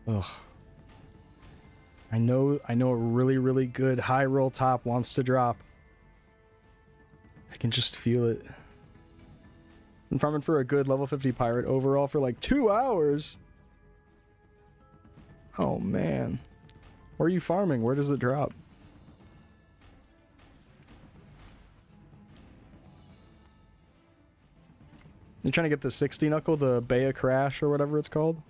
Ugh. I know a really, really good high roll top wants to drop. I can just feel it. I'm farming for a good level 50 pirate overall for like 2 hours. Oh man. Where are you farming? Where does it drop? You trying to get the 60 knuckle, the Baya Crash or whatever it's called?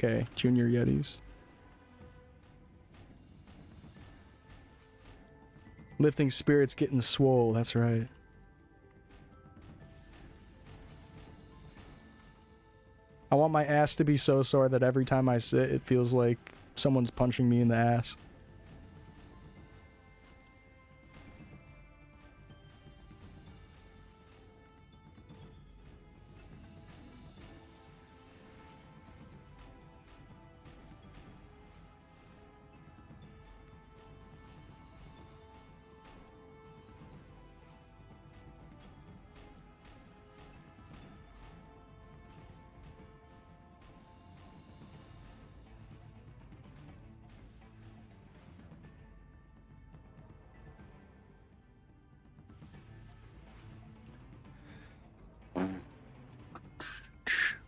okay. Junior Yetis. Lifting spirits getting swole, that's right. I want my ass to be so sore that every time I sit, it feels like someone's punching me in the ass.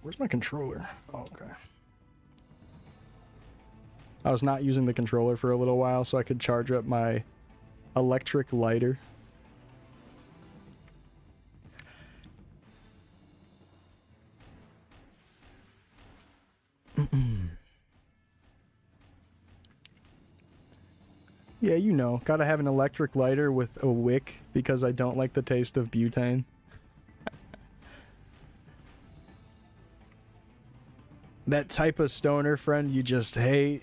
Where's my controller? Oh, okay. I was not using the controller for a little while so I could charge up my electric lighter. Yeah, you know, gotta have an electric lighter with a wick because I don't like the taste of butane. That type of stoner friend you just hate.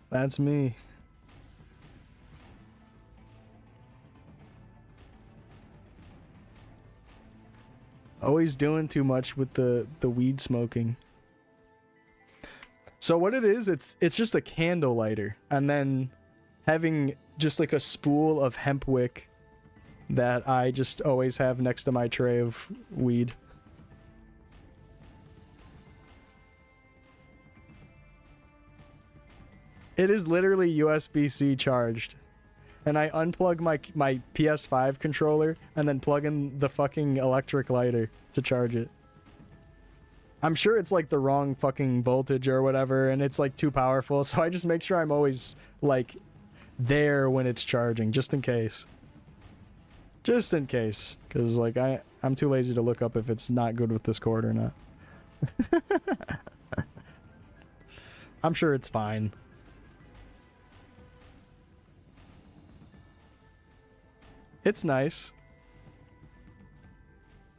That's me. Always doing too much with the weed smoking. So what it is, it's just a candle lighter, and then having just like a spool of hemp wick that I just always have next to my tray of weed. It is literally USB-C charged. And I unplug my PS5 controller and then plug in the fucking electric lighter to charge it. I'm sure it's like the wrong fucking voltage or whatever, and it's like too powerful, so I just make sure I'm always like there when it's charging, just in case. Just in case, because like I'm too lazy to look up if it's not good with this cord or not. I'm sure it's fine. It's nice.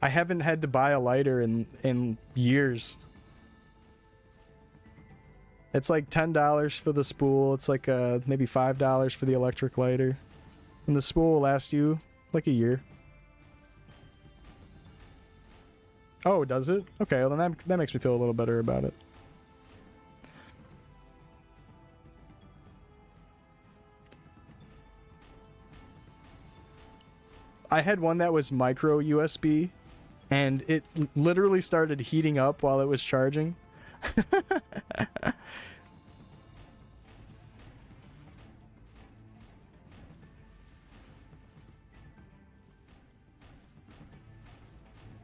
I haven't had to buy a lighter in years. It's like $10 for the spool. It's like maybe $5 for the electric lighter. And the spool will last you like a year. Oh, does it? Okay, well then that makes me feel a little better about it. I had one that was micro USB, and it literally started heating up while it was charging.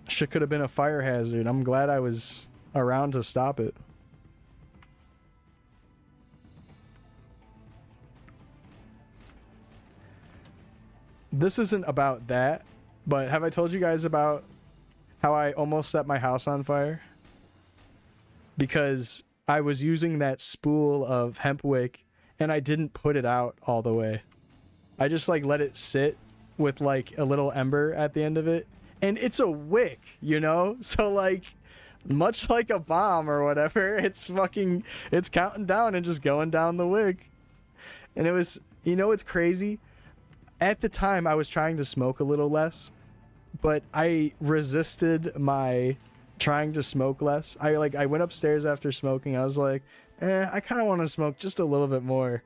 Shit could have been a fire hazard. I'm glad I was around to stop it. This isn't about that, but have I told you guys about how I almost set my house on fire? Because I was using that spool of hemp wick and I didn't put it out all the way. I just like let it sit with like a little ember at the end of it. And it's a wick, you know? So like, much like a bomb or whatever, it's counting down and just going down the wick. And it was, you know what's crazy? At the time, I was trying to smoke a little less, but I resisted my trying to smoke less. I went upstairs after smoking. I was like, I kind of want to smoke just a little bit more.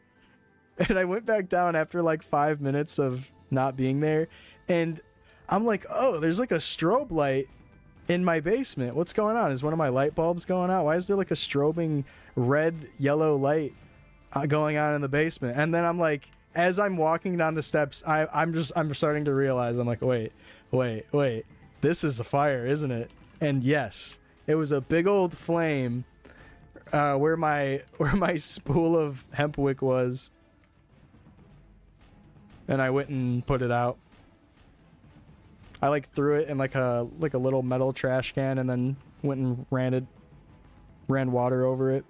And I went back down after like 5 minutes of not being there. And I'm like, oh, there's like a strobe light in my basement. What's going on? Is one of my light bulbs going out? Why is there like a strobing red, yellow light going on in the basement? And then I'm like, as I'm walking down the steps, I'm starting to realize, I'm like, wait, this is a fire, isn't it? And yes, it was a big old flame where my spool of hemp wick was, and I went and put it out. I like threw it in like a little metal trash can and then went and ran water over it.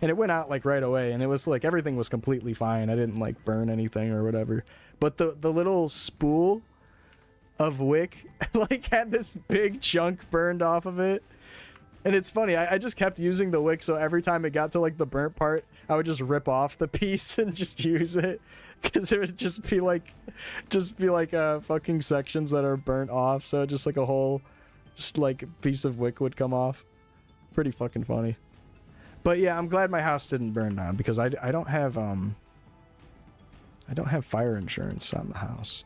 And it went out like right away, and it was like everything was completely fine. I didn't like burn anything or whatever. But the little spool of wick like had this big chunk burned off of it. And it's funny, I just kept using the wick, so every time it got to like the burnt part, I would just rip off the piece and just use it, because it would just be like fucking sections that are burnt off, so just like a whole just like piece of wick would come off. Pretty fucking funny. But yeah, I'm glad my house didn't burn down, because I don't have fire insurance on the house.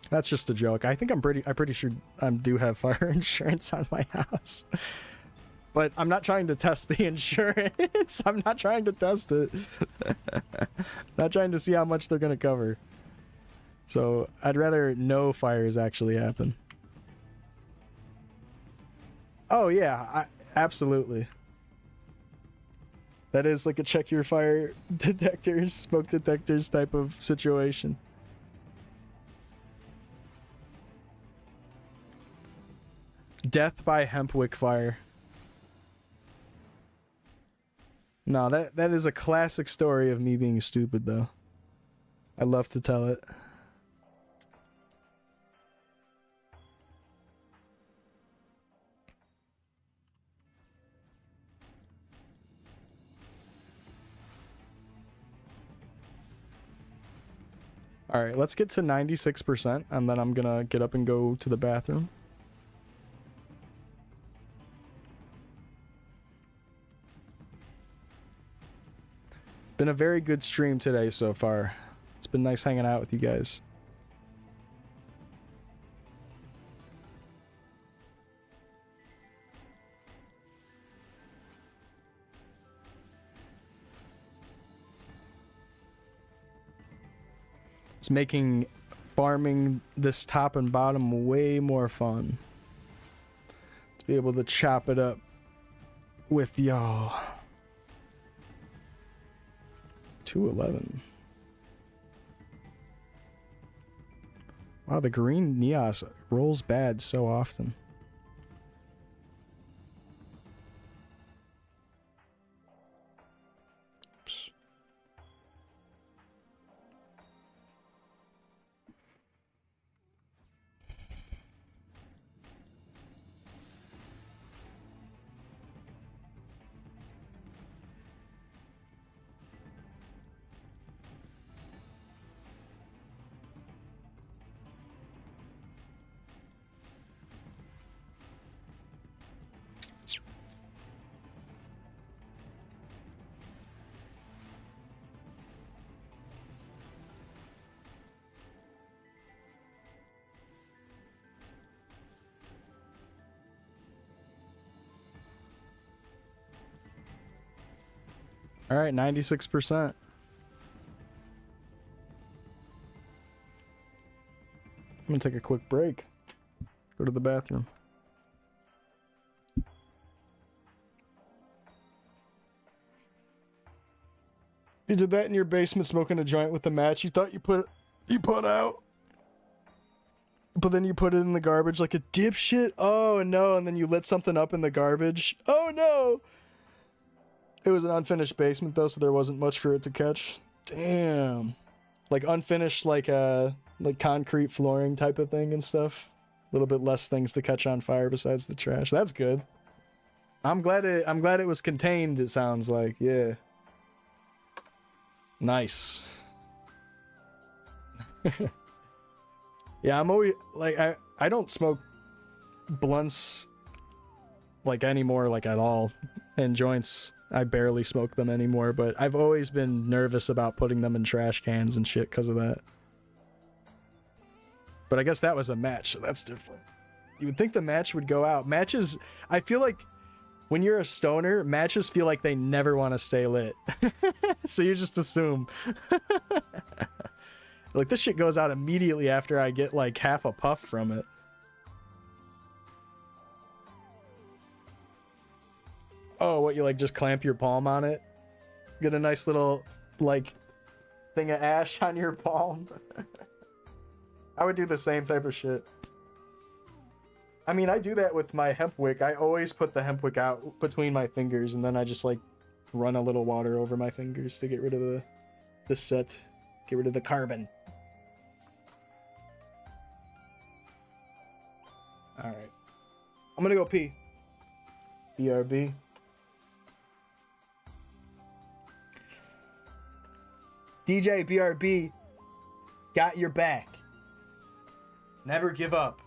That's just a joke. I think I'm pretty sure I do have fire insurance on my house. But I'm not trying to test the insurance. I'm not trying to test it. Not trying to see how much they're going to cover. So I'd rather no fires actually happen. Oh yeah, absolutely. That is like a check your fire detectors, smoke detectors type of situation. Death by hemp wick fire. No, that is a classic story of me being stupid, though. I love to tell it. Alright, let's get to 96%, and then I'm gonna get up and go to the bathroom. Been a very good stream today so far. It's been nice hanging out with you guys. It's making farming this top and bottom way more fun. To be able to chop it up with y'all. 211. Wow, the green Neos rolls bad so often. Oops. All right, 96%. I'm gonna take a quick break. Go to the bathroom. You did that in your basement smoking a joint with the match you thought you put out. But then you put it in the garbage like a dipshit? Oh no, and then you lit something up in the garbage. Oh no! It was an unfinished basement though, so there wasn't much for it to catch. Damn. Like unfinished, like concrete flooring type of thing and stuff. A little bit less things to catch on fire besides the trash. That's good. I'm glad it was contained, it sounds like. Yeah. Nice. Yeah, I'm always like I don't smoke blunts like anymore, like at all. And joints, I barely smoke them anymore, but I've always been nervous about putting them in trash cans and shit because of that. But I guess that was a match, so that's different. You would think the match would go out. Matches, I feel like when you're a stoner, matches feel like they never want to stay lit. So you just assume. Like, this shit goes out immediately after I get like half a puff from it. Oh, what, you like just clamp your palm on it? Get a nice little like thing of ash on your palm. I would do the same type of shit. I mean, I do that with my hemp wick. I always put the hemp wick out between my fingers, and then I just like run a little water over my fingers to get rid of the soot, get rid of the carbon. All right, I'm gonna go pee. BRB. DJ BRB got your back. Never give up.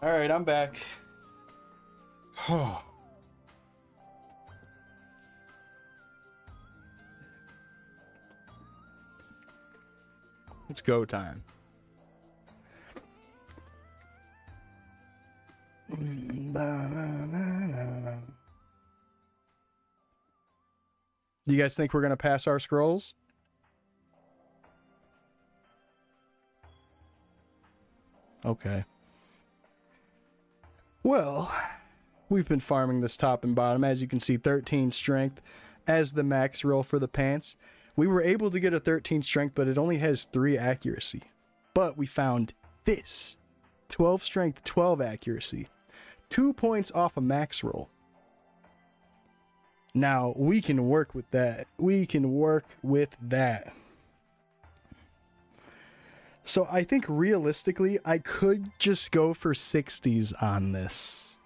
All right, I'm back. It's go time. Do you guys think we're gonna pass our scrolls? Okay. Well, we've been farming this top and bottom. As you can see, 13 strength as the max roll for the pants. We were able to get a 13 strength, but it only has 3 accuracy. But we found this. 12 strength, 12 accuracy. 2 points off a max roll. Now, we can work with that. We can work with that. So I think realistically, I could just go for 60s on this.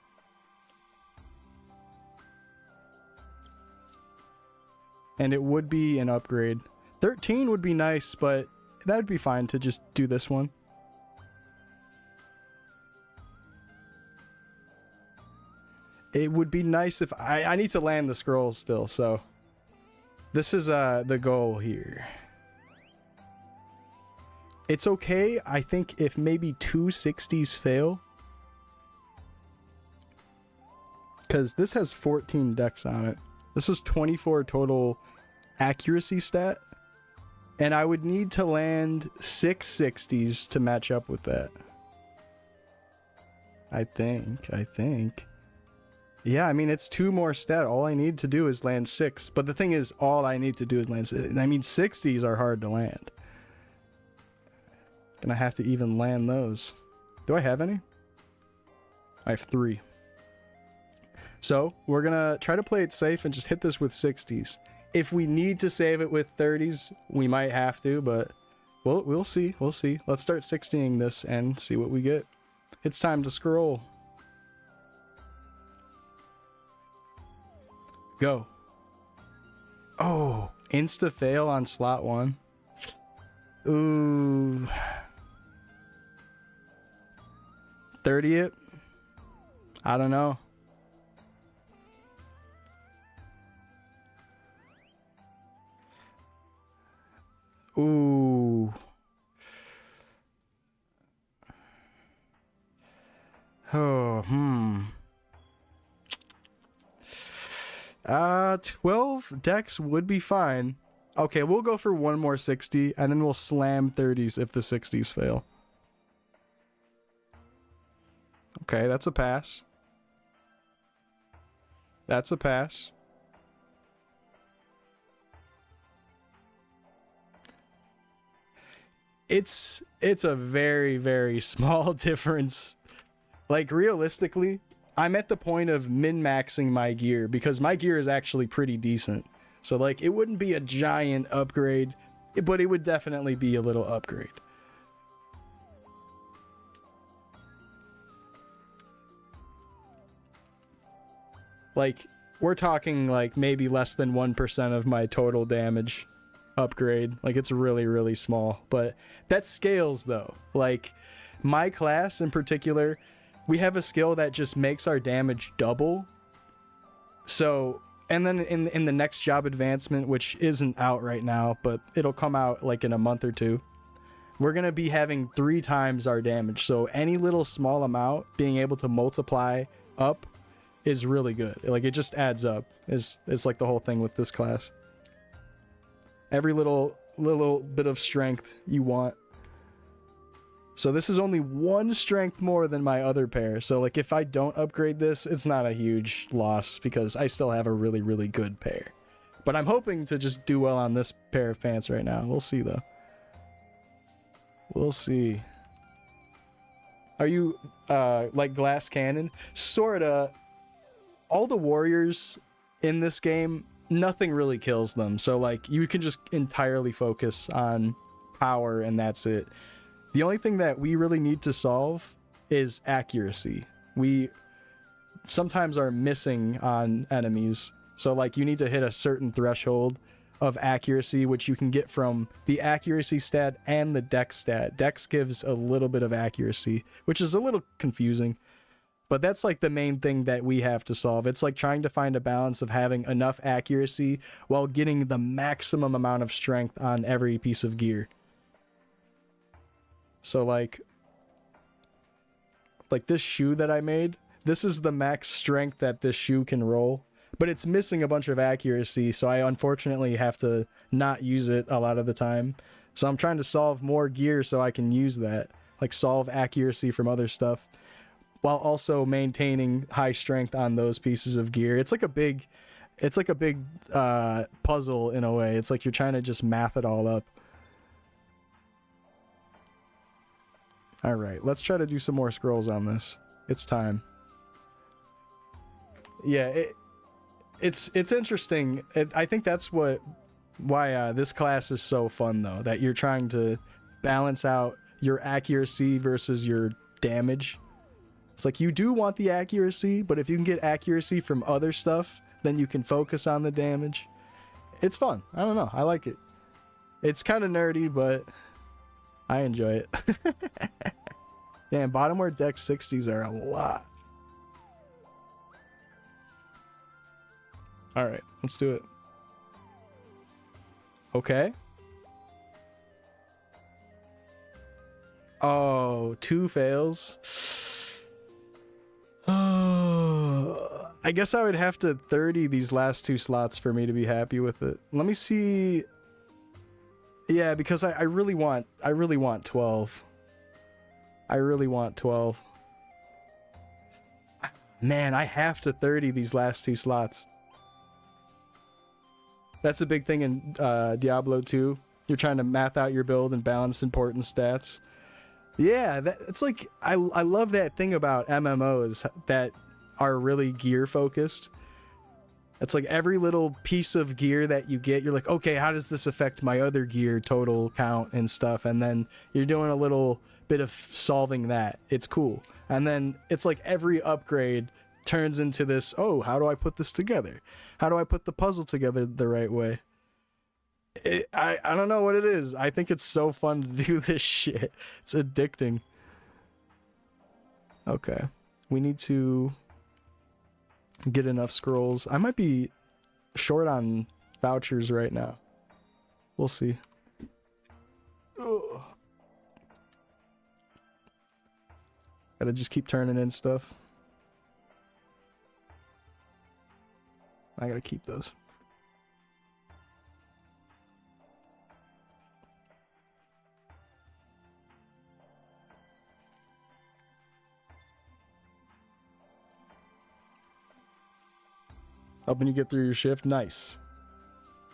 And it would be an upgrade. 13 would be nice, but that would be fine to just do this one. It would be nice if I need to land the scrolls still, so this is the goal here. It's okay, I think, if maybe 2 60s fail. Because this has 14 dex on it. This is 24 total accuracy stat. And I would need to land 6 60s to match up with that. I think. Yeah, I mean, it's 2 more stat. All I need to do is land 6. But the thing is, all I need to do is land 6. I mean, 60s are hard to land. Gonna have to even land those. Do I have any? I have 3. So, we're gonna try to play it safe and just hit this with 60s. If we need to save it with 30s, we might have to, but we'll see. We'll see. Let's start 60ing this and see what we get. It's time to scroll. Go. Oh, insta fail on slot 1. Ooh. 30 it? I don't know. Ooh. Oh, 12 decks would be fine. Okay, we'll go for 1 more 60, and then we'll slam 30s if the 60s fail. Okay, that's a pass. That's a pass. It's a very, very small difference. Like, realistically, I'm at the point of min-maxing my gear because my gear is actually pretty decent. So, like, it wouldn't be a giant upgrade, but it would definitely be a little upgrade. Like, we're talking, like, maybe less than 1% of my total damage upgrade. Like, it's really, really small. But that scales, though. Like, my class in particular, we have a skill that just makes our damage double. So, and then in the next job advancement, which isn't out right now, but it'll come out like in a month or 2, we're going to be having 3 times our damage. So any little small amount being able to multiply up is really good. Like, it just adds up. Is like the whole thing with this class. Every little bit of strength you want. So this is only 1 strength more than my other pair. So, like, if I don't upgrade this, it's not a huge loss because I still have a really, really good pair. But I'm hoping to just do well on this pair of pants right now. We'll see, though. We'll see. Are you, like, glass cannon? Sorta. All the warriors in this game, nothing really kills them. So, like, you can just entirely focus on power and that's it. The only thing that we really need to solve is accuracy. We sometimes are missing on enemies. So, like, you need to hit a certain threshold of accuracy, which you can get from the accuracy stat and the dex stat. Dex gives a little bit of accuracy, which is a little confusing. But that's like the main thing that we have to solve. It's like trying to find a balance of having enough accuracy while getting the maximum amount of strength on every piece of gear. So like this shoe that I made, this is the max strength that this shoe can roll, but it's missing a bunch of accuracy, so I unfortunately have to not use it a lot of the time. So I'm trying to solve more gear so I can use that, like solve accuracy from other stuff, while also maintaining high strength on those pieces of gear. It's like a big puzzle in a way. It's like you're trying to just math it all up. All right, let's try to do some more scrolls on this. It's time. Yeah, it's interesting. I think that's why this class is so fun, though, that you're trying to balance out your accuracy versus your damage. It's like you do want the accuracy, but if you can get accuracy from other stuff, then you can focus on the damage. It's fun. I don't know. I like it. It's kind of nerdy, but I enjoy it. Damn, bottomware deck 60s are a lot. Alright, let's do it. Okay. Oh, 2 fails. Oh, I guess I would have to 30 these last 2 slots for me to be happy with it. Let me see. Yeah, because I really want 12. I really want 12. Man, I have to 30 these last 2 slots. That's a big thing in Diablo 2. You're trying to math out your build and balance important stats. Yeah, it's like I love that thing about MMOs that are really gear focused. It's like every little piece of gear that you get, you're like, okay, how does this affect my other gear total count and stuff? And then you're doing a little bit of solving that. It's cool. And then it's like every upgrade turns into this, oh, how do I put this together? How do I put the puzzle together the right way? I don't know what it is. I think it's so fun to do this shit. It's addicting. Okay. We need to get enough scrolls. I might be short on vouchers right now. We'll see. Ugh. Gotta just keep turning in stuff. I gotta keep those. Helping you get through your shift. Nice.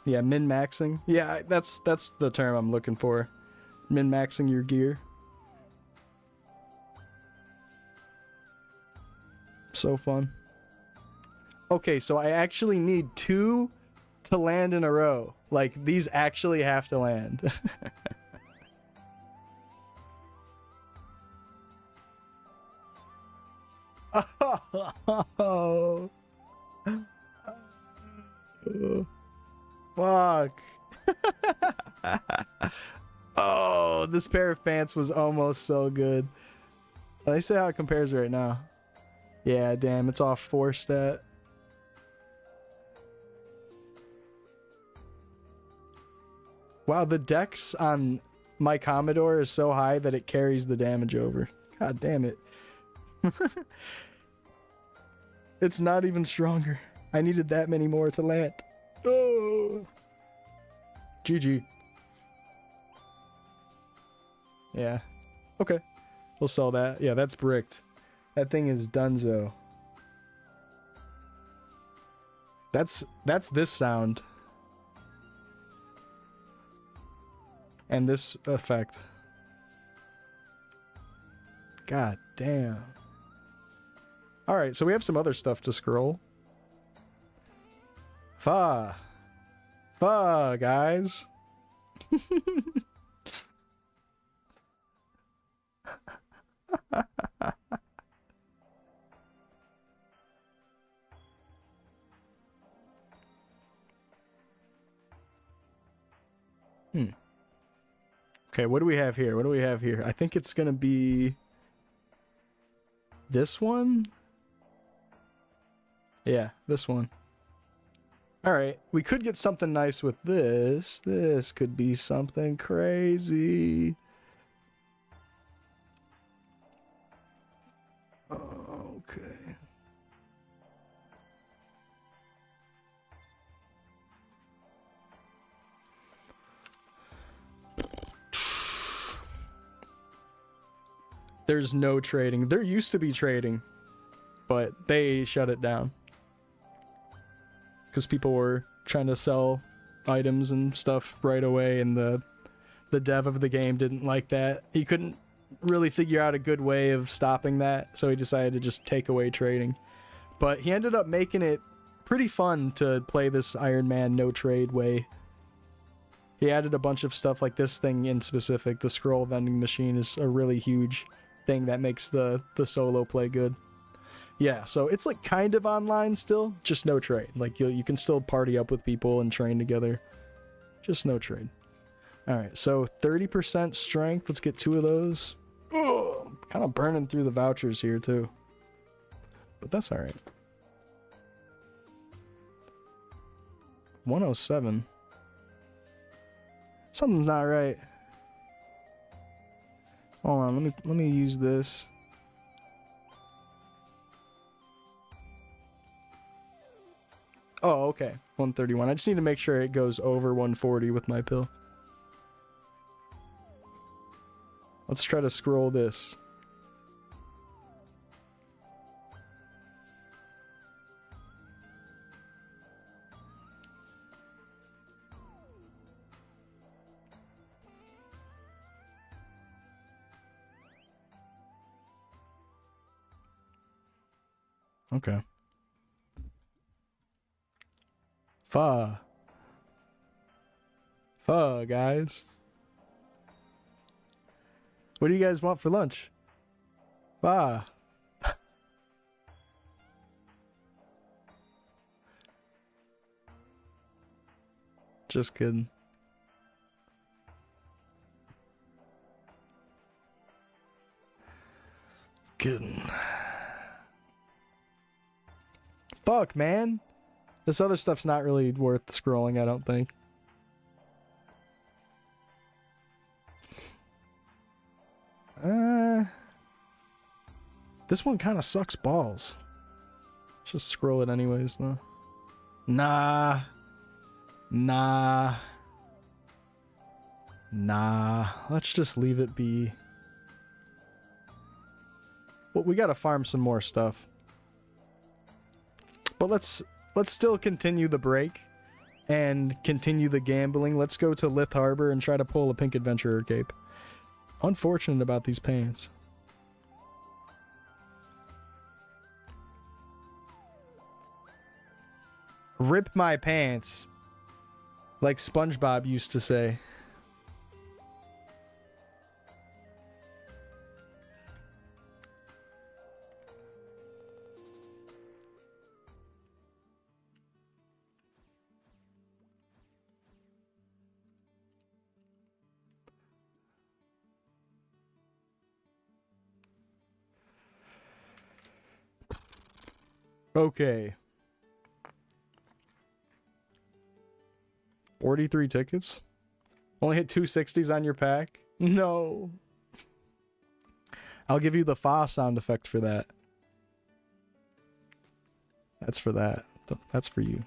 Yeah, min-maxing. Yeah, that's the term I'm looking for. Min-maxing your gear. So fun. Okay, so I actually need 2 to land in a row. Like, these actually have to land. Oh. Fuck. Oh, this pair of pants was almost so good. Let me see how it compares right now. Yeah, damn, it's off 4 stat. Wow, the dex on my Commodore is so high that it carries the damage over. God damn it. It's not even stronger. I needed that many more to land. Oh. GG. Yeah. Okay. We'll sell that. Yeah, that's bricked. That thing is donezo. That's this sound. And this effect. God damn. Alright, so we have some other stuff to scroll. Fa, guys. Okay, what do we have here? What do we have here? I think it's gonna be this one. Yeah, this one. Alright, we could get something nice with this. This could be something crazy. Okay. There's no trading. There used to be trading, but they shut it down. Because people were trying to sell items and stuff right away, and the dev of the game didn't like that. He couldn't really figure out a good way of stopping that, so he decided to just take away trading. But he ended up making it pretty fun to play this Ironman no trade way. He added a bunch of stuff like this thing in specific. The scroll vending machine is a really huge thing that makes the solo play good. Yeah, so it's like kind of online still, just no trade. Like you can still party up with people and train together. Just no trade. Alright, so 30% strength. Let's get 2 of those. Ugh, kind of burning through the vouchers here too. But that's alright. 107. Something's not right. Hold on, let me use this. Oh, okay. 131. I just need to make sure it goes over 140 with my pill. Let's try to scroll this. Okay. Fuh, guys. What do you guys want for lunch? Fuh. Just kidding. Kidding. Fuck, man. This other stuff's not really worth scrolling, I don't think. This one kind of sucks balls. Just scroll it anyways, though. Nah. Let's just leave it be. Well, we gotta farm some more stuff. But let's still continue the break and continue the gambling. Let's go to Lith Harbor and try to pull a pink adventurer cape. Unfortunate about these pants. Rip my pants, like SpongeBob used to say. Okay. 43 tickets? Only hit 260s on your pack? No. I'll give you the fa sound effect for that. That's for that. That's for you.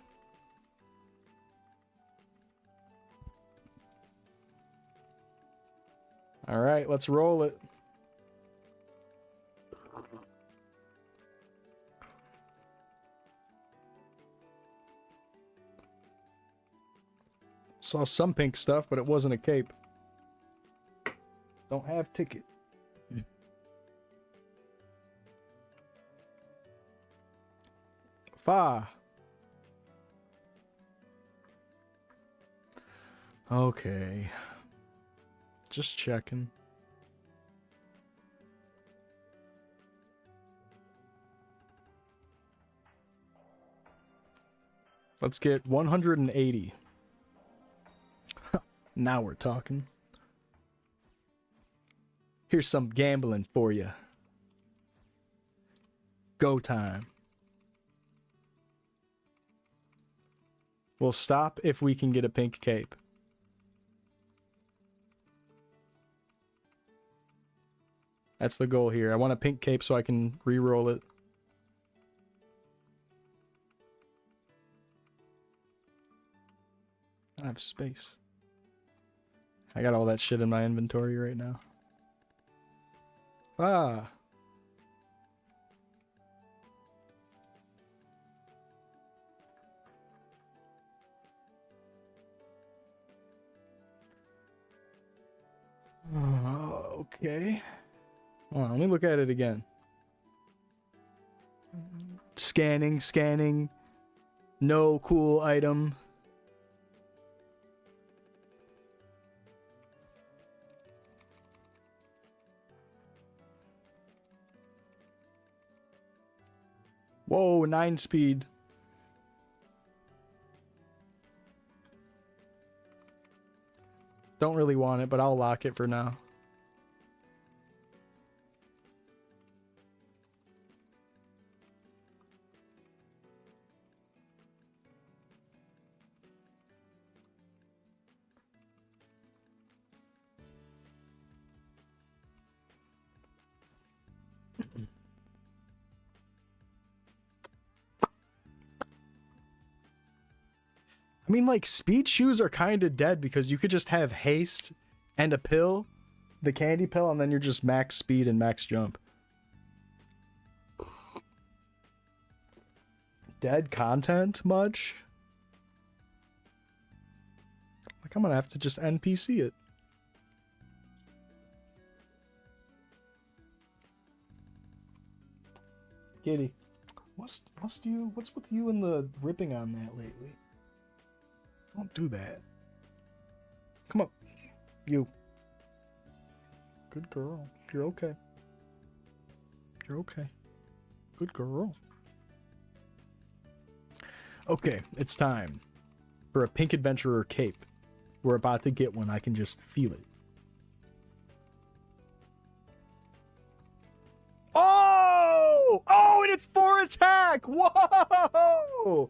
Alright, let's roll it. Saw some pink stuff, but it wasn't a cape. Don't have ticket. Fa. Okay. Just checking. Let's get 180. Now we're talking. Here's some gambling for you. Go time. We'll stop if we can get a pink cape. That's the goal here. I want a pink cape so I can re-roll it. I have space. I got all that shit in my inventory right now. Ah. Okay. Hold on, let me look at it again. Scanning, scanning. No cool item. Whoa, 9 speed. Don't really want it, but I'll lock it for now. I mean, like, speed shoes are kind of dead because you could just have haste and a pill, the candy pill, and then you're just max speed and max jump. Dead content much? Like, I'm gonna have to just NPC it. Kitty, what's with you and the ripping on that lately? Don't do that. Come on. You. Good girl. You're okay. You're okay. Good girl. Okay, it's time for a pink adventurer cape. We're about to get one. I can just feel it. Oh! Oh, and it's 4 attack! Whoa!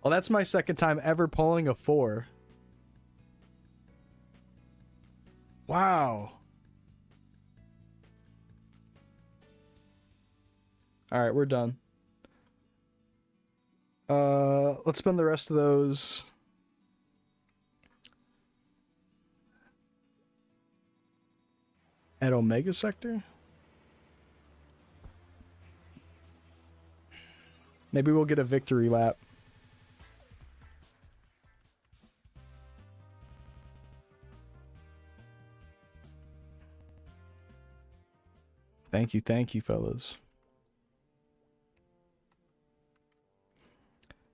Well, that's my second time ever pulling a 4. Wow. Alright, we're done. Let's spend the rest of those. At Omega Sector? Maybe we'll get a victory lap. Thank you, fellas.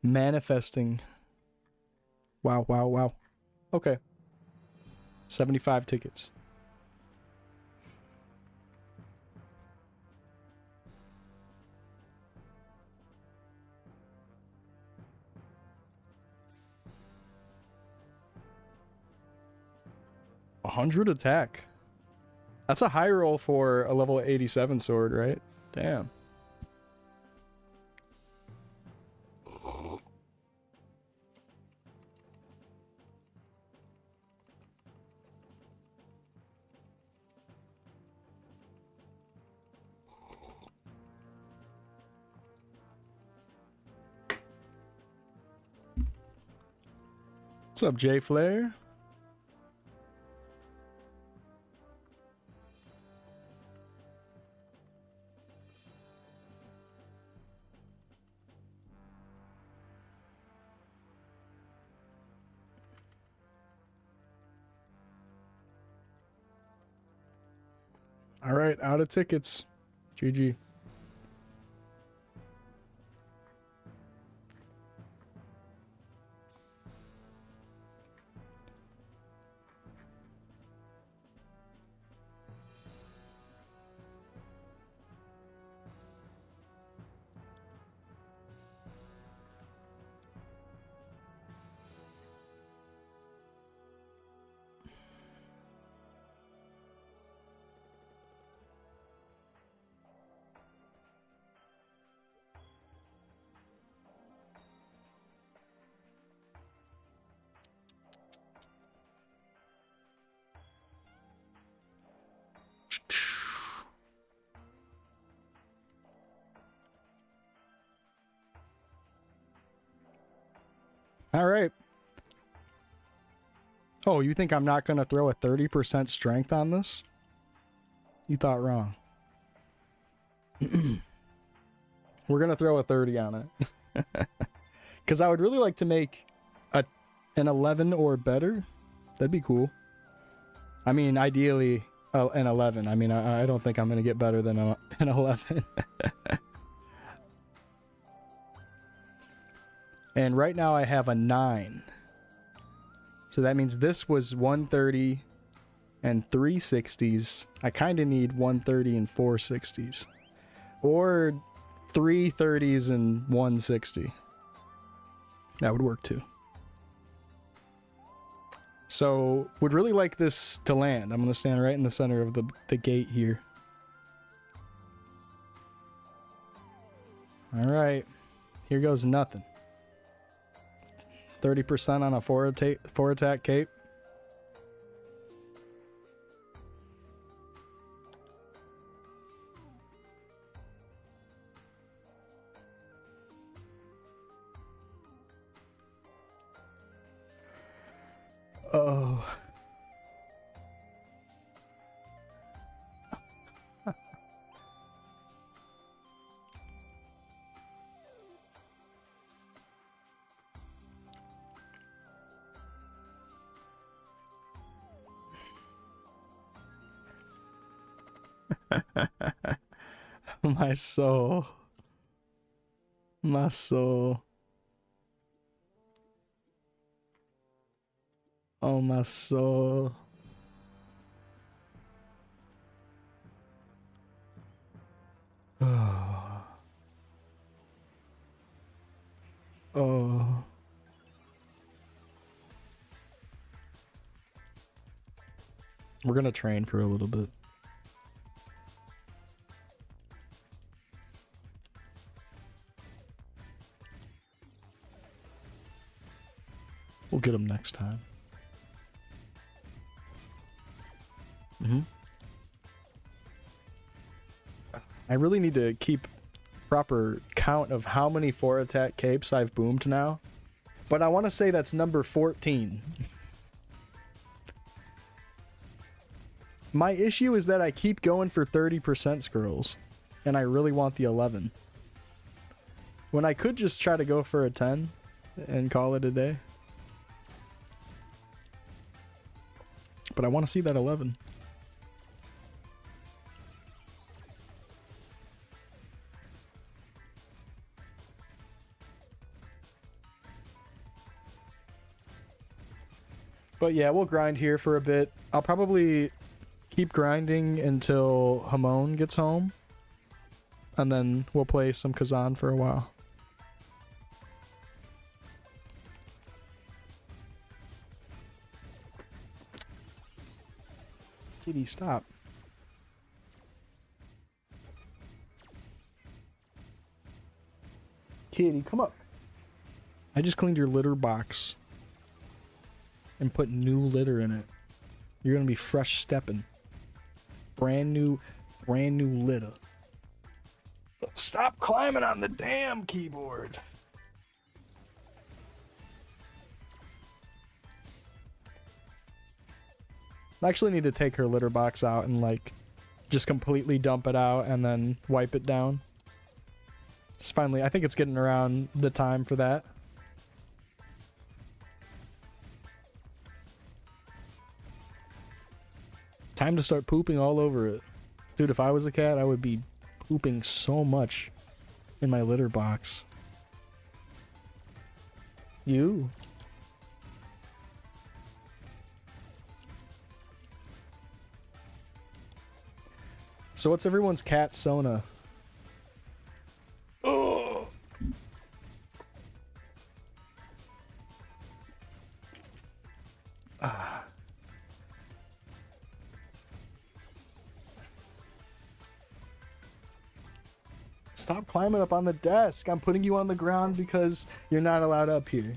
Manifesting. Wow, wow, wow. Okay. 75 tickets. $100 attack. That's a high roll for a level 87 sword, right? Damn. What's up, Jay Flair? All right, out of tickets. GG. All right. Oh, you think I'm not going to throw a 30% strength on this? You thought wrong. We're going to throw a 30 on it. Because I would really like to make an 11 or better. That'd be cool. I mean, ideally, an 11. I mean, I don't think I'm going to get better than an 11. And right now I have a 9. So that means this was 130 and 360s. I kind of need 130 and 460s. Or 330s and 160. That would work too. So, would really like this to land. I'm going to stand right in the center of the gate here. Alright. Here goes nothing. 30% on a 4 attack cape. Oh. My soul. My soul. Oh, my soul. Oh. Oh. We're gonna train for a little bit. We'll get him next time. I really need to keep proper count of how many 4 attack capes I've boomed now. But I want to say that's number 14. My issue is that I keep going for 30% scrolls. And I really want the 11. When I could just try to go for a 10 and call it a day. But I want to see that 11. But yeah, we'll grind here for a bit. I'll probably keep grinding until Hamon gets home. And then we'll play some Kazan for a while. Kitty, stop. Kitty, come up. I just cleaned your litter box. And put new litter in it. You're gonna be fresh stepping. Brand new litter. Stop climbing on the damn keyboard. I actually need to take her litter box out and like just completely dump it out and then wipe it down. It's finally, I think it's getting around the time for that. Time to start pooping all over it. Dude, if I was a cat, I would be pooping so much in my litter box. You. So what's everyone's cat Sona? Oh. Ah. Stop climbing up on the desk. I'm putting you on the ground because you're not allowed up here.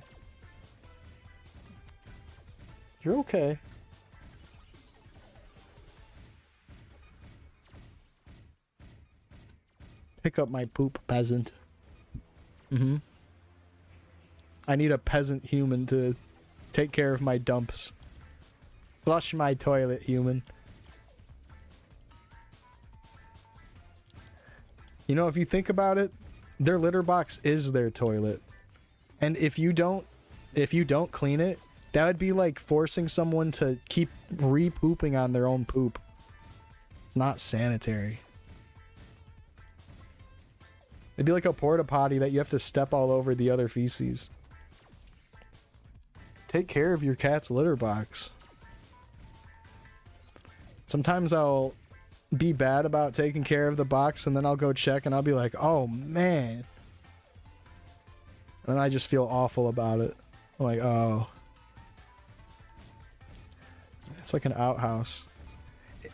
You're okay. Pick up my poop, peasant. Mm-hmm. I need a peasant human to take care of my dumps. Flush my toilet, human. You know, if you think about it, their litter box is their toilet. And if you don't clean it, that would be like forcing someone to keep re-pooping on their own poop. It's not sanitary. It'd be like a porta potty that you have to step all over the other feces. Take care of your cat's litter box. Sometimes I'll be bad about taking care of the box, and then I'll go check and I'll be like, oh man. And I just feel awful about it. I'm like, oh. It's like an outhouse.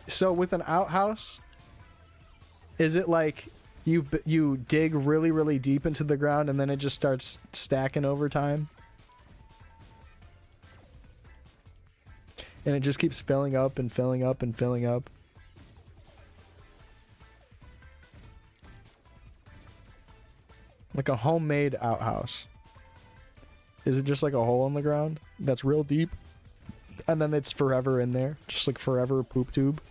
So with an outhouse, is it like you dig really, really deep into the ground and then it just starts stacking over time? And it just keeps filling up and filling up and filling up. Like a homemade outhouse. Is it just like a hole in the ground that's real deep? And then it's forever in there? Just like forever poop tube?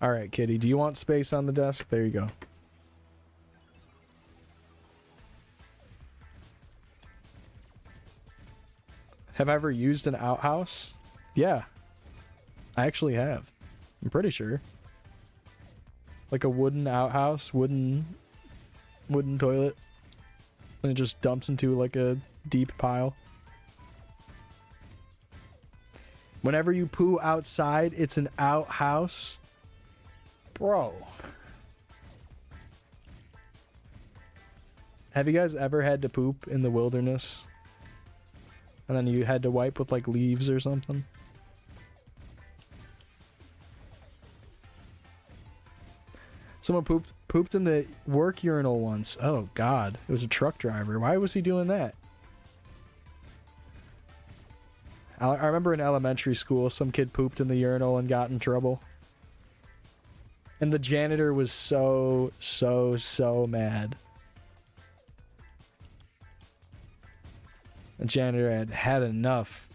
Alright, kitty. Do you want space on the desk? There you go. Have I ever used an outhouse? Yeah. I actually have. I'm pretty sure. Like a wooden outhouse, wooden toilet. And it just dumps into like a deep pile. Whenever you poo outside, it's an outhouse. Bro. Have you guys ever had to poop in the wilderness? And then you had to wipe with like leaves or something? Someone pooped in the work urinal once. Oh god, it was a truck driver. Why was he doing that? I remember in elementary school, some kid pooped in the urinal and got in trouble. And the janitor was so mad. The janitor had had enough.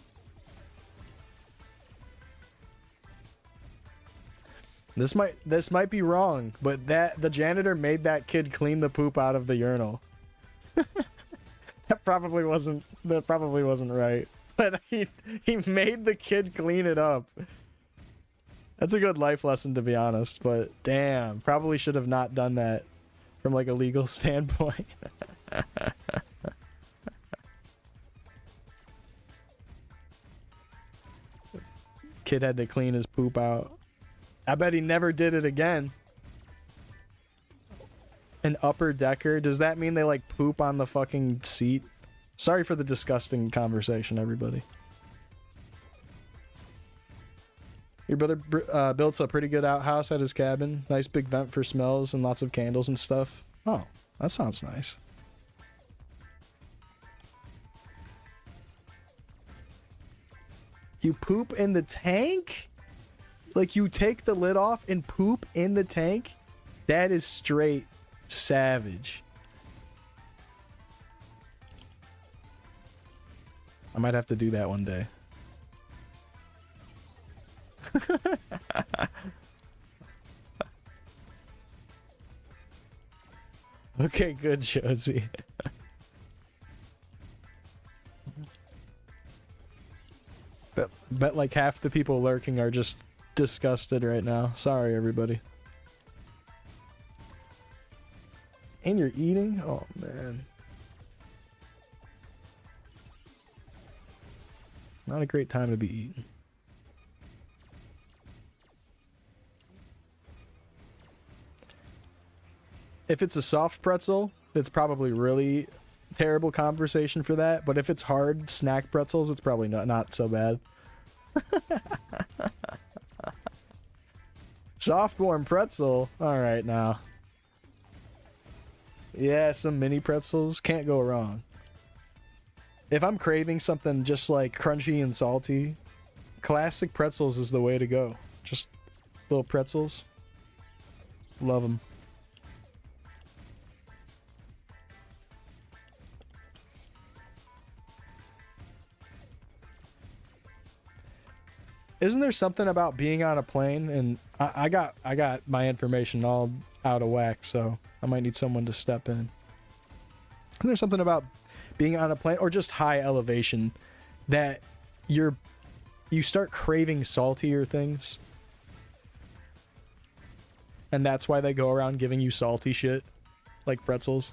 This might be wrong, but the janitor made that kid clean the poop out of the urinal. That probably wasn't right. But he made the kid clean it up. That's a good life lesson, to be honest, but damn, probably should have not done that from like a legal standpoint. Kid had to clean his poop out. I bet he never did it again. An upper decker? Does that mean they like poop on the fucking seat? Sorry for the disgusting conversation, everybody. Your brother built a pretty good outhouse at his cabin. Nice big vent for smells and lots of candles and stuff. Oh, that sounds nice. You poop in the tank? Like you take the lid off and poop in the tank? That is straight savage. I might have to do that one day. Okay, good, Josie. Bet like half the people lurking are just disgusted right now. Sorry, everybody. And you're eating? Oh, man. Not a great time to be eating. If it's a soft pretzel, it's probably really terrible conversation for that. But if it's hard snack pretzels, it's probably not so bad. Soft warm pretzel. All right now. Yeah, some mini pretzels. Can't go wrong. If I'm craving something just like crunchy and salty, classic pretzels is the way to go. Just little pretzels. Love them. Isn't there something about being on a plane? And I got my information all out of whack, so I might need someone to step in. Isn't there something about being on a plane or just high elevation that you start craving saltier things? And that's why they go around giving you salty shit, like pretzels.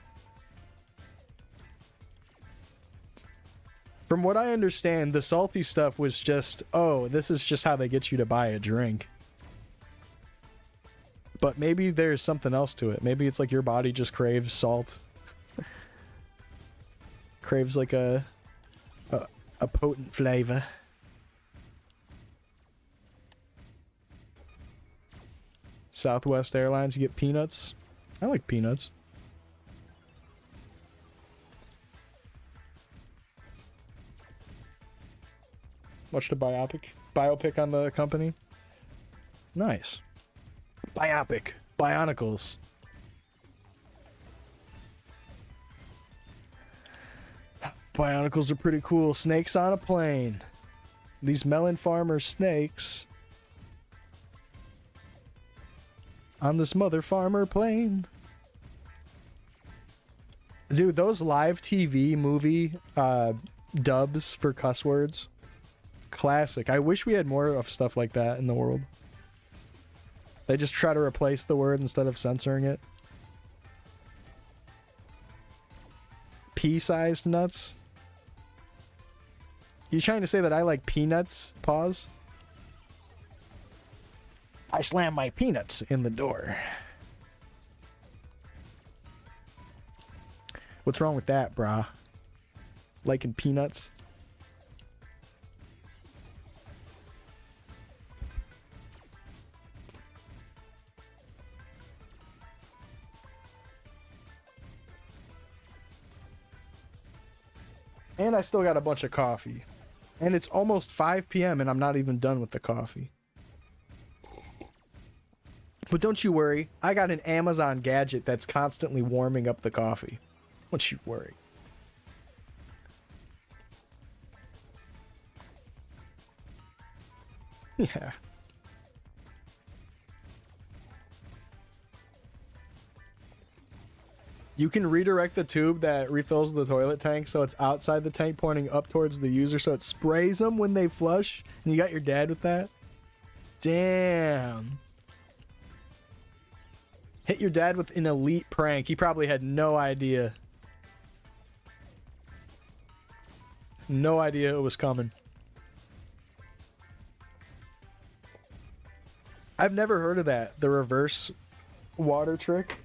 From what I understand, the salty stuff was just, oh, this is just how they get you to buy a drink. But maybe there's something else to it. Maybe it's like your body just craves salt. Craves like a potent flavor. Southwest Airlines, you get peanuts. I like peanuts. Watched a biopic on the company. Nice. Bionicles. Bionicles are pretty cool. Snakes on a plane. These melon farmer snakes on this mother farmer plane. Dude, those live TV movie dubs for cuss words. Classic. I wish we had more of stuff like that in the world. They just try to replace the word instead of censoring it. Pea-sized nuts? You trying to say that I like peanuts? Pause. I slam my peanuts in the door. What's wrong with that, brah? Liking peanuts? And I still got a bunch of coffee. And it's almost 5 p.m. and I'm not even done with the coffee. But don't you worry, I got an Amazon gadget that's constantly warming up the coffee. Don't you worry. Yeah. You can redirect the tube that refills the toilet tank so it's outside the tank pointing up towards the user so it sprays them when they flush. And you got your dad with that? Damn. Hit your dad with an elite prank. He probably had no idea. No idea it was coming. I've never heard of that. The reverse water trick.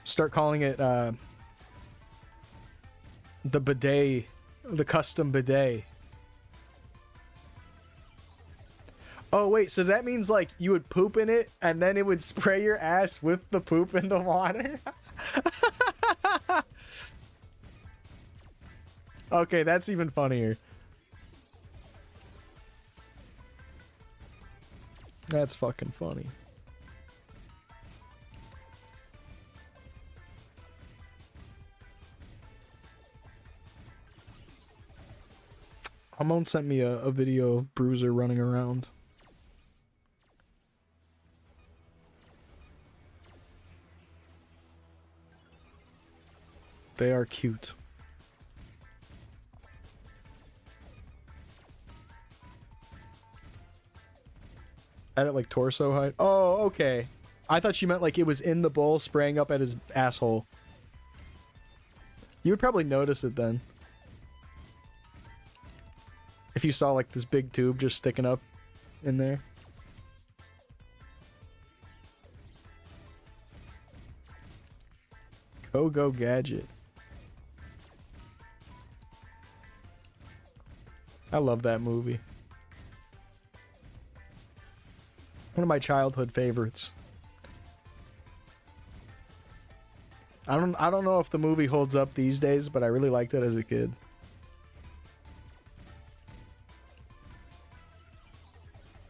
Start calling it the bidet, the custom bidet. Oh wait, so that means like you would poop in it and then it would spray your ass with the poop in the water? Okay, that's even funnier. That's fucking funny. Hamon sent me a video of Bruiser running around. They are cute. At it like torso height? Oh, okay. I thought she meant like it was in the bowl spraying up at his asshole. You would probably notice it then. If you saw like this big tube just sticking up in there. Go Gadget. I love that movie. One of my childhood favorites. I don't know if the movie holds up these days, but I really liked it as a kid.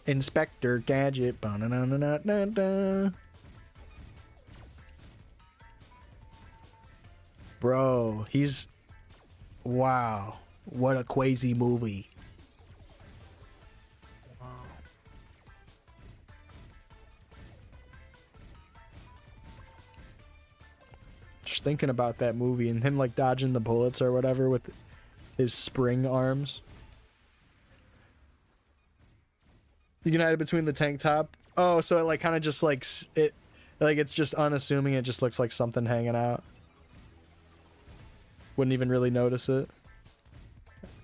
Inspector Gadget. Ba-na-na-na-na-na. Bro, he's... Wow. What a crazy movie. thinking about that movie and him like dodging the bullets or whatever with his spring arms. United between the tank top. Oh, so it like kind of just like it, like it's just unassuming. It just looks like something hanging out. Wouldn't even really notice it.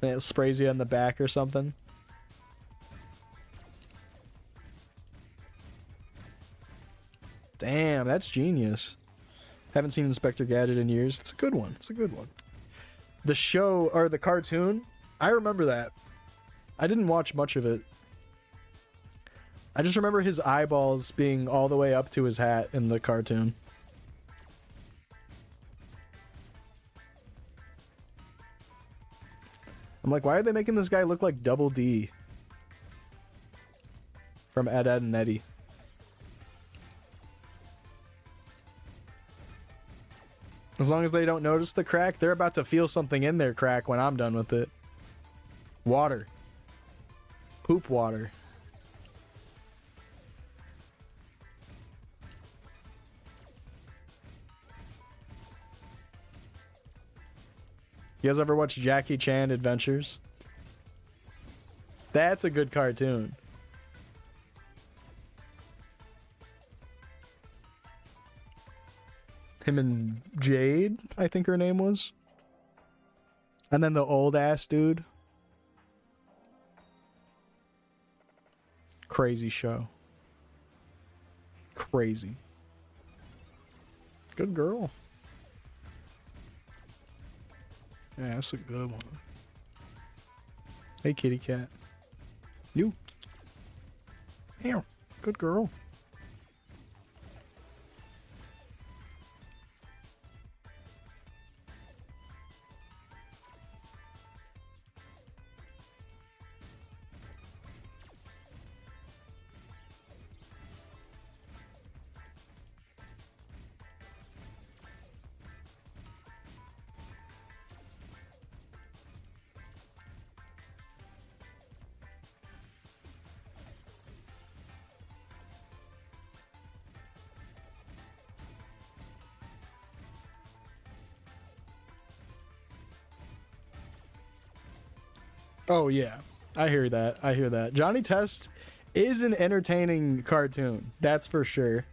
And it sprays you on the back or something. Damn, that's genius. Haven't seen Inspector Gadget in years. It's a good one. It's a good one. The show, or the cartoon, I remember that. I didn't watch much of it. I just remember his eyeballs being all the way up to his hat in the cartoon. I'm like, why are they making this guy look like Double D from Ed, Edd and Eddy? As long as they don't notice the crack, they're about to feel something in their crack when I'm done with it. Water. Poop water. You guys ever watch Jackie Chan Adventures? That's a good cartoon. Him and Jade, I think her name was. And then the old ass dude. Crazy show. Crazy. Good girl. Yeah, that's a good one. Hey, kitty cat. You. Here. Good girl. Oh yeah, I hear that. I hear that. Johnny Test is an entertaining cartoon, that's for sure.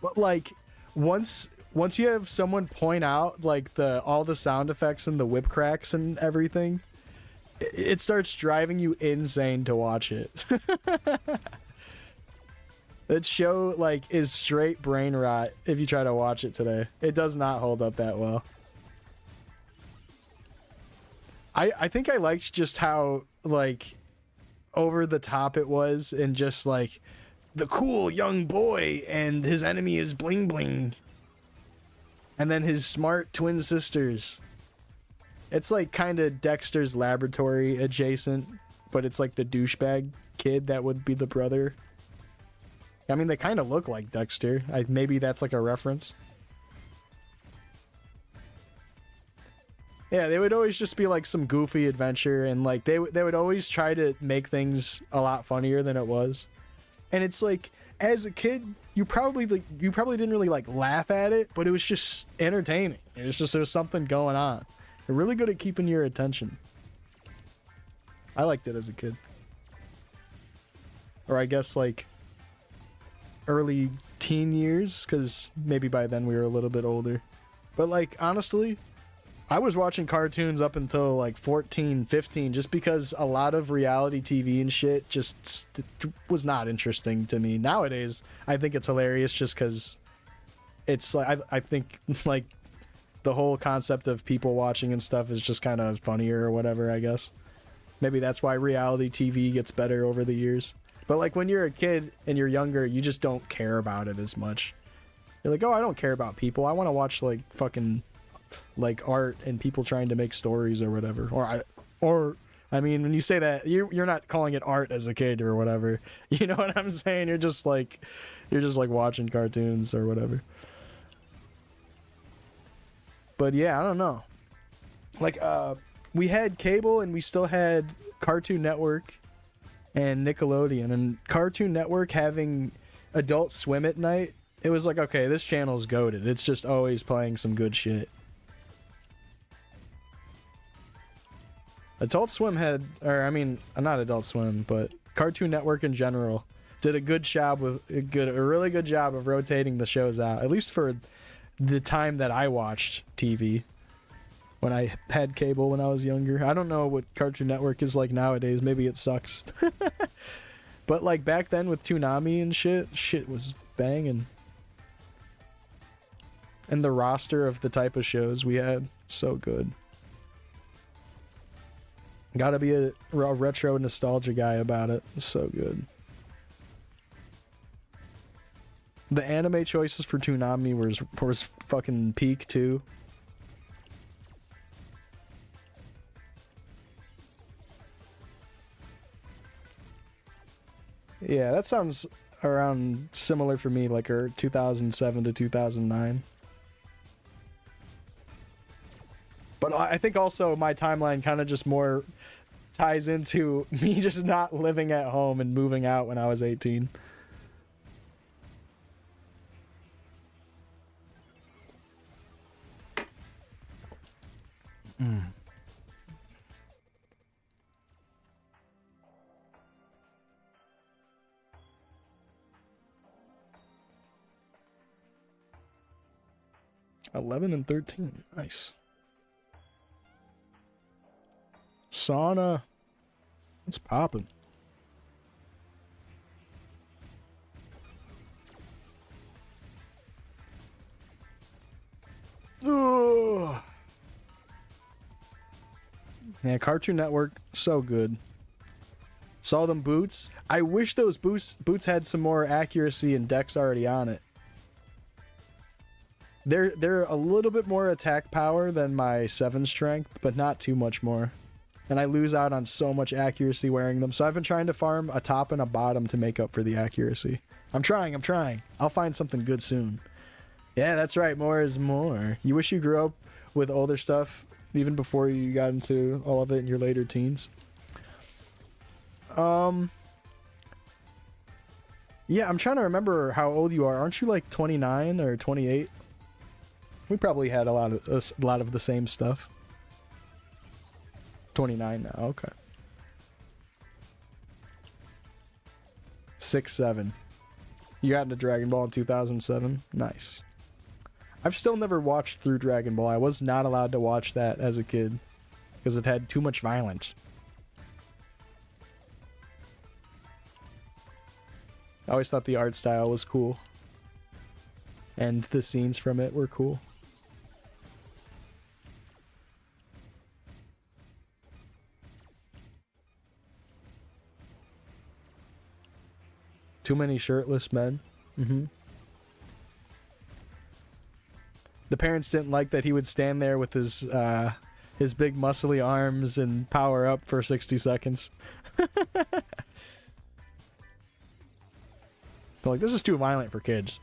But like, once you have someone point out like all the sound effects and the whip cracks and everything, it starts driving you insane to watch it. That show like is straight brain rot if you try to watch it today. It does not hold up that well. I think I liked just how like over the top it was, and just like the cool young boy and his enemy is Bling Bling, and then his smart twin sisters. It's like kind of Dexter's Laboratory adjacent, but it's like the douchebag kid that would be the brother. I mean, they kind of look like Dexter. Maybe that's like a reference. Yeah, they would always just be like some goofy adventure, and like they would always try to make things a lot funnier than it was. And it's like, as a kid, you probably didn't really like laugh at it, but it was just entertaining. It was just, there was something going on. They're really good at keeping your attention. I liked it as a kid. Or I guess like early teen years, because maybe by then we were a little bit older. But like, honestly, I was watching cartoons up until like 14, 15, just because a lot of reality TV and shit just was not interesting to me. Nowadays, I think it's hilarious just because it's like, I think like the whole concept of people watching and stuff is just kind of funnier or whatever, I guess. Maybe that's why reality TV gets better over the years. But like when you're a kid and you're younger, you just don't care about it as much. You're like, oh, I don't care about people. I want to watch like fucking like art and people trying to make stories or whatever. Or I mean, when you say that, you're not calling it art as a kid or whatever. You know what I'm saying? You're just like watching cartoons or whatever. But yeah, I don't know. Like we had cable and we still had Cartoon Network and Nickelodeon, and Cartoon Network having Adult Swim at night it was like, okay, this channel's goated. It's just always playing some good shit. Adult Swim had, or I mean, not Adult Swim, but Cartoon Network in general did a good job with a really good job of rotating the shows out, at least for the time that I watched TV when I had cable when I was younger. I don't know what Cartoon Network is like nowadays. Maybe it sucks. But like back then with Toonami and shit was banging. And the roster of the type of shows we had, so good. Gotta be a retro nostalgia guy about it. So good. The anime choices for Toonami was fucking peak too. Yeah, that sounds around similar for me, like 2007 to 2009. But I think also my timeline kind of just more ties into me just not living at home and moving out when I was 18. Mm. $11 and $13. Nice. Sauna. It's popping. Ugh. Yeah, Cartoon Network, so good. Saw them boots. I wish those boots had some more accuracy and dex already on it. They're a little bit more attack power than my 7 strength, but not too much more. And I lose out on so much accuracy wearing them. So I've been trying to farm a top and a bottom to make up for the accuracy. I'm trying. I'll find something good soon. Yeah, that's right. More is more. You wish you grew up with older stuff even before you got into all of it in your later teens. Yeah, I'm trying to remember how old you are. Aren't you like 29 or 28? We probably had a lot of the same stuff. 29 now, okay. 6, 7. You got into Dragon Ball in 2007? Nice. I've still never watched through Dragon Ball. I was not allowed to watch that as a kid because it had too much violence. I always thought the art style was cool. And the scenes from it were cool. Too many shirtless men. Mm-hmm. The parents didn't like that he would stand there with his big muscly arms and power up for 60 seconds. They're like, this is too violent for kids.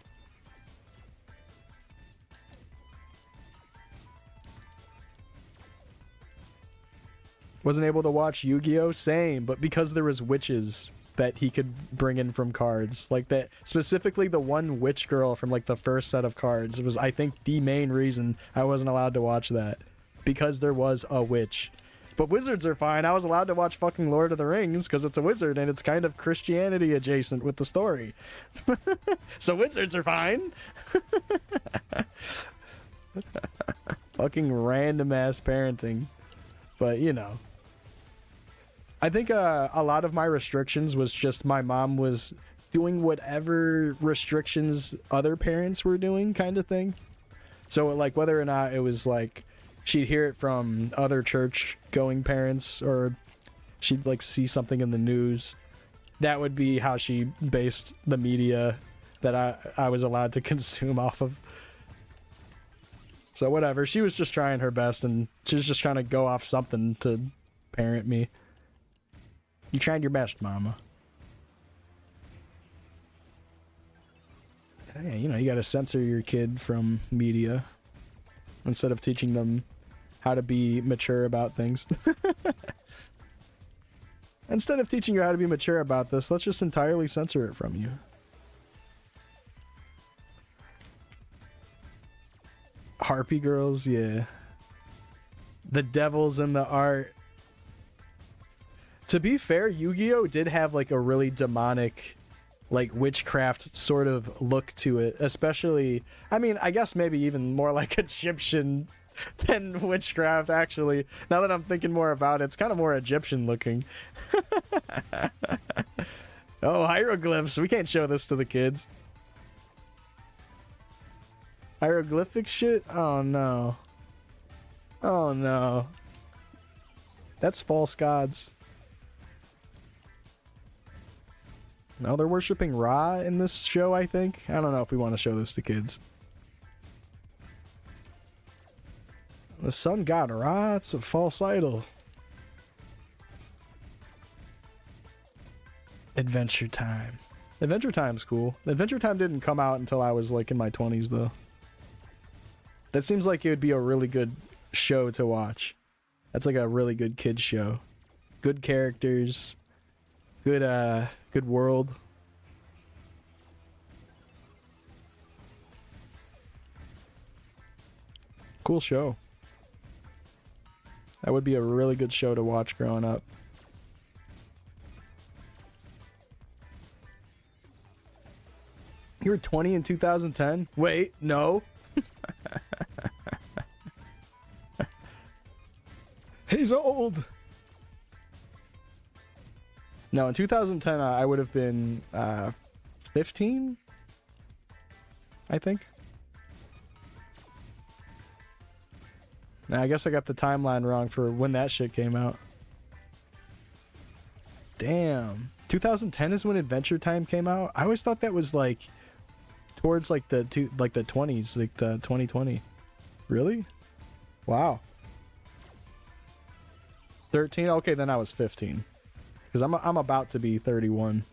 Wasn't able to watch Yu-Gi-Oh! Same, but because there was witches that he could bring in from cards. Like that, specifically the one witch girl from like the first set of cards was, I think, the main reason I wasn't allowed to watch that. Because there was a witch. But wizards are fine. I was allowed to watch fucking Lord of the Rings because it's a wizard and it's kind of Christianity adjacent with the story. So wizards are fine. Fucking random ass parenting. But you know. I think a lot of my restrictions was just my mom was doing whatever restrictions other parents were doing, kind of thing. So like whether or not it was like she'd hear it from other church going parents or she'd like see something in the news, that would be how she based the media that I was allowed to consume off of. So whatever, she was just trying her best and she was just trying to go off something to parent me. You tried your best, Mama. Yeah, you know, you gotta censor your kid from media instead of teaching them how to be mature about things. Instead of teaching you how to be mature about this, let's just entirely censor it from you. Harpy girls, yeah. The devils in the art. To be fair, Yu-Gi-Oh did have like a really demonic, like witchcraft sort of look to it, especially, I mean, I guess maybe even more like Egyptian than witchcraft, actually. Now that I'm thinking more about it, it's kind of more Egyptian looking. Oh, hieroglyphs. We can't show this to the kids. Hieroglyphic shit? Oh no. Oh no. That's false gods. No, they're worshiping Ra in this show, I think. I don't know if we want to show this to kids. The sun god Ra? It's a false idol. Adventure Time. Adventure Time's cool. Adventure Time didn't come out until I was like in my 20s though. That seems like it would be a really good show to watch. That's like a really good kids show. Good characters. Good world. Cool show. That would be a really good show to watch growing up. You were 20 in 2010? Wait, no. He's old. No, in 2010, I would have been 15, I think. Now, I guess I got the timeline wrong for when that shit came out. Damn. 2010 is when Adventure Time came out? I always thought that was like towards like the 20s, like the 2020. Really? Wow. 13? Okay, then I was 15. Because I'm about to be 31.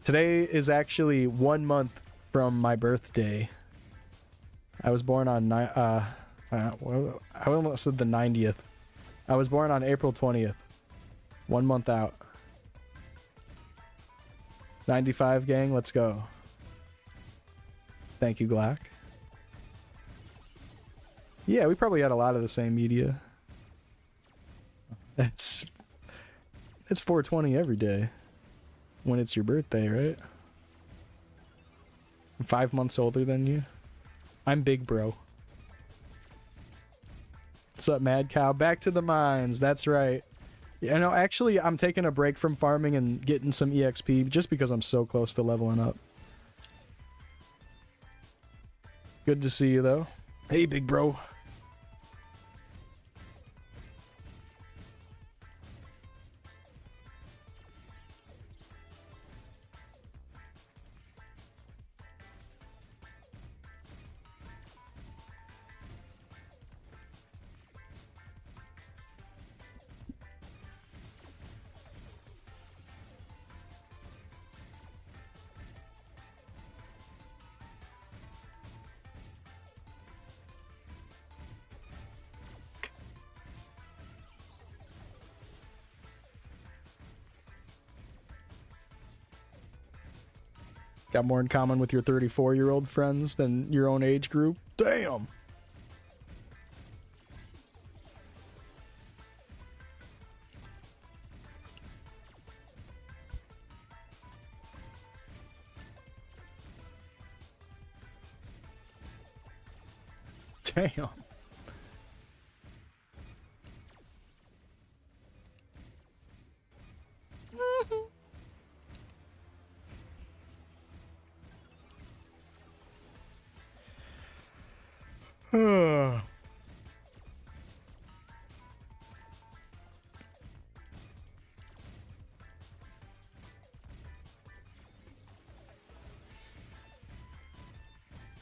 Today is actually 1 month from my birthday. I was born on I almost said the 90th. I was born on April 20th. 1 month out. 95 gang, let's go. Thank you, Glock. Yeah, we probably had a lot of the same media. It's 420 every day when it's your birthday, right? I'm 5 months older than you. I'm big bro. What's up, Mad Cow? Back to the mines. That's right. Yeah, no, actually, I'm taking a break from farming and getting some EXP just because I'm so close to leveling up. Good to see you, though. Hey, big bro. Got more in common with your 34-year-old friends than your own age group? Damn! Damn.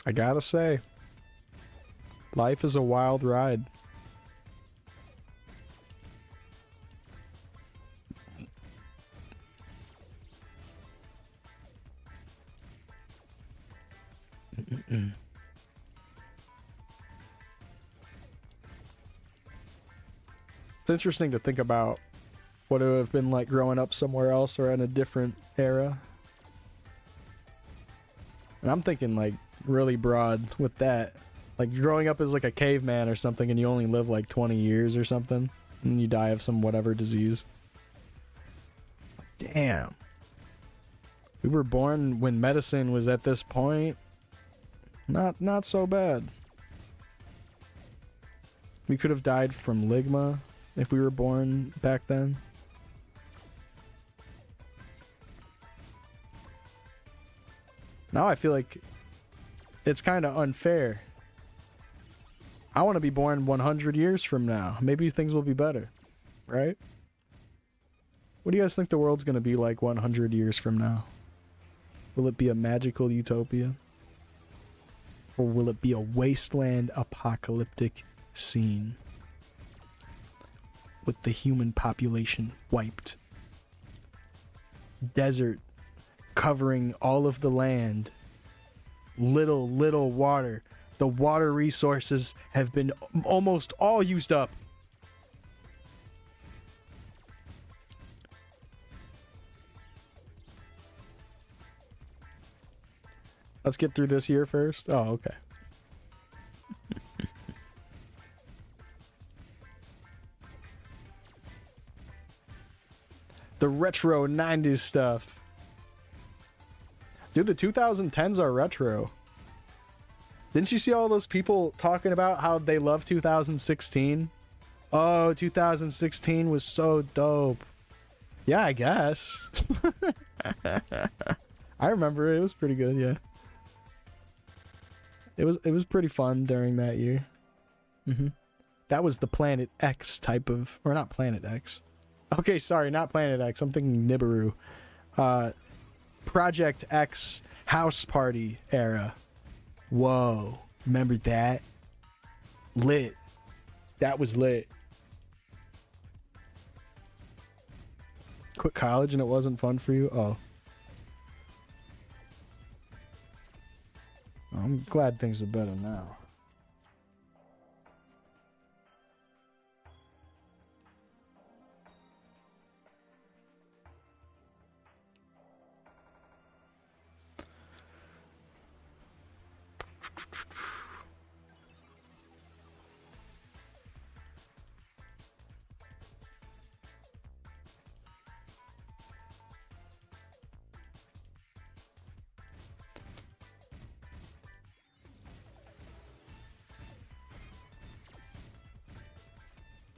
I gotta say, life is a wild ride. It's interesting to think about what it would have been like growing up somewhere else or in a different era. And I'm thinking like really broad with that. Like growing up as like a caveman or something and you only live like 20 years or something and you die of some whatever disease. Damn. We were born when medicine was at this point. Not so bad. We could have died from ligma if we were born back then. Now I feel like it's kind of unfair. I want to be born 100 years from now. Maybe things will be better, right? What do you guys think the world's going to be like 100 years from now? Will it be a magical utopia? Or will it be a wasteland apocalyptic scene? With the human population wiped. Desert covering all of the land. Little water. The water resources have been almost all used up. Let's get through this year first. Oh, okay. The retro 90s stuff. Dude, the 2010s are retro. Didn't you see all those people talking about how they love 2016? Oh, 2016 was so dope. Yeah, I guess. I remember it was pretty good, yeah. It was pretty fun during that year. That was the Planet X type of, or not Planet X. Okay, sorry, not Planet X. I'm thinking Nibiru. Project X House Party era. Whoa, remember that? Lit. That was lit. Quit college and it wasn't fun for you? Oh. I'm glad things are better now.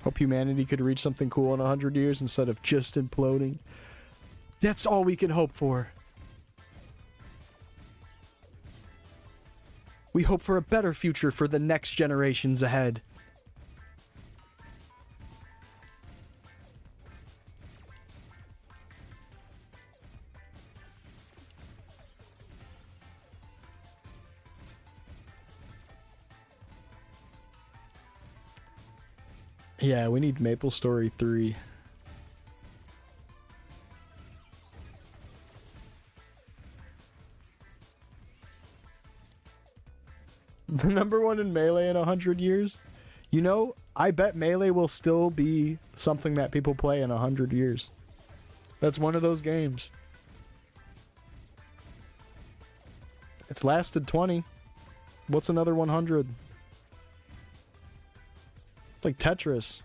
Hope humanity could reach something cool in 100 years instead of just imploding. That's all we can hope for. We hope for a better future for the next generations ahead. Yeah, we need MapleStory 3. The number one in Melee in 100 years? You know, I bet Melee will still be something that people play in 100 years. That's one of those games. It's lasted 20. What's another 100? Like Tetris.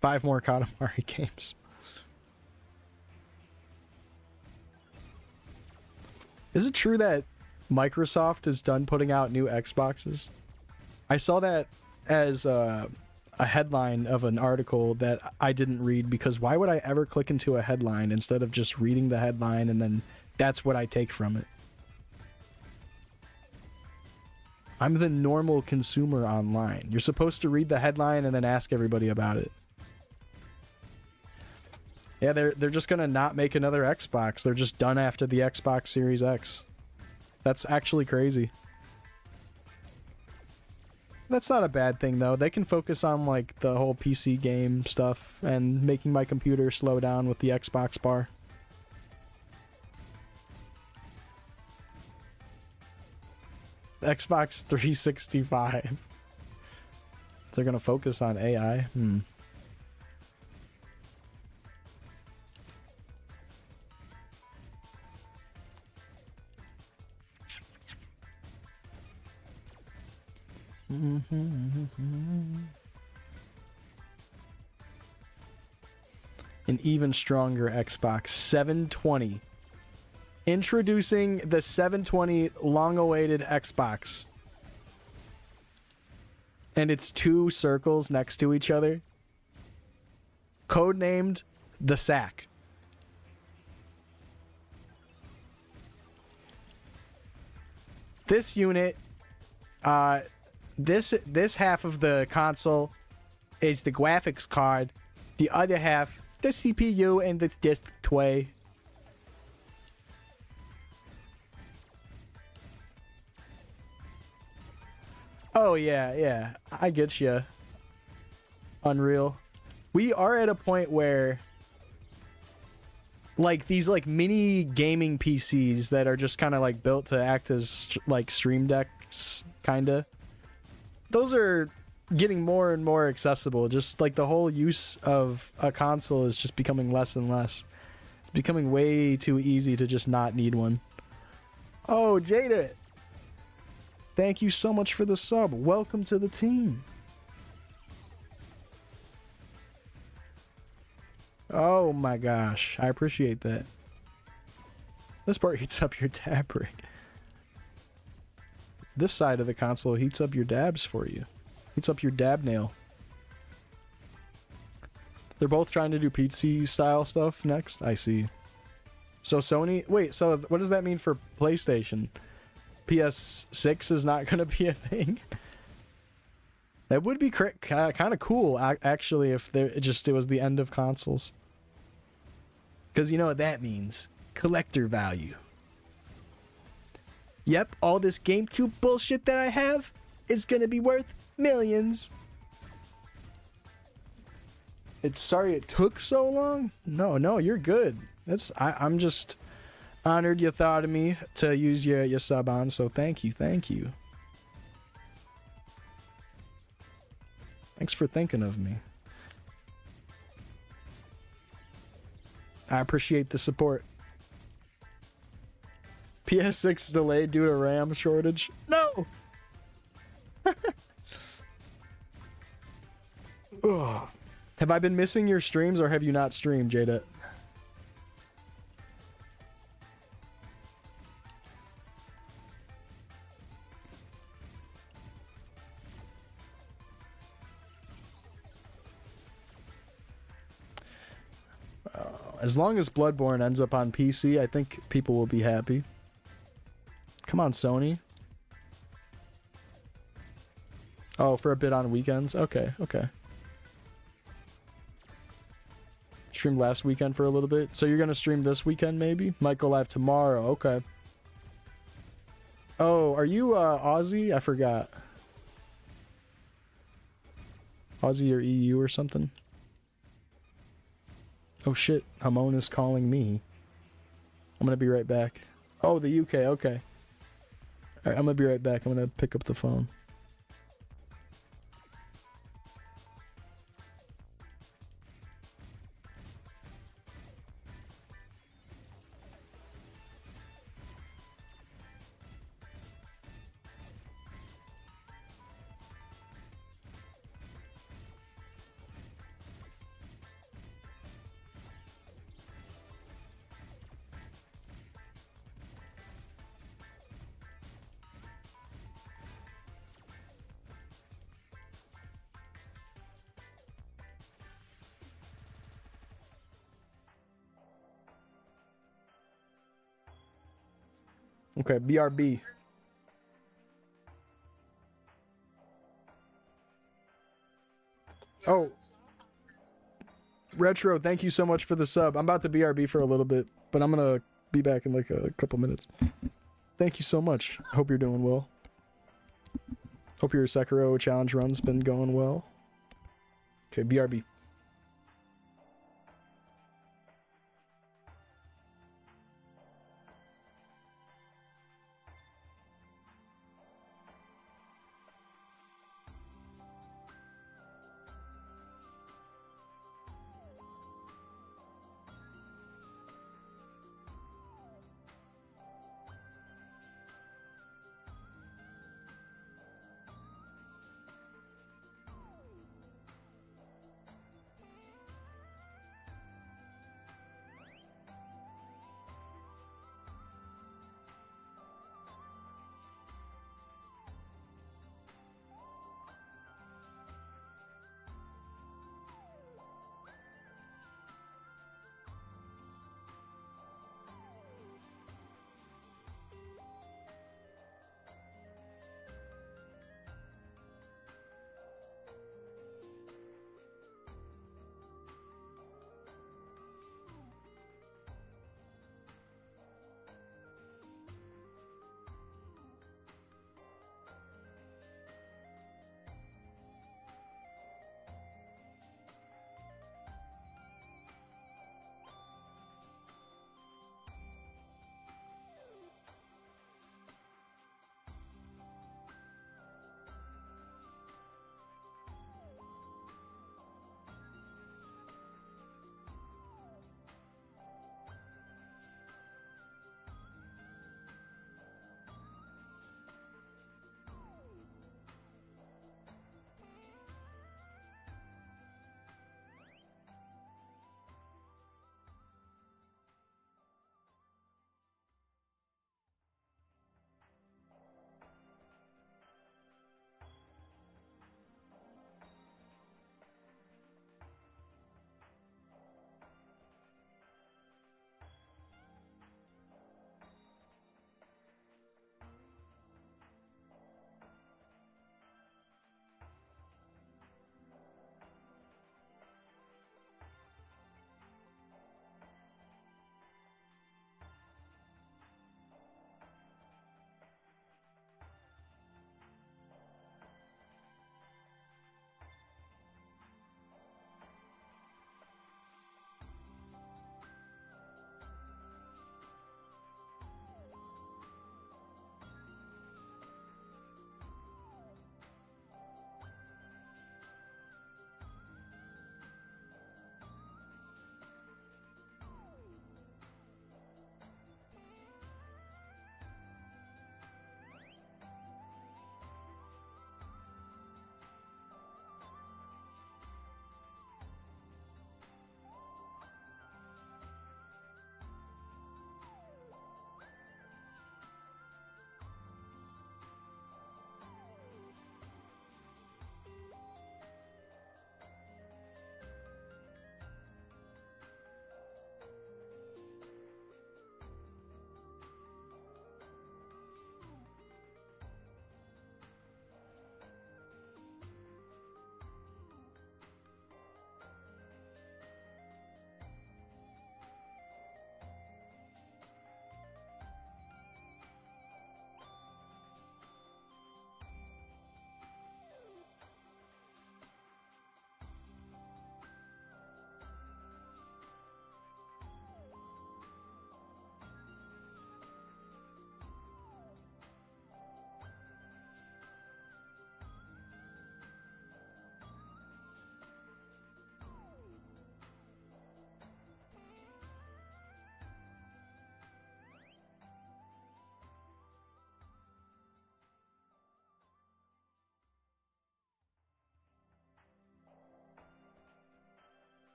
Five more Katamari games. Is it true that Microsoft is done putting out new Xboxes? I saw that as a headline of an article that I didn't read, because why would I ever click into a headline instead of just reading the headline and then that's what I take from it? I'm the normal consumer online. You're supposed to read the headline and then ask everybody about it. Yeah, they're just gonna not make another Xbox. They're just done after the Xbox Series X. That's actually crazy. That's not a bad thing though. They can focus on like the whole PC game stuff and making my computer slow down with the Xbox bar. Xbox 365. They're gonna focus on AI. Hmm. An even stronger Xbox 720. Introducing the 720 long-awaited Xbox. And it's two circles next to each other. Codenamed the Sack. This unit, this half of the console is the graphics card. The other half, the CPU and the disk tray. Oh yeah, I get you. Unreal. We are at a point where, like, these like mini gaming PCs that are just kind of like built to act as like stream decks, kinda. Those are getting more and more accessible. Just like the whole use of a console is just becoming less and less. It's becoming way too easy to just not need one. Oh, Jada! Thank you so much for the sub. Welcome to the team. Oh my gosh, I appreciate that. This part heats up your dab rig. This side of the console heats up your dabs for you. Heats up your dab nail. They're both trying to do PC style stuff next. I see. So Sony... Wait, so what does that mean for PlayStation? PS6 is not going to be a thing? That would be kind of cool, actually, if it was the end of consoles. Because you know what that means. Collector value. Yep, all this GameCube bullshit that I have is going to be worth millions. It's sorry it took so long? No, you're good. I'm just honored you thought of me to use your sub on, so thank you. Thanks for thinking of me. I appreciate the support. PS6 delayed due to RAM shortage? No! Ugh. Have I been missing your streams or have you not streamed, Jada? As long as Bloodborne ends up on PC, I think people will be happy. Come on, Sony. Oh, for a bit on weekends? Okay. Streamed last weekend for a little bit. So you're going to stream this weekend, maybe? Might go live tomorrow. Okay. Oh, are you Aussie? I forgot. Aussie or EU or something? Oh shit, Hamon is calling me. I'm gonna be right back. Oh, the UK, okay. Alright, I'm gonna be right back. I'm gonna pick up the phone. Okay, BRB. Oh. Retro, thank you so much for the sub. I'm about to BRB for a little bit, but I'm gonna be back in like a couple minutes. Thank you so much. Hope you're doing well. Hope your Sekiro challenge run's been going well. Okay, BRB.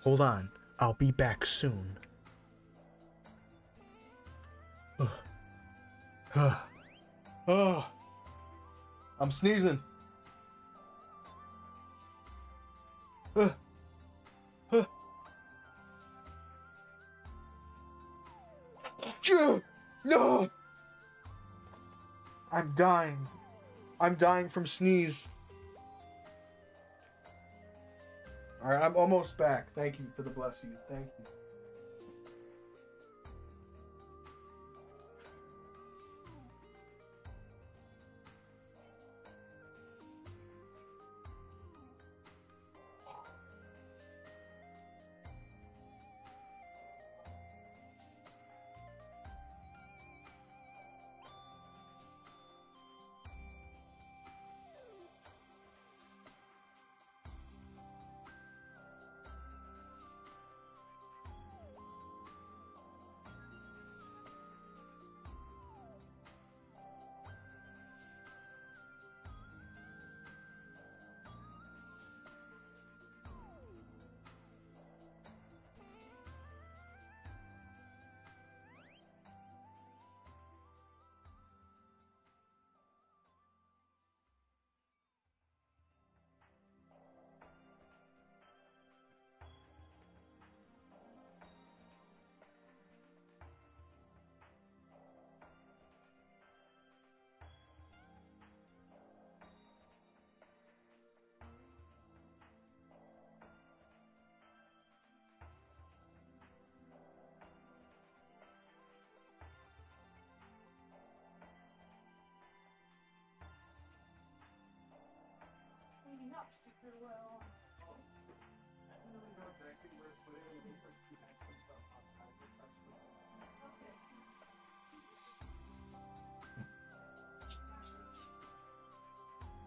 Hold on. I'll be back soon. I'm sneezing. No! I'm dying. I'm dying from sneeze. Alright, I'm almost back. Thank you for the bless you. Thank you. Cleaning up super well. I don't really know exactly where to put it. I think we had some stuff outside the touchscreen. Okay.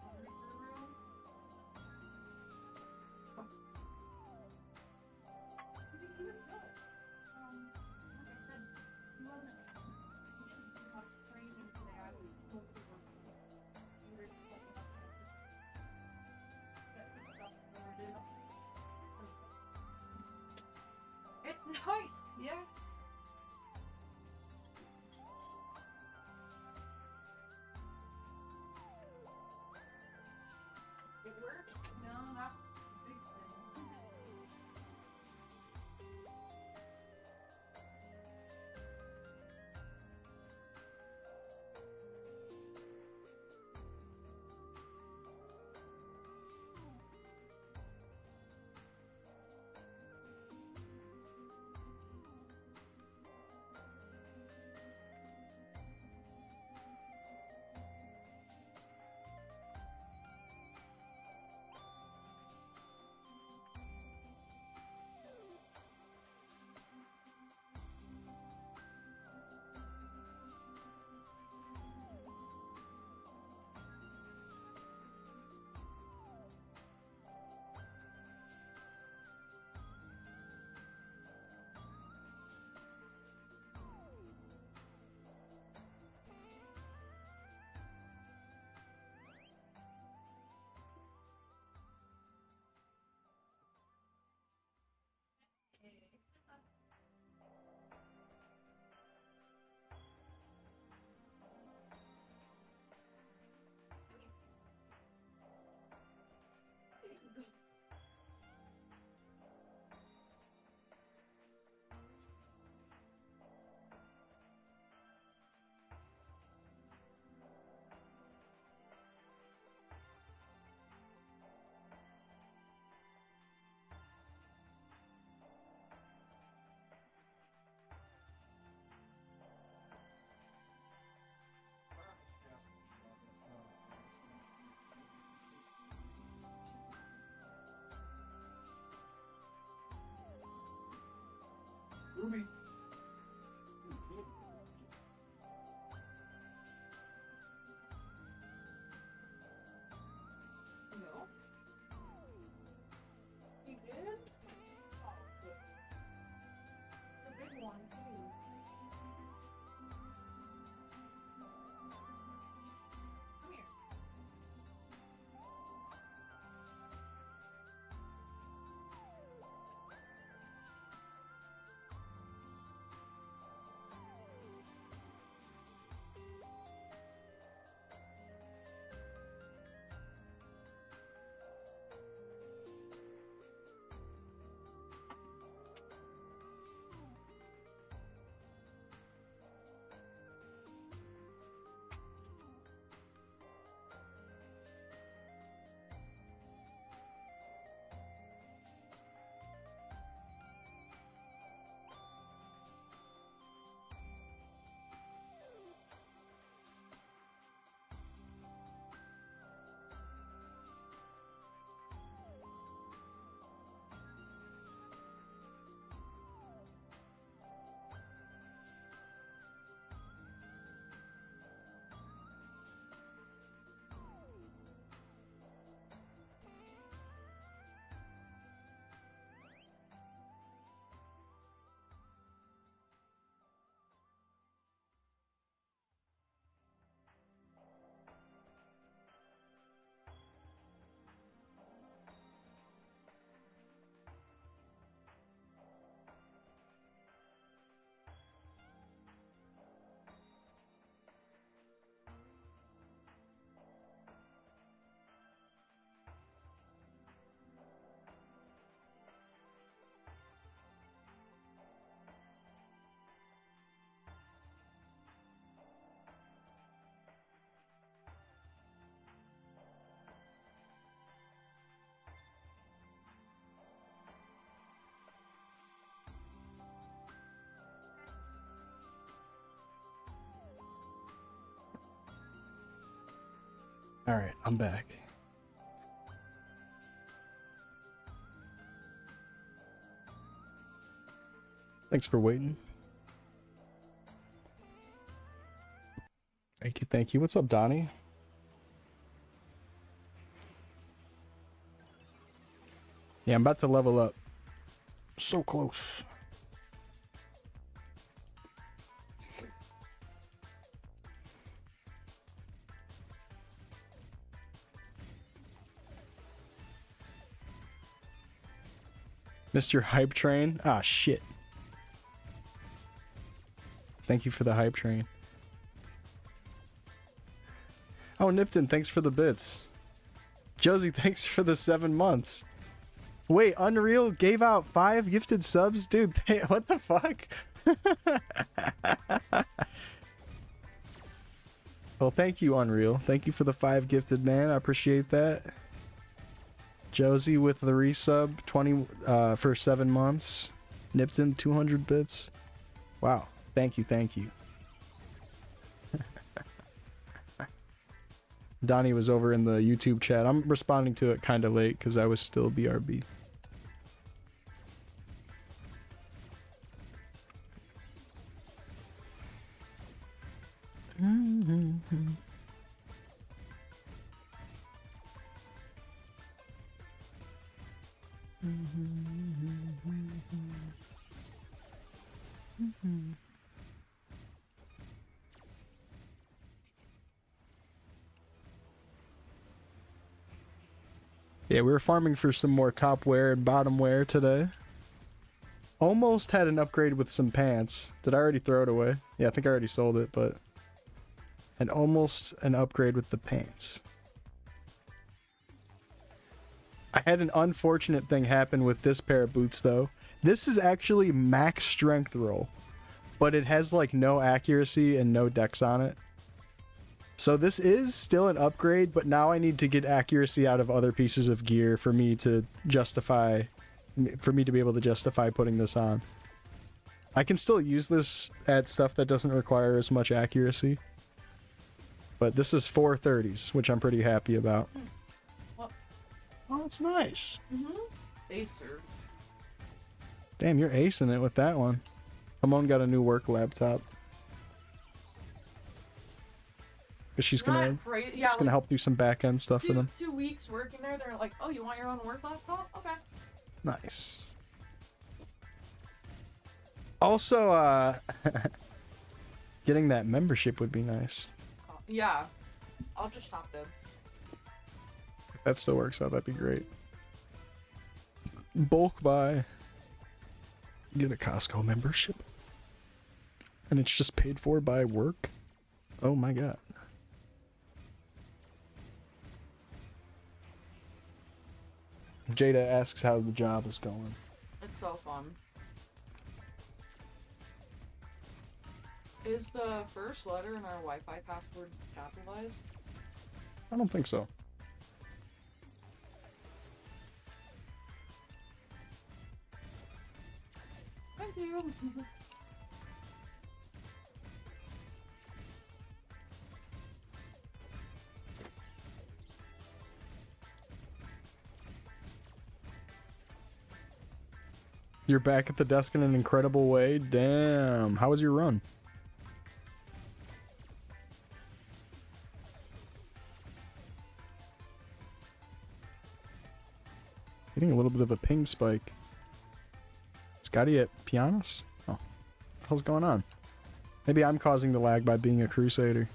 Laundry room. He was good. Like I said, he didn't do much training today. I was mostly working. We were just setting up and get some stuff started. It's nice, yeah. It worked? No, that's the big thing. Ruby. No. He did? Oh, good. The big one, too. Come here. All right, I'm back. Thanks for waiting. Thank you, thank you. What's up, Donnie? Yeah, I'm about to level up. So close. Mr. Hype Train? Ah, shit. Thank you for the hype train. Oh, Nipton, thanks for the bits. Josie, thanks for the 7 months. Wait, Unreal gave out 5 gifted subs? Dude, what the fuck? Well, thank you, Unreal. Thank you for the 5 gifted, man. I appreciate that. Josie with the resub, 20 for 7 months. Nipton, 200 bits. Wow. Thank you, thank you. Donnie was over in the YouTube chat. I'm responding to it kind of late because I was still BRB. Yeah, we were farming for some more top wear and bottom wear today. Almost had an upgrade with some pants. Did I already throw it away? Yeah, I think I already sold it, but... And almost an upgrade with the pants. I had an unfortunate thing happen with this pair of boots, though. This is actually max strength roll, but it has, like, no accuracy and no dex on it. So this is still an upgrade, but now I need to get accuracy out of other pieces of gear for me to justify... For me to be able to justify putting this on. I can still use this at stuff that doesn't require as much accuracy. But this is 430s, which I'm pretty happy about. Well, Oh, it's nice. Acer. Damn, you're acing it with that one. Hamon got a new work laptop. Cause she's gonna, Not crazy. Yeah, she's gonna like help do some back end stuff for them. 2 weeks working there. They're like, oh, you want your own work laptop? Okay. Nice. Also, getting that membership would be nice. Yeah. I'll just top them. If that still works out, that'd be great. Bulk buy. Get a Costco membership. And it's just paid for by work? Oh my god. Jada asks how the job is going. It's so fun. Is the first letter in our Wi-Fi password capitalized? I don't think so. Thank you. You're back at the desk in an incredible way. Damn. How was your run? Getting a little bit of a ping spike. Scotty at Pianos? Oh. What the hell's going on? Maybe I'm causing the lag by being a crusader.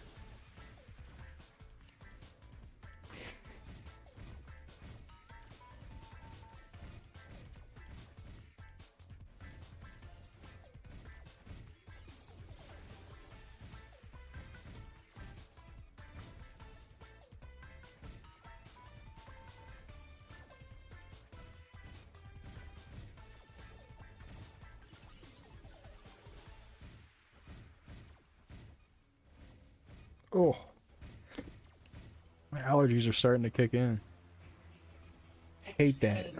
Oh. My allergies are starting to kick in. Hate that.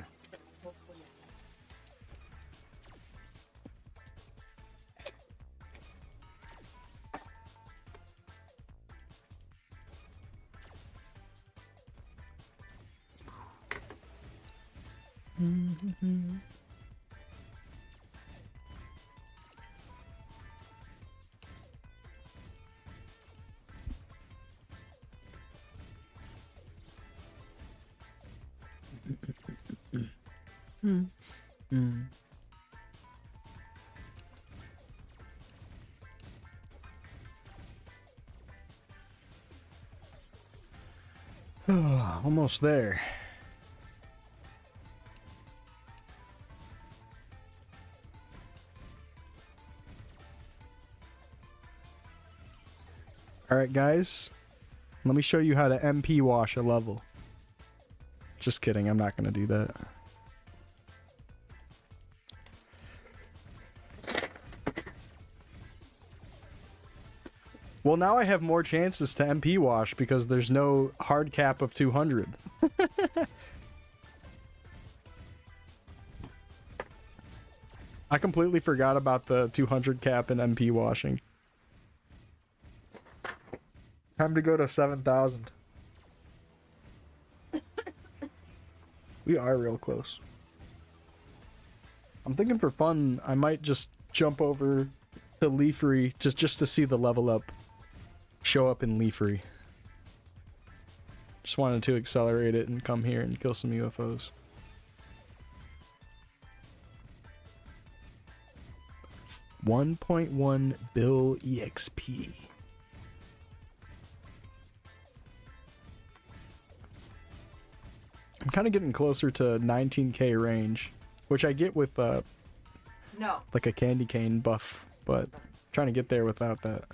Almost there. Alright guys, let me show you how to MP wash a level. Just kidding, I'm not gonna do that. Well, now I have more chances to MP wash because there's no hard cap of 200. I completely forgot about the 200 cap in MP washing. Time to go to 7,000. We are real close. I'm thinking for fun, I might just jump over to Leafery just to see the level up show up in Leafery. Just wanted to accelerate it and come here and kill some UFOs. $1.1 bill EXP. I'm kind of getting closer to 19k range, which I get with No. like a candy cane buff, but I'm trying to get there without that.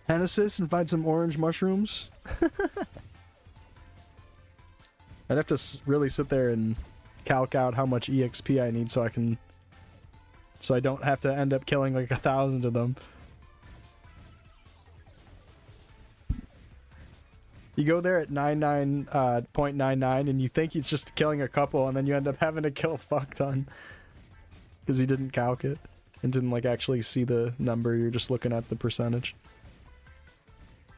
Genesis and find some orange mushrooms. I'd have to really sit there and calc out how much EXP I need so I don't have to end up killing like 1,000 of them. You go there at 99.99 and you think he's just killing a couple, and then you end up having to kill a fuck ton because he didn't calc it and didn't like actually see the number. You're just looking at the percentage.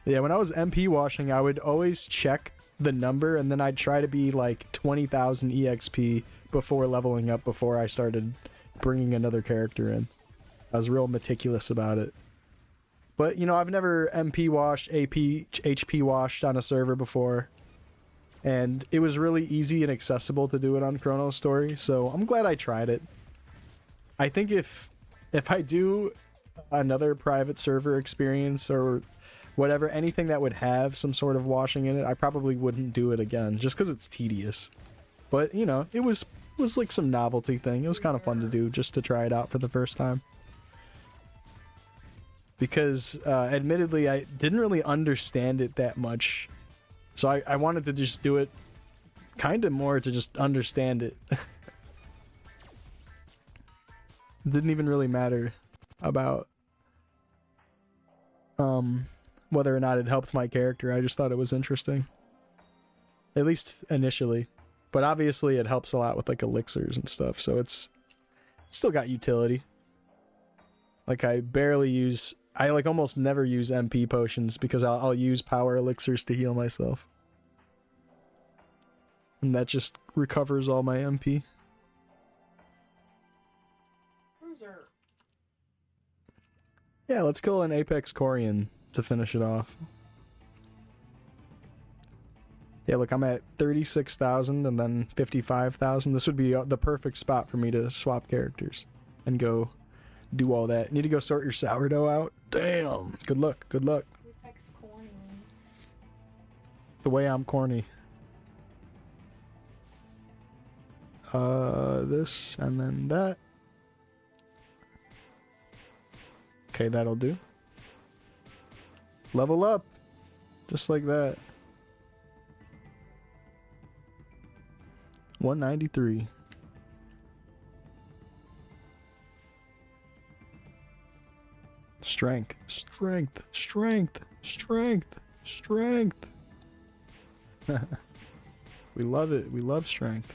Yeah, when I was MP washing, I would always check the number and then I'd try to be like 20,000 EXP before leveling up, before I started bringing another character in. I was real meticulous about it. But, you know, I've never MP washed, HP washed on a server before. And it was really easy and accessible to do it on Chronostory, so I'm glad I tried it. I think if I do another private server experience or whatever, anything that would have some sort of washing in it, I probably wouldn't do it again, just because it's tedious. But, you know, it was like some novelty thing. It was kind of fun to do, just to try it out for the first time. Because, admittedly, I didn't really understand it that much. So I wanted to just do it kind of more to just understand it. It didn't even really matter about whether or not it helped my character. I just thought it was interesting. At least initially. But obviously it helps a lot with like elixirs and stuff, so it's still got utility. Like I like almost never use MP potions because I'll use power elixirs to heal myself. And that just recovers all my MP. Cruiser. Yeah, let's kill an Apex Corian to finish it off. Yeah, look, I'm at 36,000 and then 55,000. This would be the perfect spot for me to swap characters and go do all that. Need to go sort your sourdough out? Damn. Good luck. Good luck. Apex corny. The way I'm corny. This and then that. Okay, that'll do. Level up. Just like that. 193. Strength, strength, strength, strength, strength. We love it. We love strength.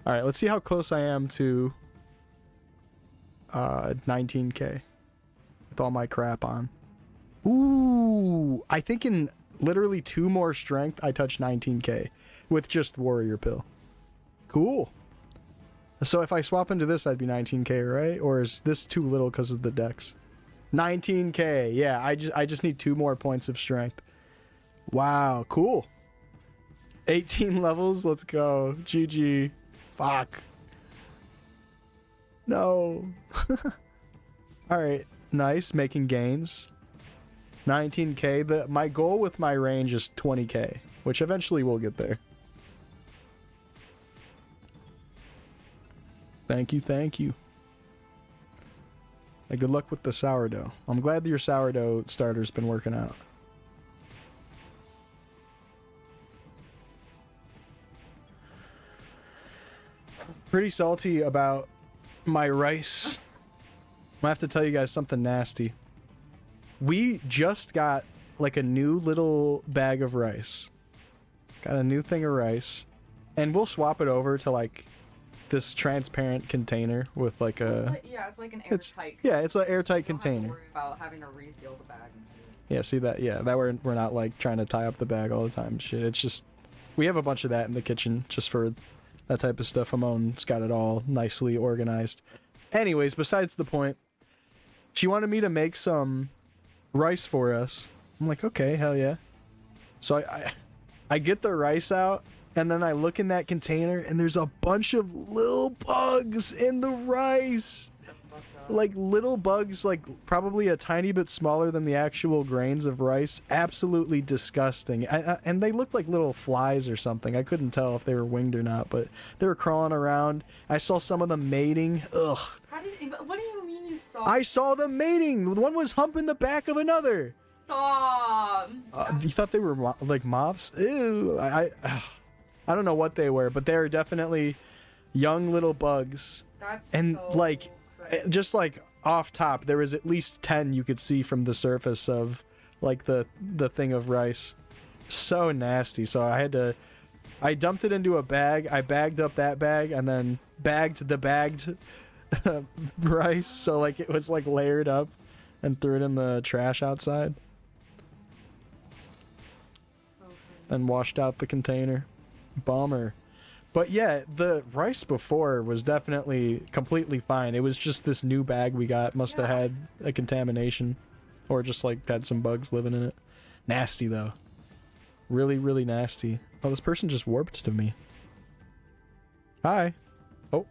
All right, let's see how close I am to 19k with all my crap on. Ooh, I think in literally 2 more strength, I touch 19k with just warrior pill. Cool. So if I swap into this, I'd be 19k, right? Or is this too little because of the dex? 19k. Yeah, I just need 2 more points of strength. Wow, cool. 18 levels. Let's go. GG. Fuck. No. All right. Nice, making gains. 19k. My goal with my range is 20k, which eventually we'll get there. Thank you, thank you. Hey, good luck with the sourdough. I'm glad that your sourdough starter's been working out. Pretty salty about my rice. I have to tell you guys something nasty. We just got like a new little bag of rice. Got a new thing of rice. And we'll swap it over to like this transparent container with like a... yeah, it's like an airtight. Yeah, it's an airtight You don't have to container. worry about having to reseal the bag and shit. Yeah, see that? Yeah, that we're not like trying to tie up the bag all the time and shit. It's just... We have a bunch of that in the kitchen just for that type of stuff. Amon's got it all nicely organized. Anyways, besides the point, she wanted me to make some rice for us. I'm like, okay, hell yeah. So I get the rice out, and then I look in that container, and there's a bunch of little bugs in the rice. So fucked up. Like little bugs, like probably a tiny bit smaller than the actual grains of rice. Absolutely disgusting. And they looked like little flies or something. I couldn't tell if they were winged or not, but they were crawling around. I saw some of them mating. Ugh. What do you mean you saw? I saw them mating. One was humping the back of another. Stop. You thought they were like moths? Ew. I don't know what they were, but they are definitely young little bugs. That's And so like, crazy. just like off top, there was at least 10 you could see from the surface of like the thing of rice. So nasty. So I dumped it into a bag. I bagged up that bag and then bagged the bagged rice. So like it was like layered up and threw it in the trash outside So crazy. and washed out the container. Bummer. But yeah, the rice before was definitely completely fine. It was just this new bag we got must have Yeah. had a contamination or just like had some bugs living in it. Nasty though. Really, really nasty. Oh, this person just warped to me. Hi. Oh.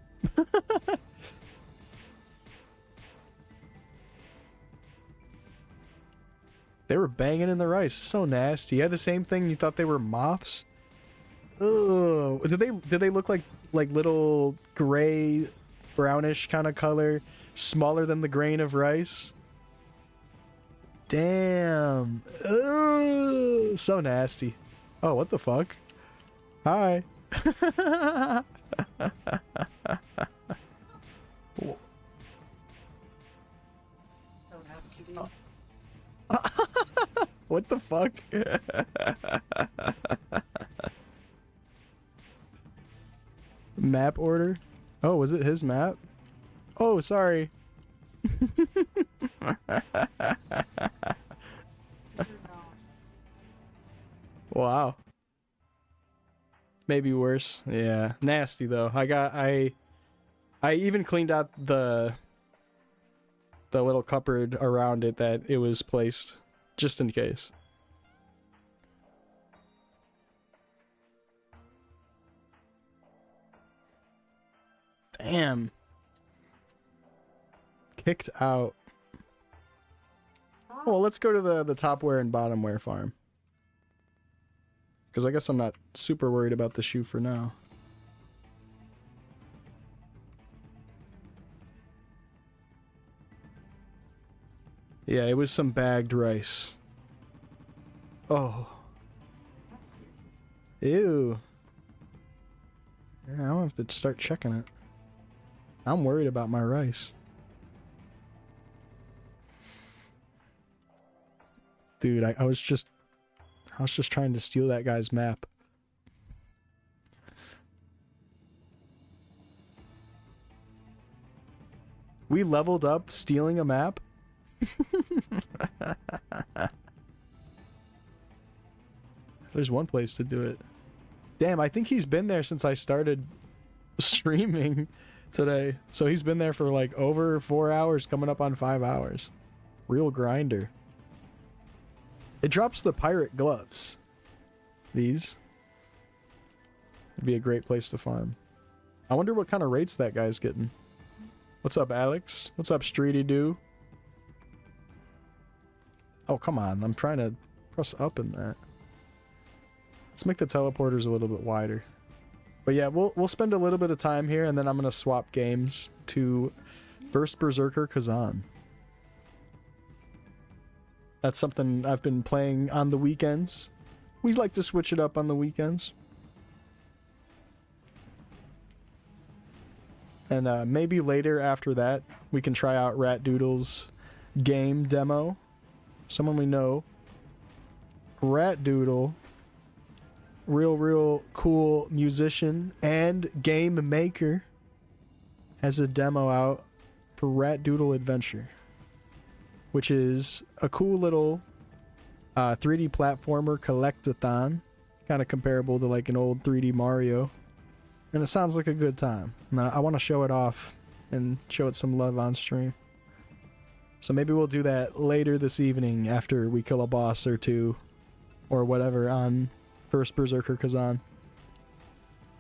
They were banging in the rice. So nasty. You had the same thing. You thought they were moths? Oh, did they look like little gray, brownish kind of color, smaller than the grain of rice? Damn. Ugh, so nasty. Oh, what the fuck? Hi. So nasty. What the fuck? Map order? Oh, was it his map? Oh, sorry. Wow. Maybe worse. Yeah. Nasty though. I even cleaned out the little cupboard around it that it was placed just in case. Damn. Kicked out. Well, let's go to the topware and bottomware farm. Because I guess I'm not super worried about the shoe for now. Yeah, it was some bagged rice. Oh. That's seriously. Ew. Yeah, I'll have to start checking it. I'm worried about my rice. Dude, I was just trying to steal that guy's map. We leveled up stealing a map? There's one place to do it. Damn, I think he's been there since I started streaming today. So he's been there for like over 4 hours, coming up on 5 hours. Real grinder. It drops the pirate gloves. These. It'd be a great place to farm. I wonder what kind of rates that guy's getting. What's up, Alex? What's up, Streety Doo? Oh, come on. I'm trying to press up in that. Let's make the teleporters a little bit wider. But yeah, we'll spend a little bit of time here, and then I'm going to swap games to First Berserker Kazan. That's something I've been playing on the weekends. We like to switch it up on the weekends. And maybe later after that, we can try out Rat Doodle's game demo. Someone we know. Rat Doodle. Real cool musician and game maker. Has a demo out for Rat Doodle Adventure. Which is a cool little 3D platformer collectathon. Kind of comparable to like an old 3D Mario. And it sounds like a good time. And I want to show it off and show it some love on stream. So maybe we'll do that later this evening after we kill a boss or two. Or whatever on First Berserker Kazan.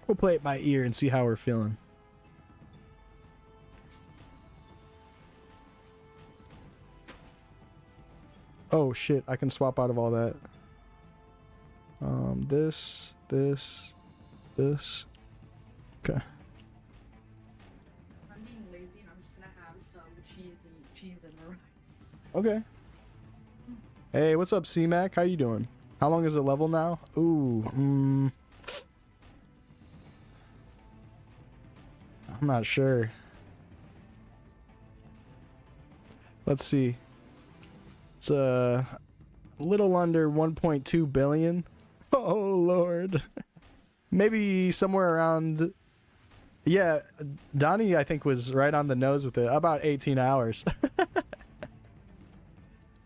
We'll play it by ear and see how we're feeling. Oh shit, I can swap out of all that. This. Okay. I'm being lazy and I'm just gonna have some cheese and rice. Okay. Hey, what's up, C-Mac? How you doing? How long is it level now? Ooh, I'm not sure. Let's see. It's a little under 1.2 billion. Oh, Lord. Maybe somewhere around... Yeah, Donnie, I think, was right on the nose with it. About 18 hours.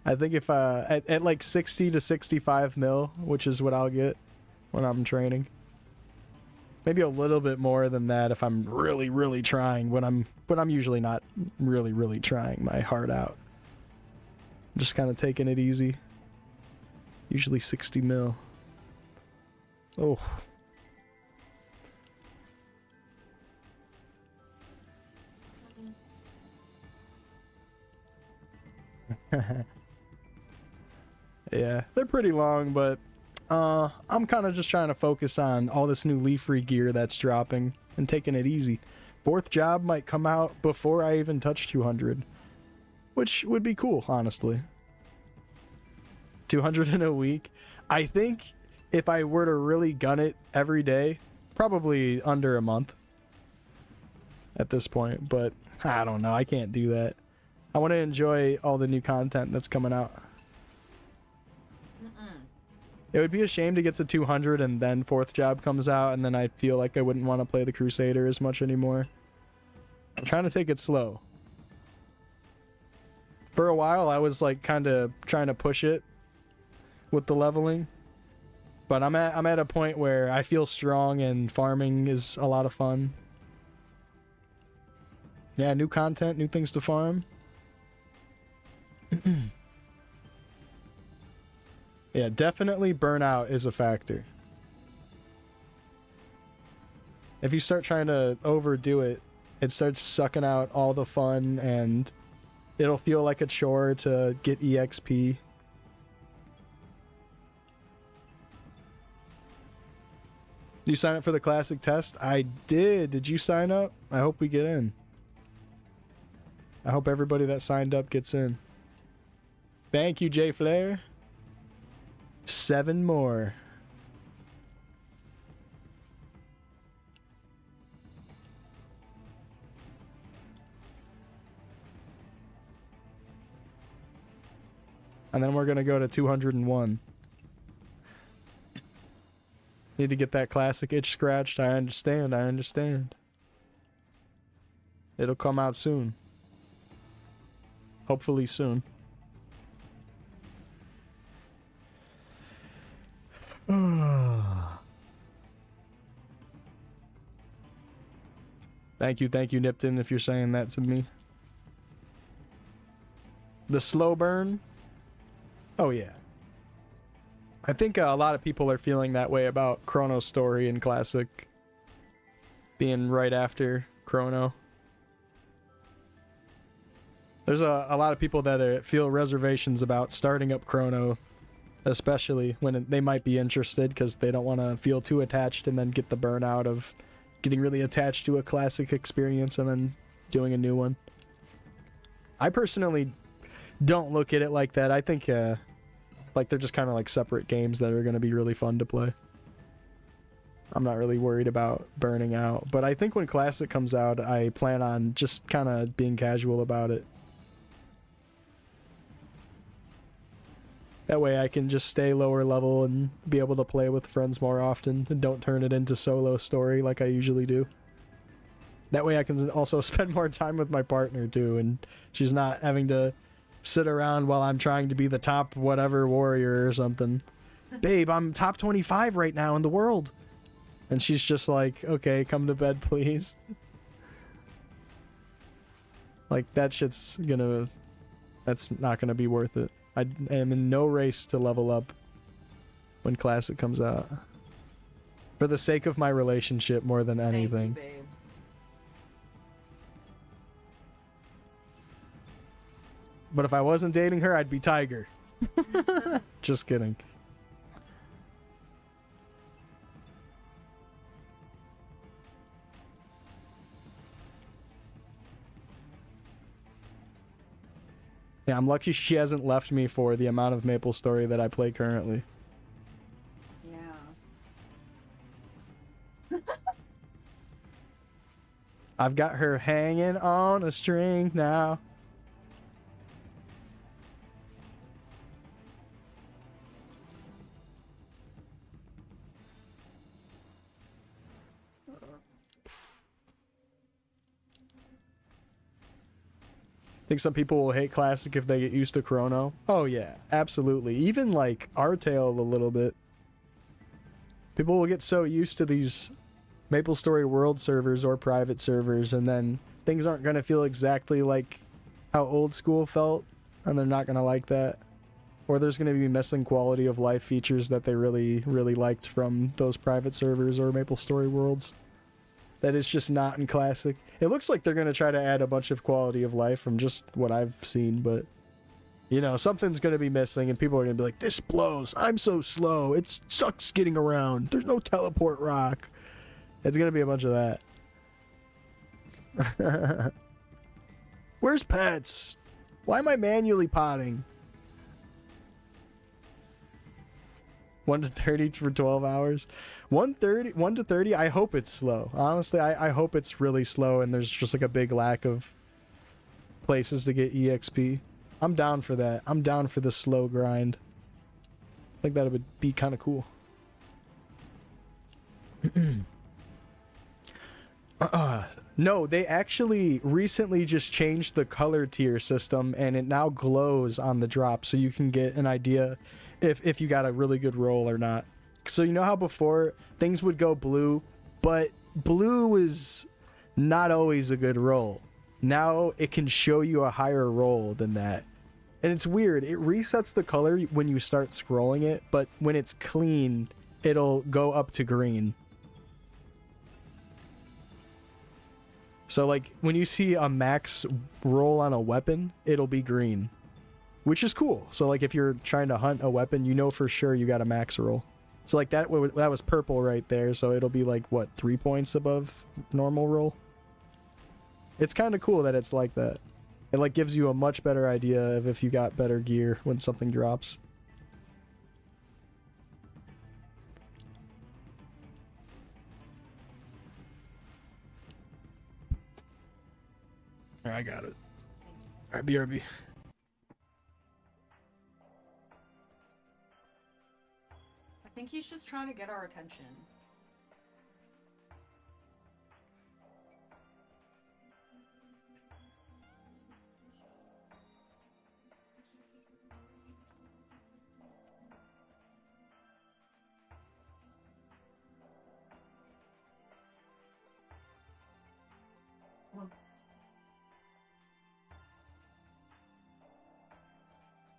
I think if at like 60 to 65 mil, which is what I'll get when I'm training. Maybe a little bit more than that if I'm really trying. But I'm usually not really trying my heart out. Just kind of taking it easy. Usually 60 mil. Oh. Yeah, they're pretty long, but I'm kind of just trying to focus on all this new leaf-free gear that's dropping and taking it easy. Fourth job might come out before I even touch 200, which would be cool, honestly. 200 in a week. I think if I were to really gun it every day, probably under a month at this point, but I don't know. I can't do that. I want to enjoy all the new content that's coming out. It would be a shame to get to 200 and then fourth job comes out and then I feel like I wouldn't want to play the Crusader as much anymore. I'm trying to take it slow. For a while I was like kind of trying to push it with the leveling. But I'm at a point where I feel strong and farming is a lot of fun. Yeah, new content, new things to farm. Yeah, definitely burnout is a factor. If you start trying to overdo it, it starts sucking out all the fun and it'll feel like a chore to get EXP. Did you sign up for the classic test? I did. Did you sign up? I hope we get in. I hope everybody that signed up gets in. Thank you, Jay Flair. 7 more. And then we're going to go to 201. Need to get that classic itch scratched. I understand. It'll come out soon. Hopefully soon. Thank you, Nipton, if you're saying that to me. The slow burn? Oh, yeah. I think a lot of people are feeling that way about Chronostory and Classic being right after Chrono. There's a lot of people that feel reservations about starting up Chrono, especially when they might be interested because they don't want to feel too attached and then get the burnout of getting really attached to a Classic experience and then doing a new one. I personally don't look at it like that. I think like they're just kind of like separate games that are going to be really fun to play. I'm not really worried about burning out, but I think when Classic comes out, I plan on just kind of being casual about it. That way I can just stay lower level and be able to play with friends more often and don't turn it into solo story like I usually do. That way I can also spend more time with my partner too, and she's not having to sit around while I'm trying to be the top whatever warrior or something. Babe, I'm top 25 right now in the world. And she's just like, okay, come to bed, please. Like, that's not gonna be worth it. I am in no race to level up when Classic comes out. For the sake of my relationship more than anything. Thank you, babe. But if I wasn't dating her, I'd be Tiger. Just kidding. Yeah, I'm lucky she hasn't left me for the amount of MapleStory that I play currently. Yeah. I've got her hanging on a string now. Think some people will hate Classic if they get used to Chrono. Oh yeah, absolutely. Even like Artale a little bit. People will get so used to these MapleStory World servers or private servers, and then things aren't going to feel exactly like how old school felt, and they're not going to like that. Or there's going to be missing quality of life features that they really, really liked from those private servers or MapleStory Worlds. That is just not in Classic. It looks like they're going to try to add a bunch of quality of life from just what I've seen, but you know, something's going to be missing and people are going to be like, this blows. I'm so slow. It sucks getting around. There's no teleport rock. It's going to be a bunch of that. Where's pets? Why am I manually potting? 1 to 30 for 12 hours. 1 to 30, I hope it's slow. Honestly, I hope it's really slow and there's just like a big lack of places to get EXP. I'm down for that. I'm down for the slow grind. I think that would be kind of cool. No, they actually recently just changed the color tier system and it now glows on the drop so you can get an idea if you got a really good roll or not. So you know how before things would go blue, but blue was not always a good roll. Now it can show you a higher roll than that. And it's weird. It resets the color when you start scrolling it, but when it's clean, it'll go up to green. So like when you see a max roll on a weapon, it'll be green, which is cool. So like if you're trying to hunt a weapon, you know for sure you got a max roll. So like that was purple right there, so it'll be like what, 3 points above normal roll. It's kind of cool that it's like that. It like gives you a much better idea of if you got better gear when something drops. I got it. Alright, BRB. I think he's just trying to get our attention.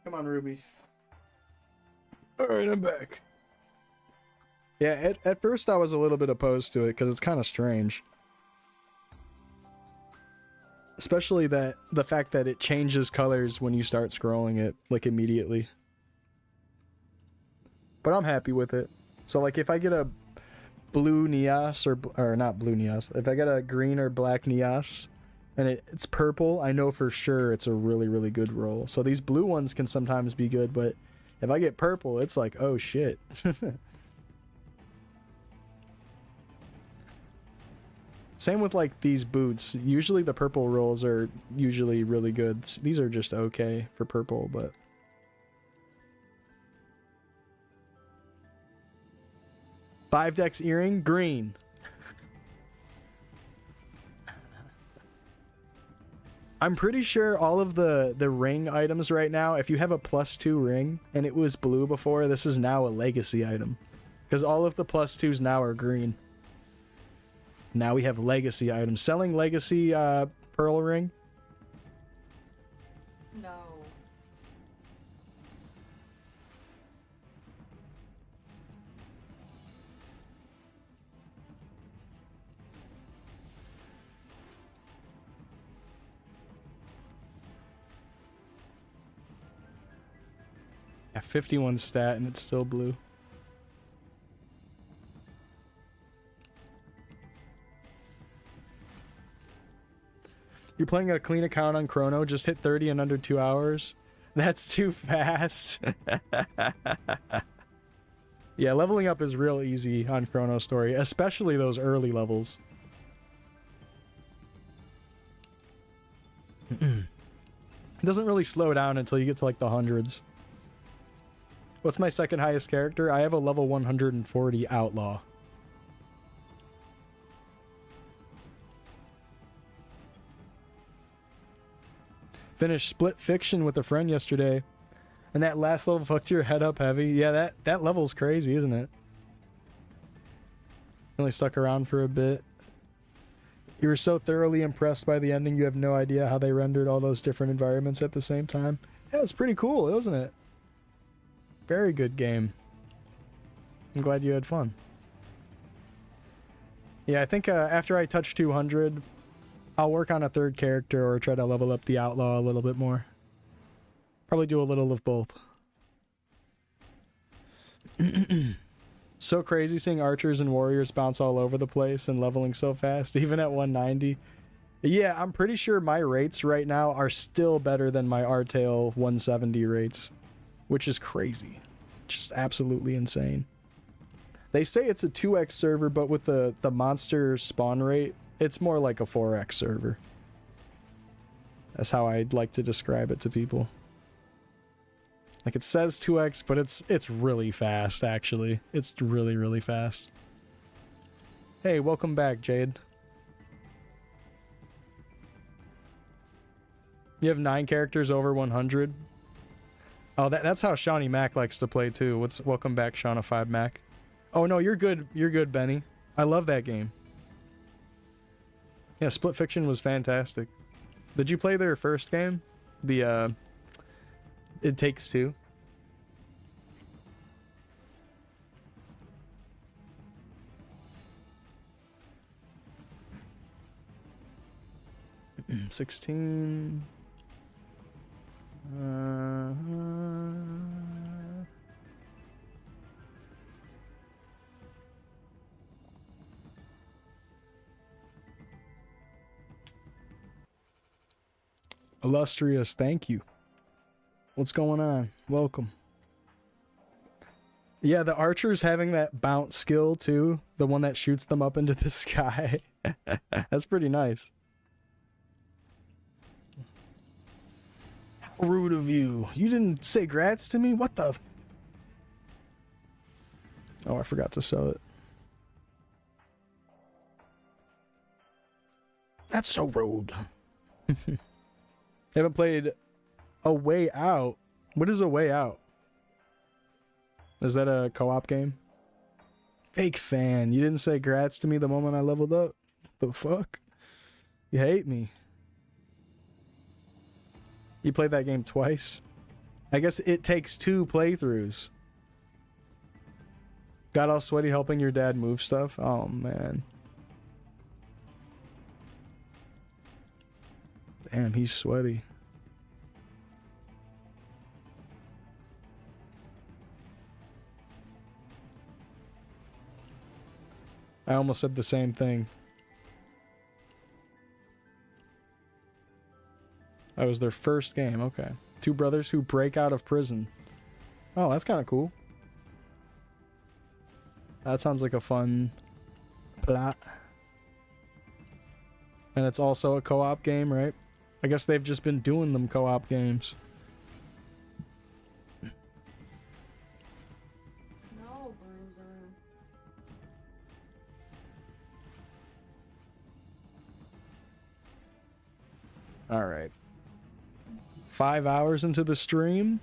Come on, Ruby. Alright, I'm back. Yeah, at first I was a little bit opposed to it because it's kind of strange. Especially the fact that it changes colors when you start scrolling it, like, immediately. But I'm happy with it. So, like, if I get a blue Neos, or not blue Neos, if I get a green or black Neos, and it's purple, I know for sure it's a really, really good roll. So these blue ones can sometimes be good, but if I get purple, it's like, oh shit. Same with like these boots. Usually the purple rolls are usually really good. These are just okay for purple, but... Five Dex earring, green. I'm pretty sure all of the ring items right now, if you have a +2 ring and it was blue before, this is now a legacy item. Because all of the +2s now are green. Now we have legacy items. Selling legacy pearl ring? No. Yeah, 51 stat and it's still blue. You're playing a clean account on Chrono, just hit 30 in under 2 hours. That's too fast. Yeah, leveling up is real easy on Chronostory, especially those early levels. It doesn't really slow down until you get to like the hundreds. What's my second highest character? I have a level 140 Outlaw. Finished Split Fiction with a friend yesterday, and that last level fucked your head up heavy. Yeah, that level's crazy, isn't it? Only stuck around for a bit. You were so thoroughly impressed by the ending, you have no idea how they rendered all those different environments at the same time. Yeah, it's pretty cool, wasn't it? Very good game. I'm glad you had fun. Yeah, I think after I touch 200... I'll work on a third character or try to level up the Outlaw a little bit more. Probably do a little of both. So crazy seeing archers and warriors bounce all over the place and leveling so fast, even at 190. Yeah, I'm pretty sure my rates right now are still better than my Artail 170 rates, which is crazy. Just absolutely insane. They say it's a 2x server, but with the monster spawn rate, it's more like a 4x server. That's how I'd like to describe it to people. Like, it says 2x, but it's really fast, actually. It's really, really fast. Hey, welcome back, Jade. You have 9 characters over 100? Oh, that's how Shawnee Mac likes to play, too. Welcome back, Shauna5 Mac. Oh, no, you're good. You're good, Benny. I love that game. Yeah, Split Fiction was fantastic. Did you play their first game? The, It Takes Two? $16... Illustrious, thank you. What's going on? Welcome. Yeah, the archer's having that bounce skill too. The one that shoots them up into the sky. That's pretty nice. How rude of you. You didn't say grats to me? What the... Oh, I forgot to sell it. That's so rude. Haven't played A Way Out. What is A Way Out? Is that a co-op game? Fake fan. You didn't say grats to me the moment I leveled up. The fuck? You hate me. You played that game twice? I guess it takes 2 playthroughs. Got all sweaty helping your dad move stuff? Oh, man. Damn, he's sweaty. I almost said the same thing. That was their first game, okay. 2 brothers who break out of prison. Oh, that's kind of cool. That sounds like a fun plot. And it's also a co-op game, right? I guess they've just been doing them co-op games. No, Bruiser. Alright. 5 hours into the stream.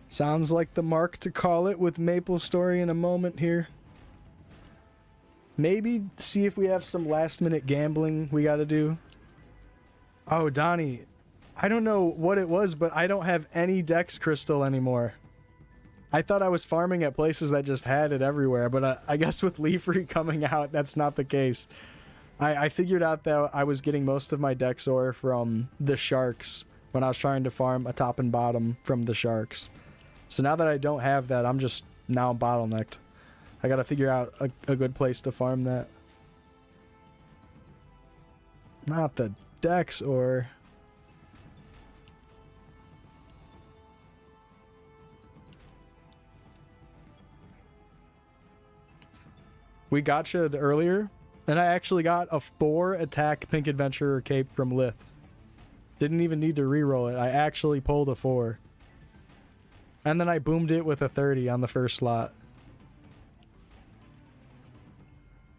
Sounds like the mark to call it with Maple Story in a moment here. Maybe see if we have some last minute gambling we gotta do. Oh, Donnie. I don't know what it was, but I don't have any Dex Crystal anymore. I thought I was farming at places that just had it everywhere, but I guess with Leafree coming out, that's not the case. I figured out that I was getting most of my Dex ore from the Sharks when I was trying to farm a top and bottom from the Sharks. So now that I don't have that, I'm just now bottlenecked. I gotta figure out a good place to farm that. Not the Dex ore. We gotcha'd earlier, and I actually got a 4 attack Pink Adventurer cape from Lith. Didn't even need to reroll it. I actually pulled a 4. And then I boomed it with a 30 on the first slot.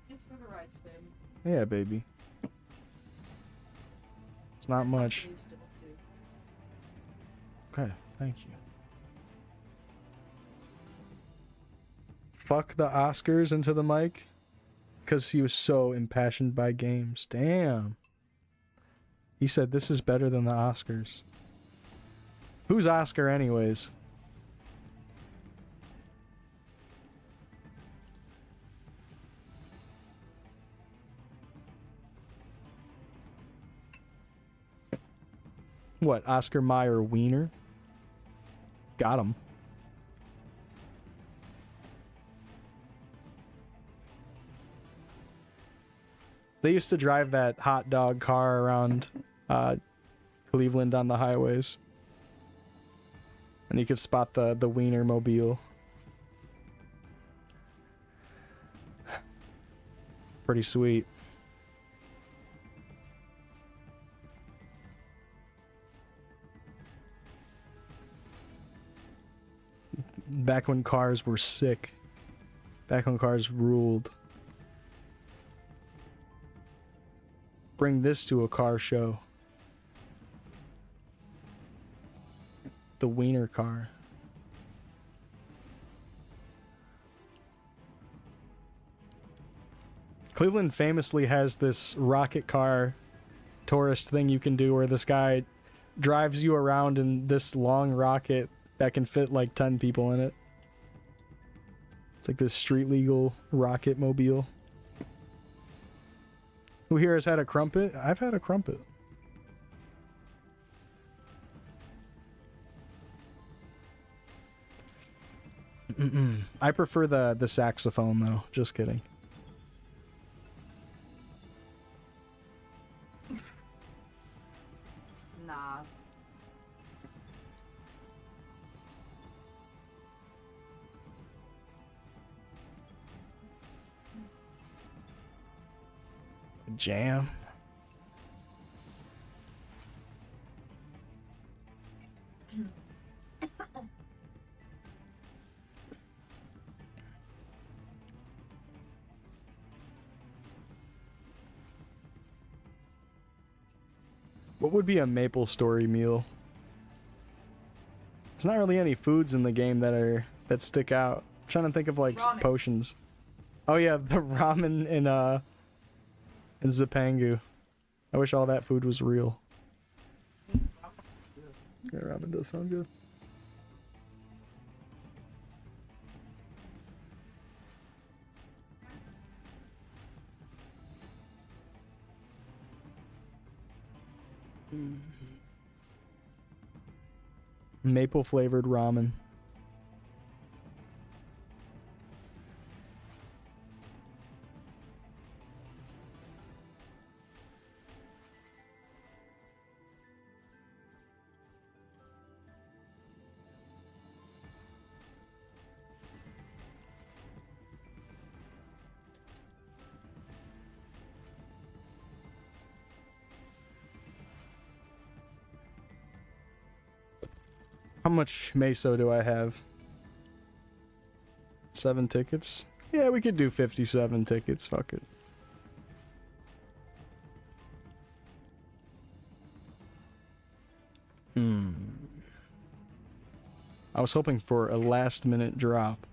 It's for the right spin. Yeah, baby. It's not There's much. something still too. Okay, thank you. Fuck the Oscars into the mic. Because he was so impassioned by games. Damn. He said this is better than the Oscars. Who's Oscar anyways? What, Oscar Mayer Wiener? Got him. They used to drive that hot dog car around Cleveland on the highways. And you could spot the Wiener Mobile. Pretty sweet. Back when cars were sick. Back when cars ruled. Bring this to a car show. The Wiener car. Cleveland famously has this rocket car tourist thing you can do where this guy drives you around in this long rocket that can fit like 10 people in it. It's like this street legal rocket mobile. Who here has had a crumpet? I've had a crumpet. I prefer the saxophone though. Just kidding. Nah. Jam. What would be a Maple Story meal? There's not really any foods in the game that stick out. I'm trying to think of like Ramen. potions. Oh yeah, the ramen in Zipangu. I wish all that food was real. Yeah, ramen does sound good. Maple flavored ramen. How much meso do I have? 7 tickets? Yeah, we could do 57 tickets. Fuck it. I was hoping for a last minute drop,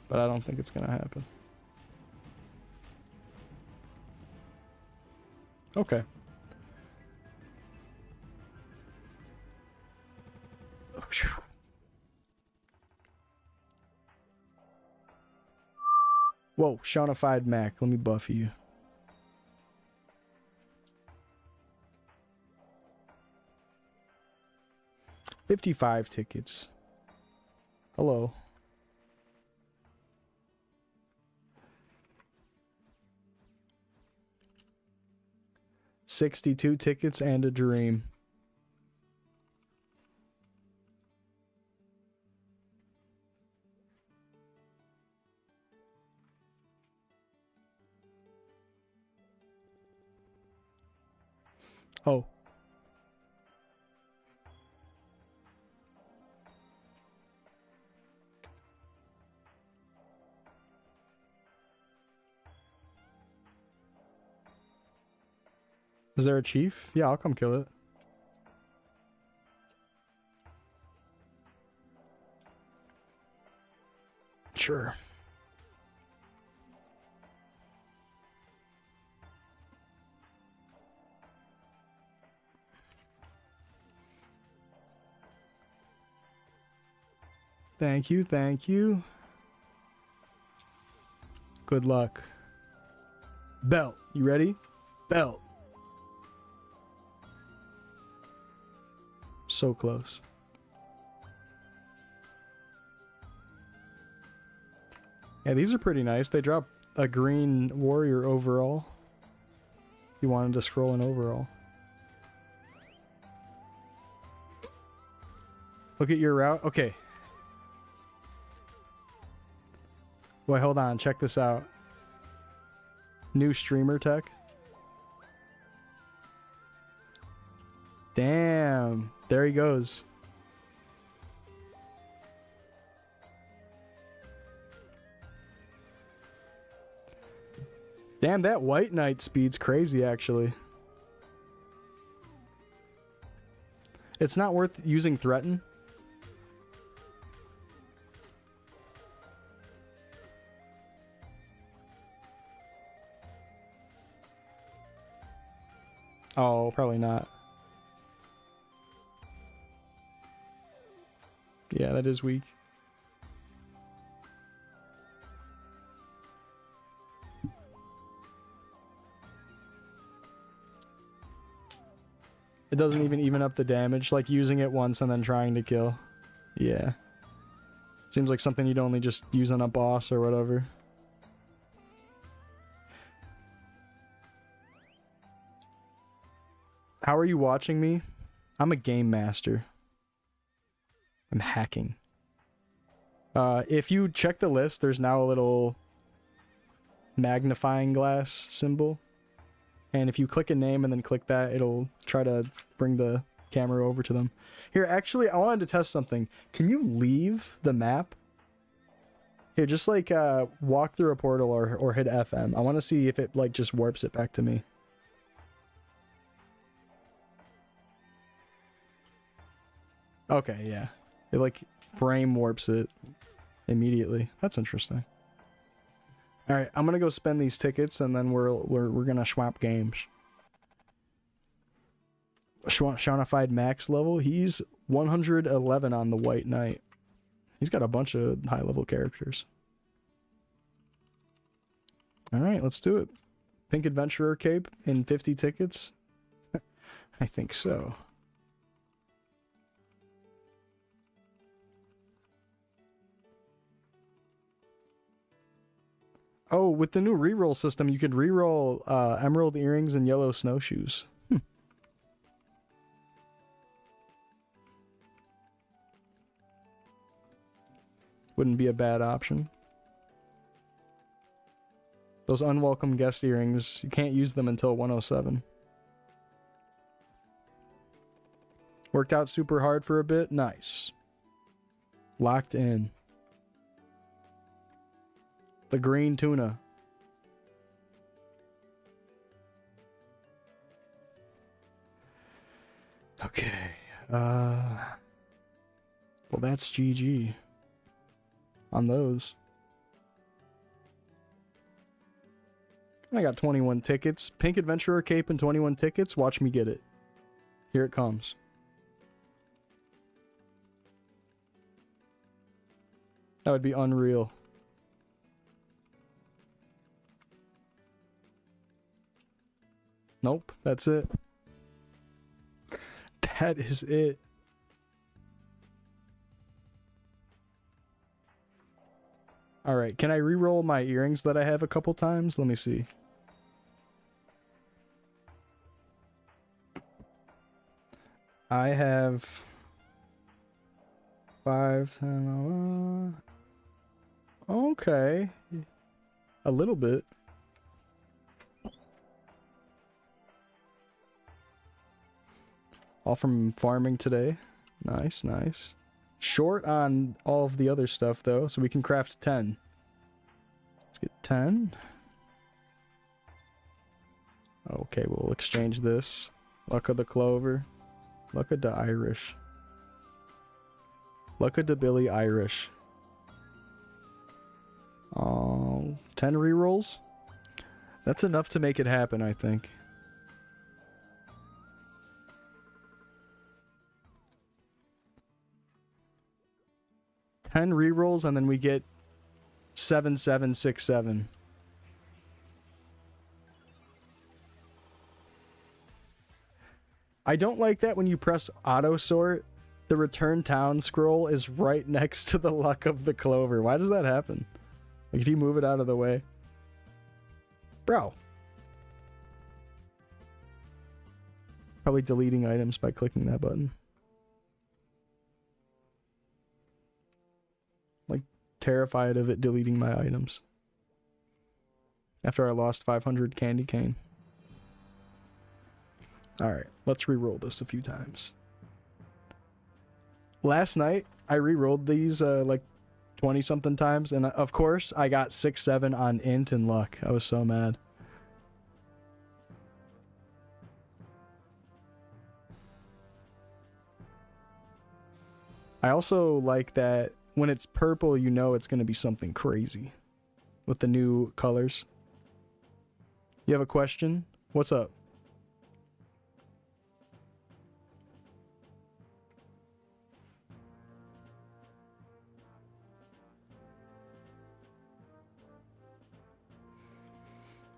but I don't think it's gonna happen. Okay. Whoa, Shawnified Mac, let me buff you. $55 tickets. Hello. $62 tickets and a dream. Oh. Is there a chief? Yeah, I'll come kill it. Sure. Thank you, thank you. Good luck. Belt, you ready? Belt. So close. Yeah, these are pretty nice. They drop a green warrior overall. If you wanted to scroll an overall. Look at your route. Okay. Wait, hold on. Check this out. New streamer tech. Damn. There he goes. Damn, that white knight speed's crazy, actually. It's not worth using threaten. Oh, probably not. Yeah, that is weak. It doesn't even up the damage, like using it once and then trying to kill. Yeah. Seems like something you'd only just use on a boss or whatever. How are you watching me? I'm a game master. I'm hacking. If you check the list, there's now a little magnifying glass symbol. And if you click a name and then click that, it'll try to bring the camera over to them. Here, actually, I wanted to test something. Can you leave the map? Here, just like walk through a portal or hit FM. I want to see if it like just warps it back to me. Okay, yeah. It like frame warps it immediately. That's interesting. All right, I'm gonna go spend these tickets and then we're gonna swap games. Shawnified max level. He's 111 on the White Knight. He's got a bunch of high level characters. All right, let's do it. Pink Adventurer cape in 50 tickets? I think so. Oh, with the new reroll system, you could reroll emerald earrings and yellow snowshoes. Wouldn't be a bad option. Those unwelcome guest earrings, you can't use them until 107. Worked out super hard for a bit? Nice. Locked in. The green tuna. Okay. Well, that's GG on those. I got 21 tickets. Pink Adventurer cape and 21 tickets. Watch me get it. Here it comes. That would be unreal. Nope, that's it. That is it. Alright, can I re-roll my earrings that I have a couple times? Let me see. I have 5, 10, okay. A little bit. All from farming today. Nice, nice. Short on all of the other stuff, though, so we can craft 10. Let's get 10. Okay, we'll exchange this. Luck of the Clover. Luck of the Irish. Luck of the Billy Irish. 10 rerolls? That's enough to make it happen, I think. Rerolls, and then we get 7767. I don't like that when you press auto sort, the return town scroll is right next to the luck of the clover. Why does that happen? Like if you move it out of the way. Bro. Probably deleting items by clicking that button. Terrified of it deleting my items after I lost 500 candy cane. Alright, let's re-roll this a few times. Last night, I re-rolled these like 20 something times, and of course, I got 6-7 on int and luck. I was so mad. I also like that when it's purple, you know it's going to be something crazy with the new colors. You have a question? What's up?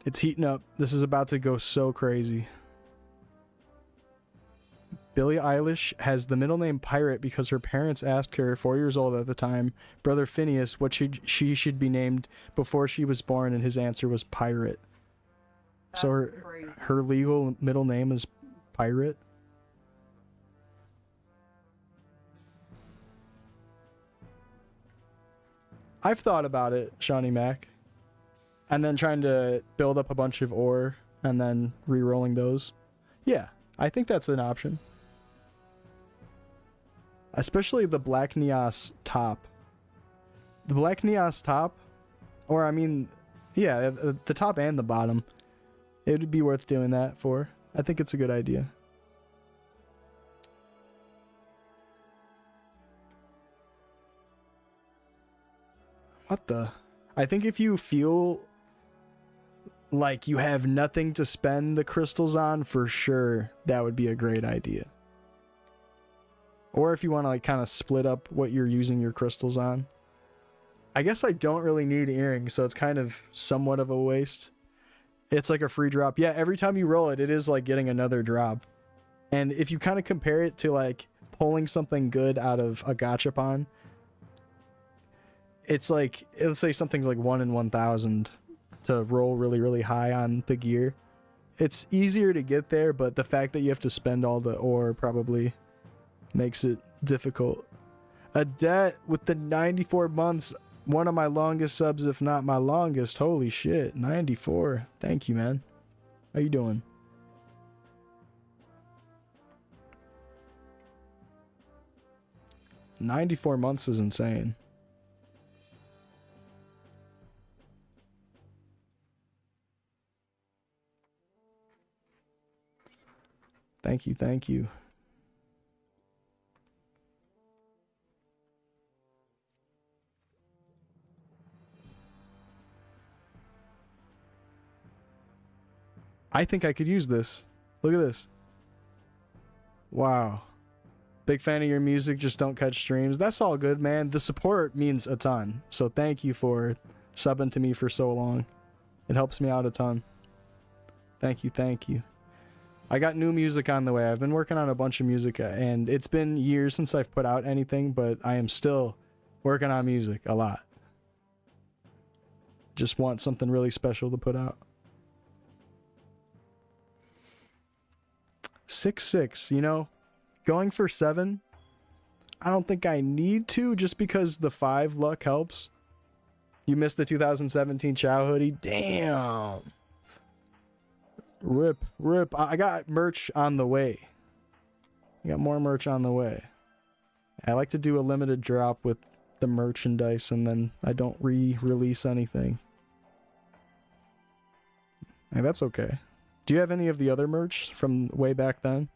It's heating up. This is about to go so crazy. Billie Eilish has the middle name Pirate because her parents asked her, 4 years old at the time, Brother Phineas, what she should be named before she was born, and his answer was Pirate. That's so crazy. her legal middle name is Pirate. I've thought about it, Shawnee Mac, and then trying to build up a bunch of ore and then re-rolling those. Yeah, I think that's an option. Especially the Black Neos top. The Black Neos top, or I mean, yeah, the top and the bottom. It would be worth doing that for. I think it's a good idea. What the? I think if you feel like you have nothing to spend the crystals on, for sure that would be a great idea. Or if you want to like kind of split up what you're using your crystals on. I guess I don't really need earrings, so it's kind of somewhat of a waste. It's like a free drop. Yeah, every time you roll it, it is like getting another drop. And if you kind of compare it to like pulling something good out of a gachapon, it's like, let's say something's like 1 in 1,000 to roll really, really high on the gear. It's easier to get there, but the fact that you have to spend all the ore probably makes it difficult. A debt with the 94 months, one of my longest subs, if not my longest. Holy shit, 94. Thank you, man. How you doing? $94 months is insane. Thank you, thank you. I think I could use this. Look at this. Wow. Big fan of your music, just don't catch streams. That's all good, man. The support means a ton. So thank you for subbing to me for so long. It helps me out a ton. Thank you, thank you. I got new music on the way. I've been working on a bunch of music, and it's been years since I've put out anything, but I am still working on music a lot. Just want something really special to put out. 6-6, you know, going for 7, I don't think I need to, just because the 5 luck helps. You missed the 2017 Chow hoodie? Damn. Rip. I got merch on the way. I got more merch on the way. I like to do a limited drop with the merchandise, and then I don't re-release anything. Hey, that's okay. Do you have any of the other merch from way back then?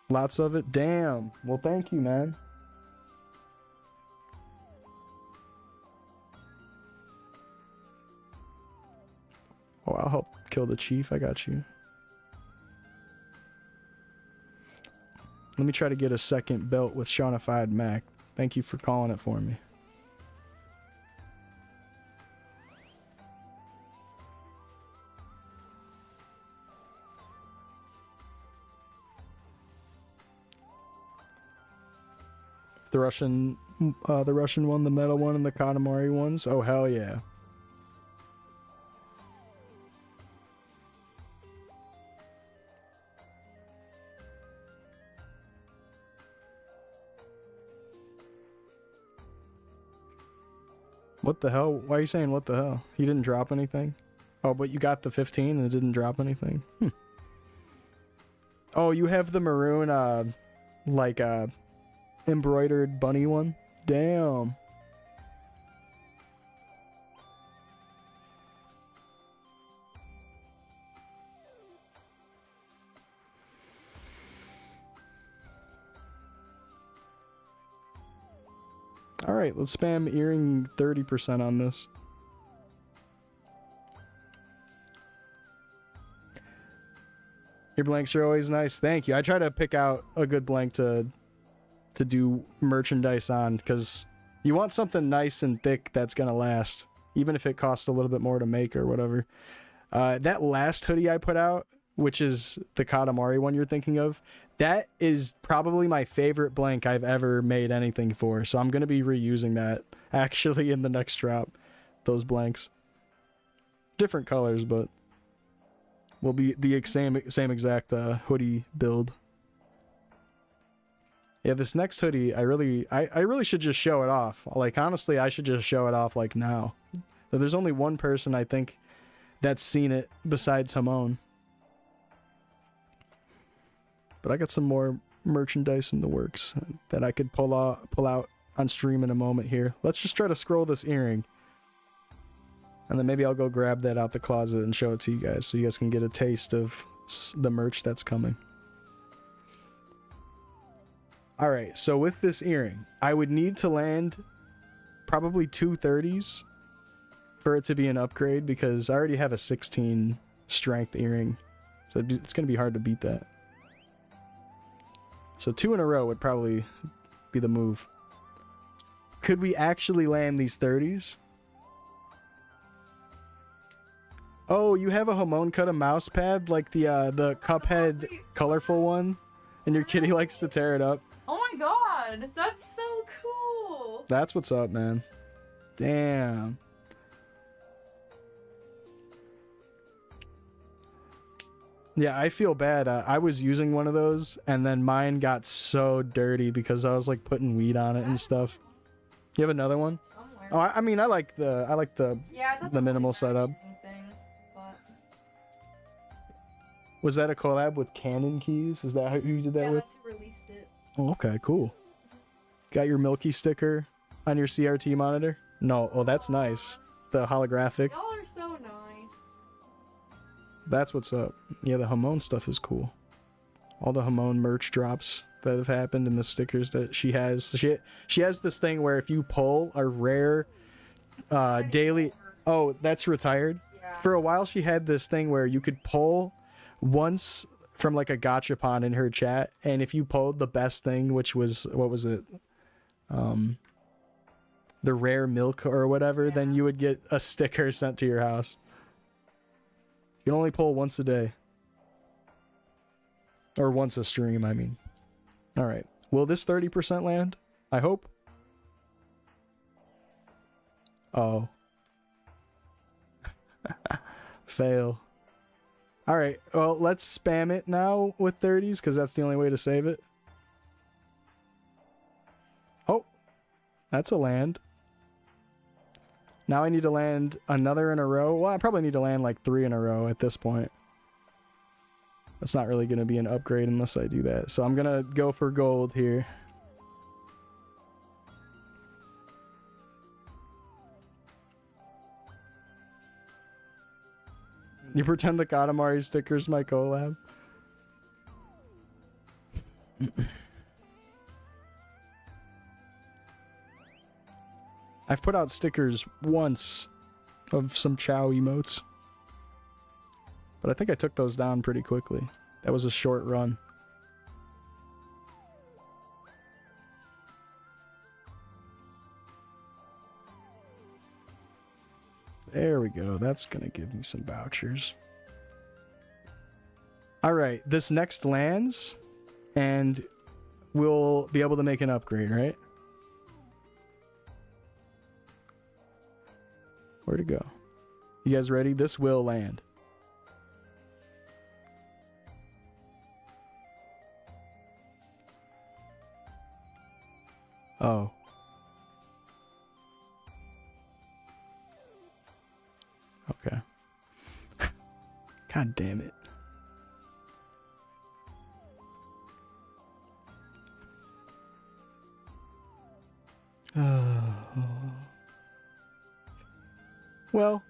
Lots of it? Damn. Well, thank you, man. Oh, I'll help kill the chief. I got you. Let me try to get a second belt with Shawnified Mac. Thank you for calling it for me. The Russian one, the metal one, and the Katamari ones. Oh, hell yeah. What the hell? Why are you saying what the hell? He didn't drop anything? Oh, but you got the 15 and it didn't drop anything? Oh, you have the maroon, embroidered bunny one? Damn. Alright, let's spam earring 30% on this. Your blanks are always nice. Thank you. I try to pick out a good blank to do merchandise on, because you want something nice and thick that's going to last, even if it costs a little bit more to make or whatever. That last hoodie I put out, which is the Katamari one you're thinking of, that is probably my favorite blank I've ever made anything for. So I'm going to be reusing that actually in the next drop. Those blanks. Different colors, but will be the same exact hoodie build. Yeah, this next hoodie, I really should just show it off. Like, honestly, I should just show it off like now. There's only one person I think that's seen it besides Hamon. But I got some more merchandise in the works that I could pull out on stream in a moment here. Let's just try to scroll this earring. And then maybe I'll go grab that out the closet and show it to you guys, so you guys can get a taste of the merch that's coming. All right, so with this earring, I would need to land probably 230s for it to be an upgrade because I already have a 16 strength earring. So it's going to be hard to beat that. So 2 in a row would probably be the move. Could we actually land these 30s? Oh, you have a Homonkutta mouse pad like the Cuphead colorful one? And your kitty likes to tear it up? Oh my god, that's so cool. That's what's up, man. Damn. Yeah, I feel bad. I was using one of those, and then mine got so dirty because I was like putting weed on it and stuff. You have another one? Somewhere. Oh, I mean, I like the Yeah, it doesn't the minimal really match setup. anything, but Was that a collab with Canon Keys? Is that who you did that yeah, with? that's who released it. Oh, okay, cool. Got your Milky sticker on your CRT monitor? No, oh, that's nice. The holographic. Y'all are so nice. That's what's up. Yeah, the Hamon stuff is cool. All the Hamon merch drops that have happened and the stickers that she has. She has this thing where if you pull a rare daily... Oh, that's retired? Yeah. For a while, she had this thing where you could pull once from like a gachapon in her chat, and if you pulled the best thing, which was, what was it? The rare milk or whatever, then you would get a sticker sent to your house. You can only pull once a day. Or once a stream, I mean. Alright. Will this 30% land? I hope. Oh. Fail. Alright, well, let's spam it now with 30s, because that's the only way to save it. Oh. That's a land. Now I need to land another in a row. Well, I probably need to land like 3 in a row at this point. That's not really going to be an upgrade unless I do that. So I'm going to go for gold here. You pretend the Katamari sticker's my collab? I've put out stickers once of some Chow emotes. But I think I took those down pretty quickly. That was a short run. There we go. That's going to give me some vouchers. Alright, this next lands, and we'll be able to make an upgrade, right? Where'd it go? You guys ready? This will land. Oh. Okay. God damn it. Well,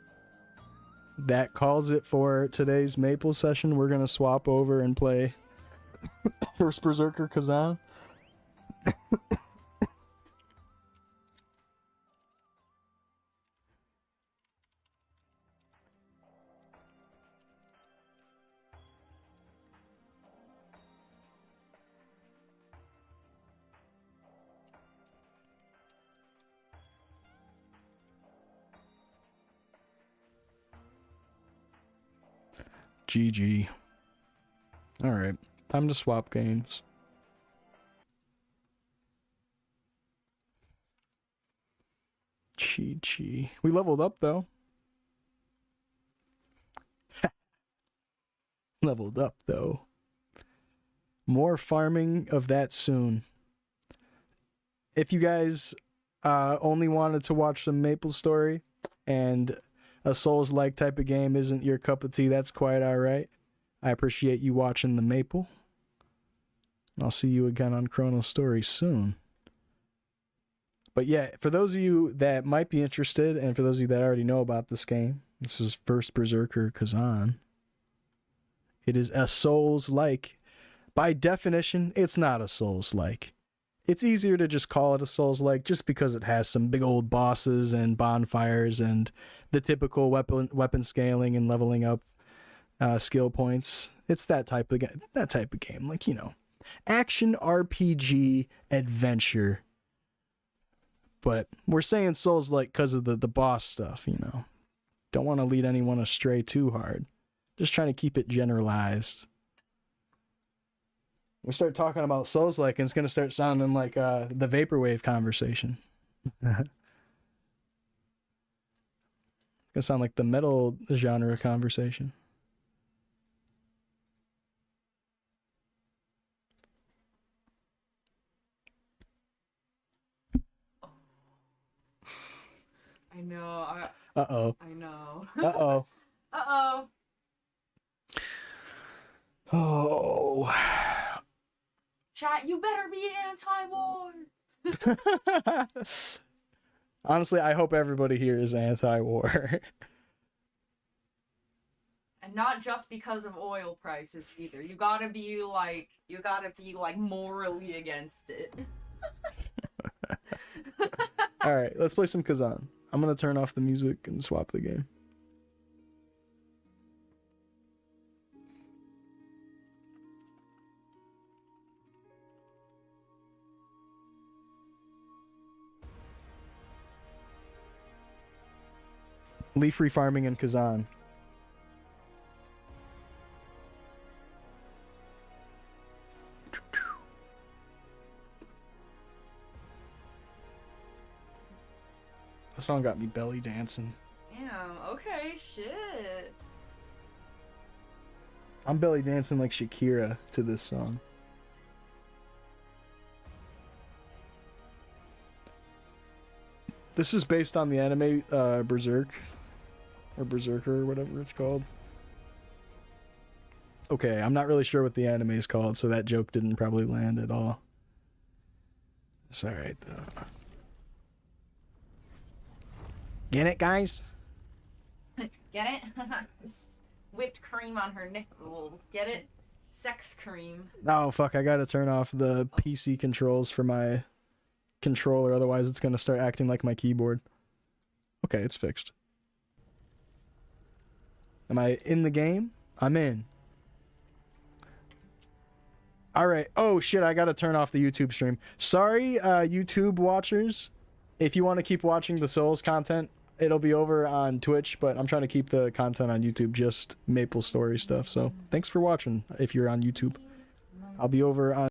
that calls it for today's Maple session. We're going to swap over and play First Berserker Kazan. GG. Alright, time to swap games. Chi. We leveled up though. Leveled up though. More farming of that soon. If you guys only wanted to watch some Maple Story and a Souls-like type of game isn't your cup of tea, that's quite alright. I appreciate you watching the Maple. I'll see you again on Chronostory soon. But yeah, for those of you that might be interested, and for those of you that already know about this game, this is First Berserker Kazan. It is a Souls-like. By definition, it's not a Souls-like. It's easier to just call it a Souls-like just because it has some big old bosses and bonfires and the typical weapon scaling and leveling up skill points. It's that type of game, like, you know, action RPG adventure. But we're saying Souls-like because of the boss stuff, you know. Don't want to lead anyone astray too hard. Just trying to keep it generalized. We start talking about Souls-like, and it's gonna start sounding like the vaporwave conversation. It's gonna sound like the metal genre conversation. I know. Uh-oh. I know. Uh-oh. Uh-oh. Oh. Chat, you better be anti-war. Honestly, I hope everybody here is anti-war. And not just because of oil prices either. You gotta be like morally against it. Alright, let's play some Kazan. I'm gonna turn off the music and swap the game. Leaf refarming in Kazan. The song got me belly dancing. Damn, okay, shit. I'm belly dancing like Shakira to this song. This is based on the anime Berserk. Or Berserker, or whatever it's called. Okay, I'm not really sure what the anime is called, so that joke didn't probably land at all. It's alright, though. Get it, guys? Get it? Whipped cream on her nipples. Get it? Sex cream. Oh, fuck, I gotta turn off the PC controls for my controller, otherwise it's gonna start acting like my keyboard. Okay, it's fixed. Am I in the game? I'm in. Alright. Oh, shit, I gotta turn off the YouTube stream. Sorry, YouTube watchers. If you want to keep watching the Souls content, it'll be over on Twitch, but I'm trying to keep the content on YouTube, just Maple Story stuff. So, thanks for watching if you're on YouTube. I'll be over on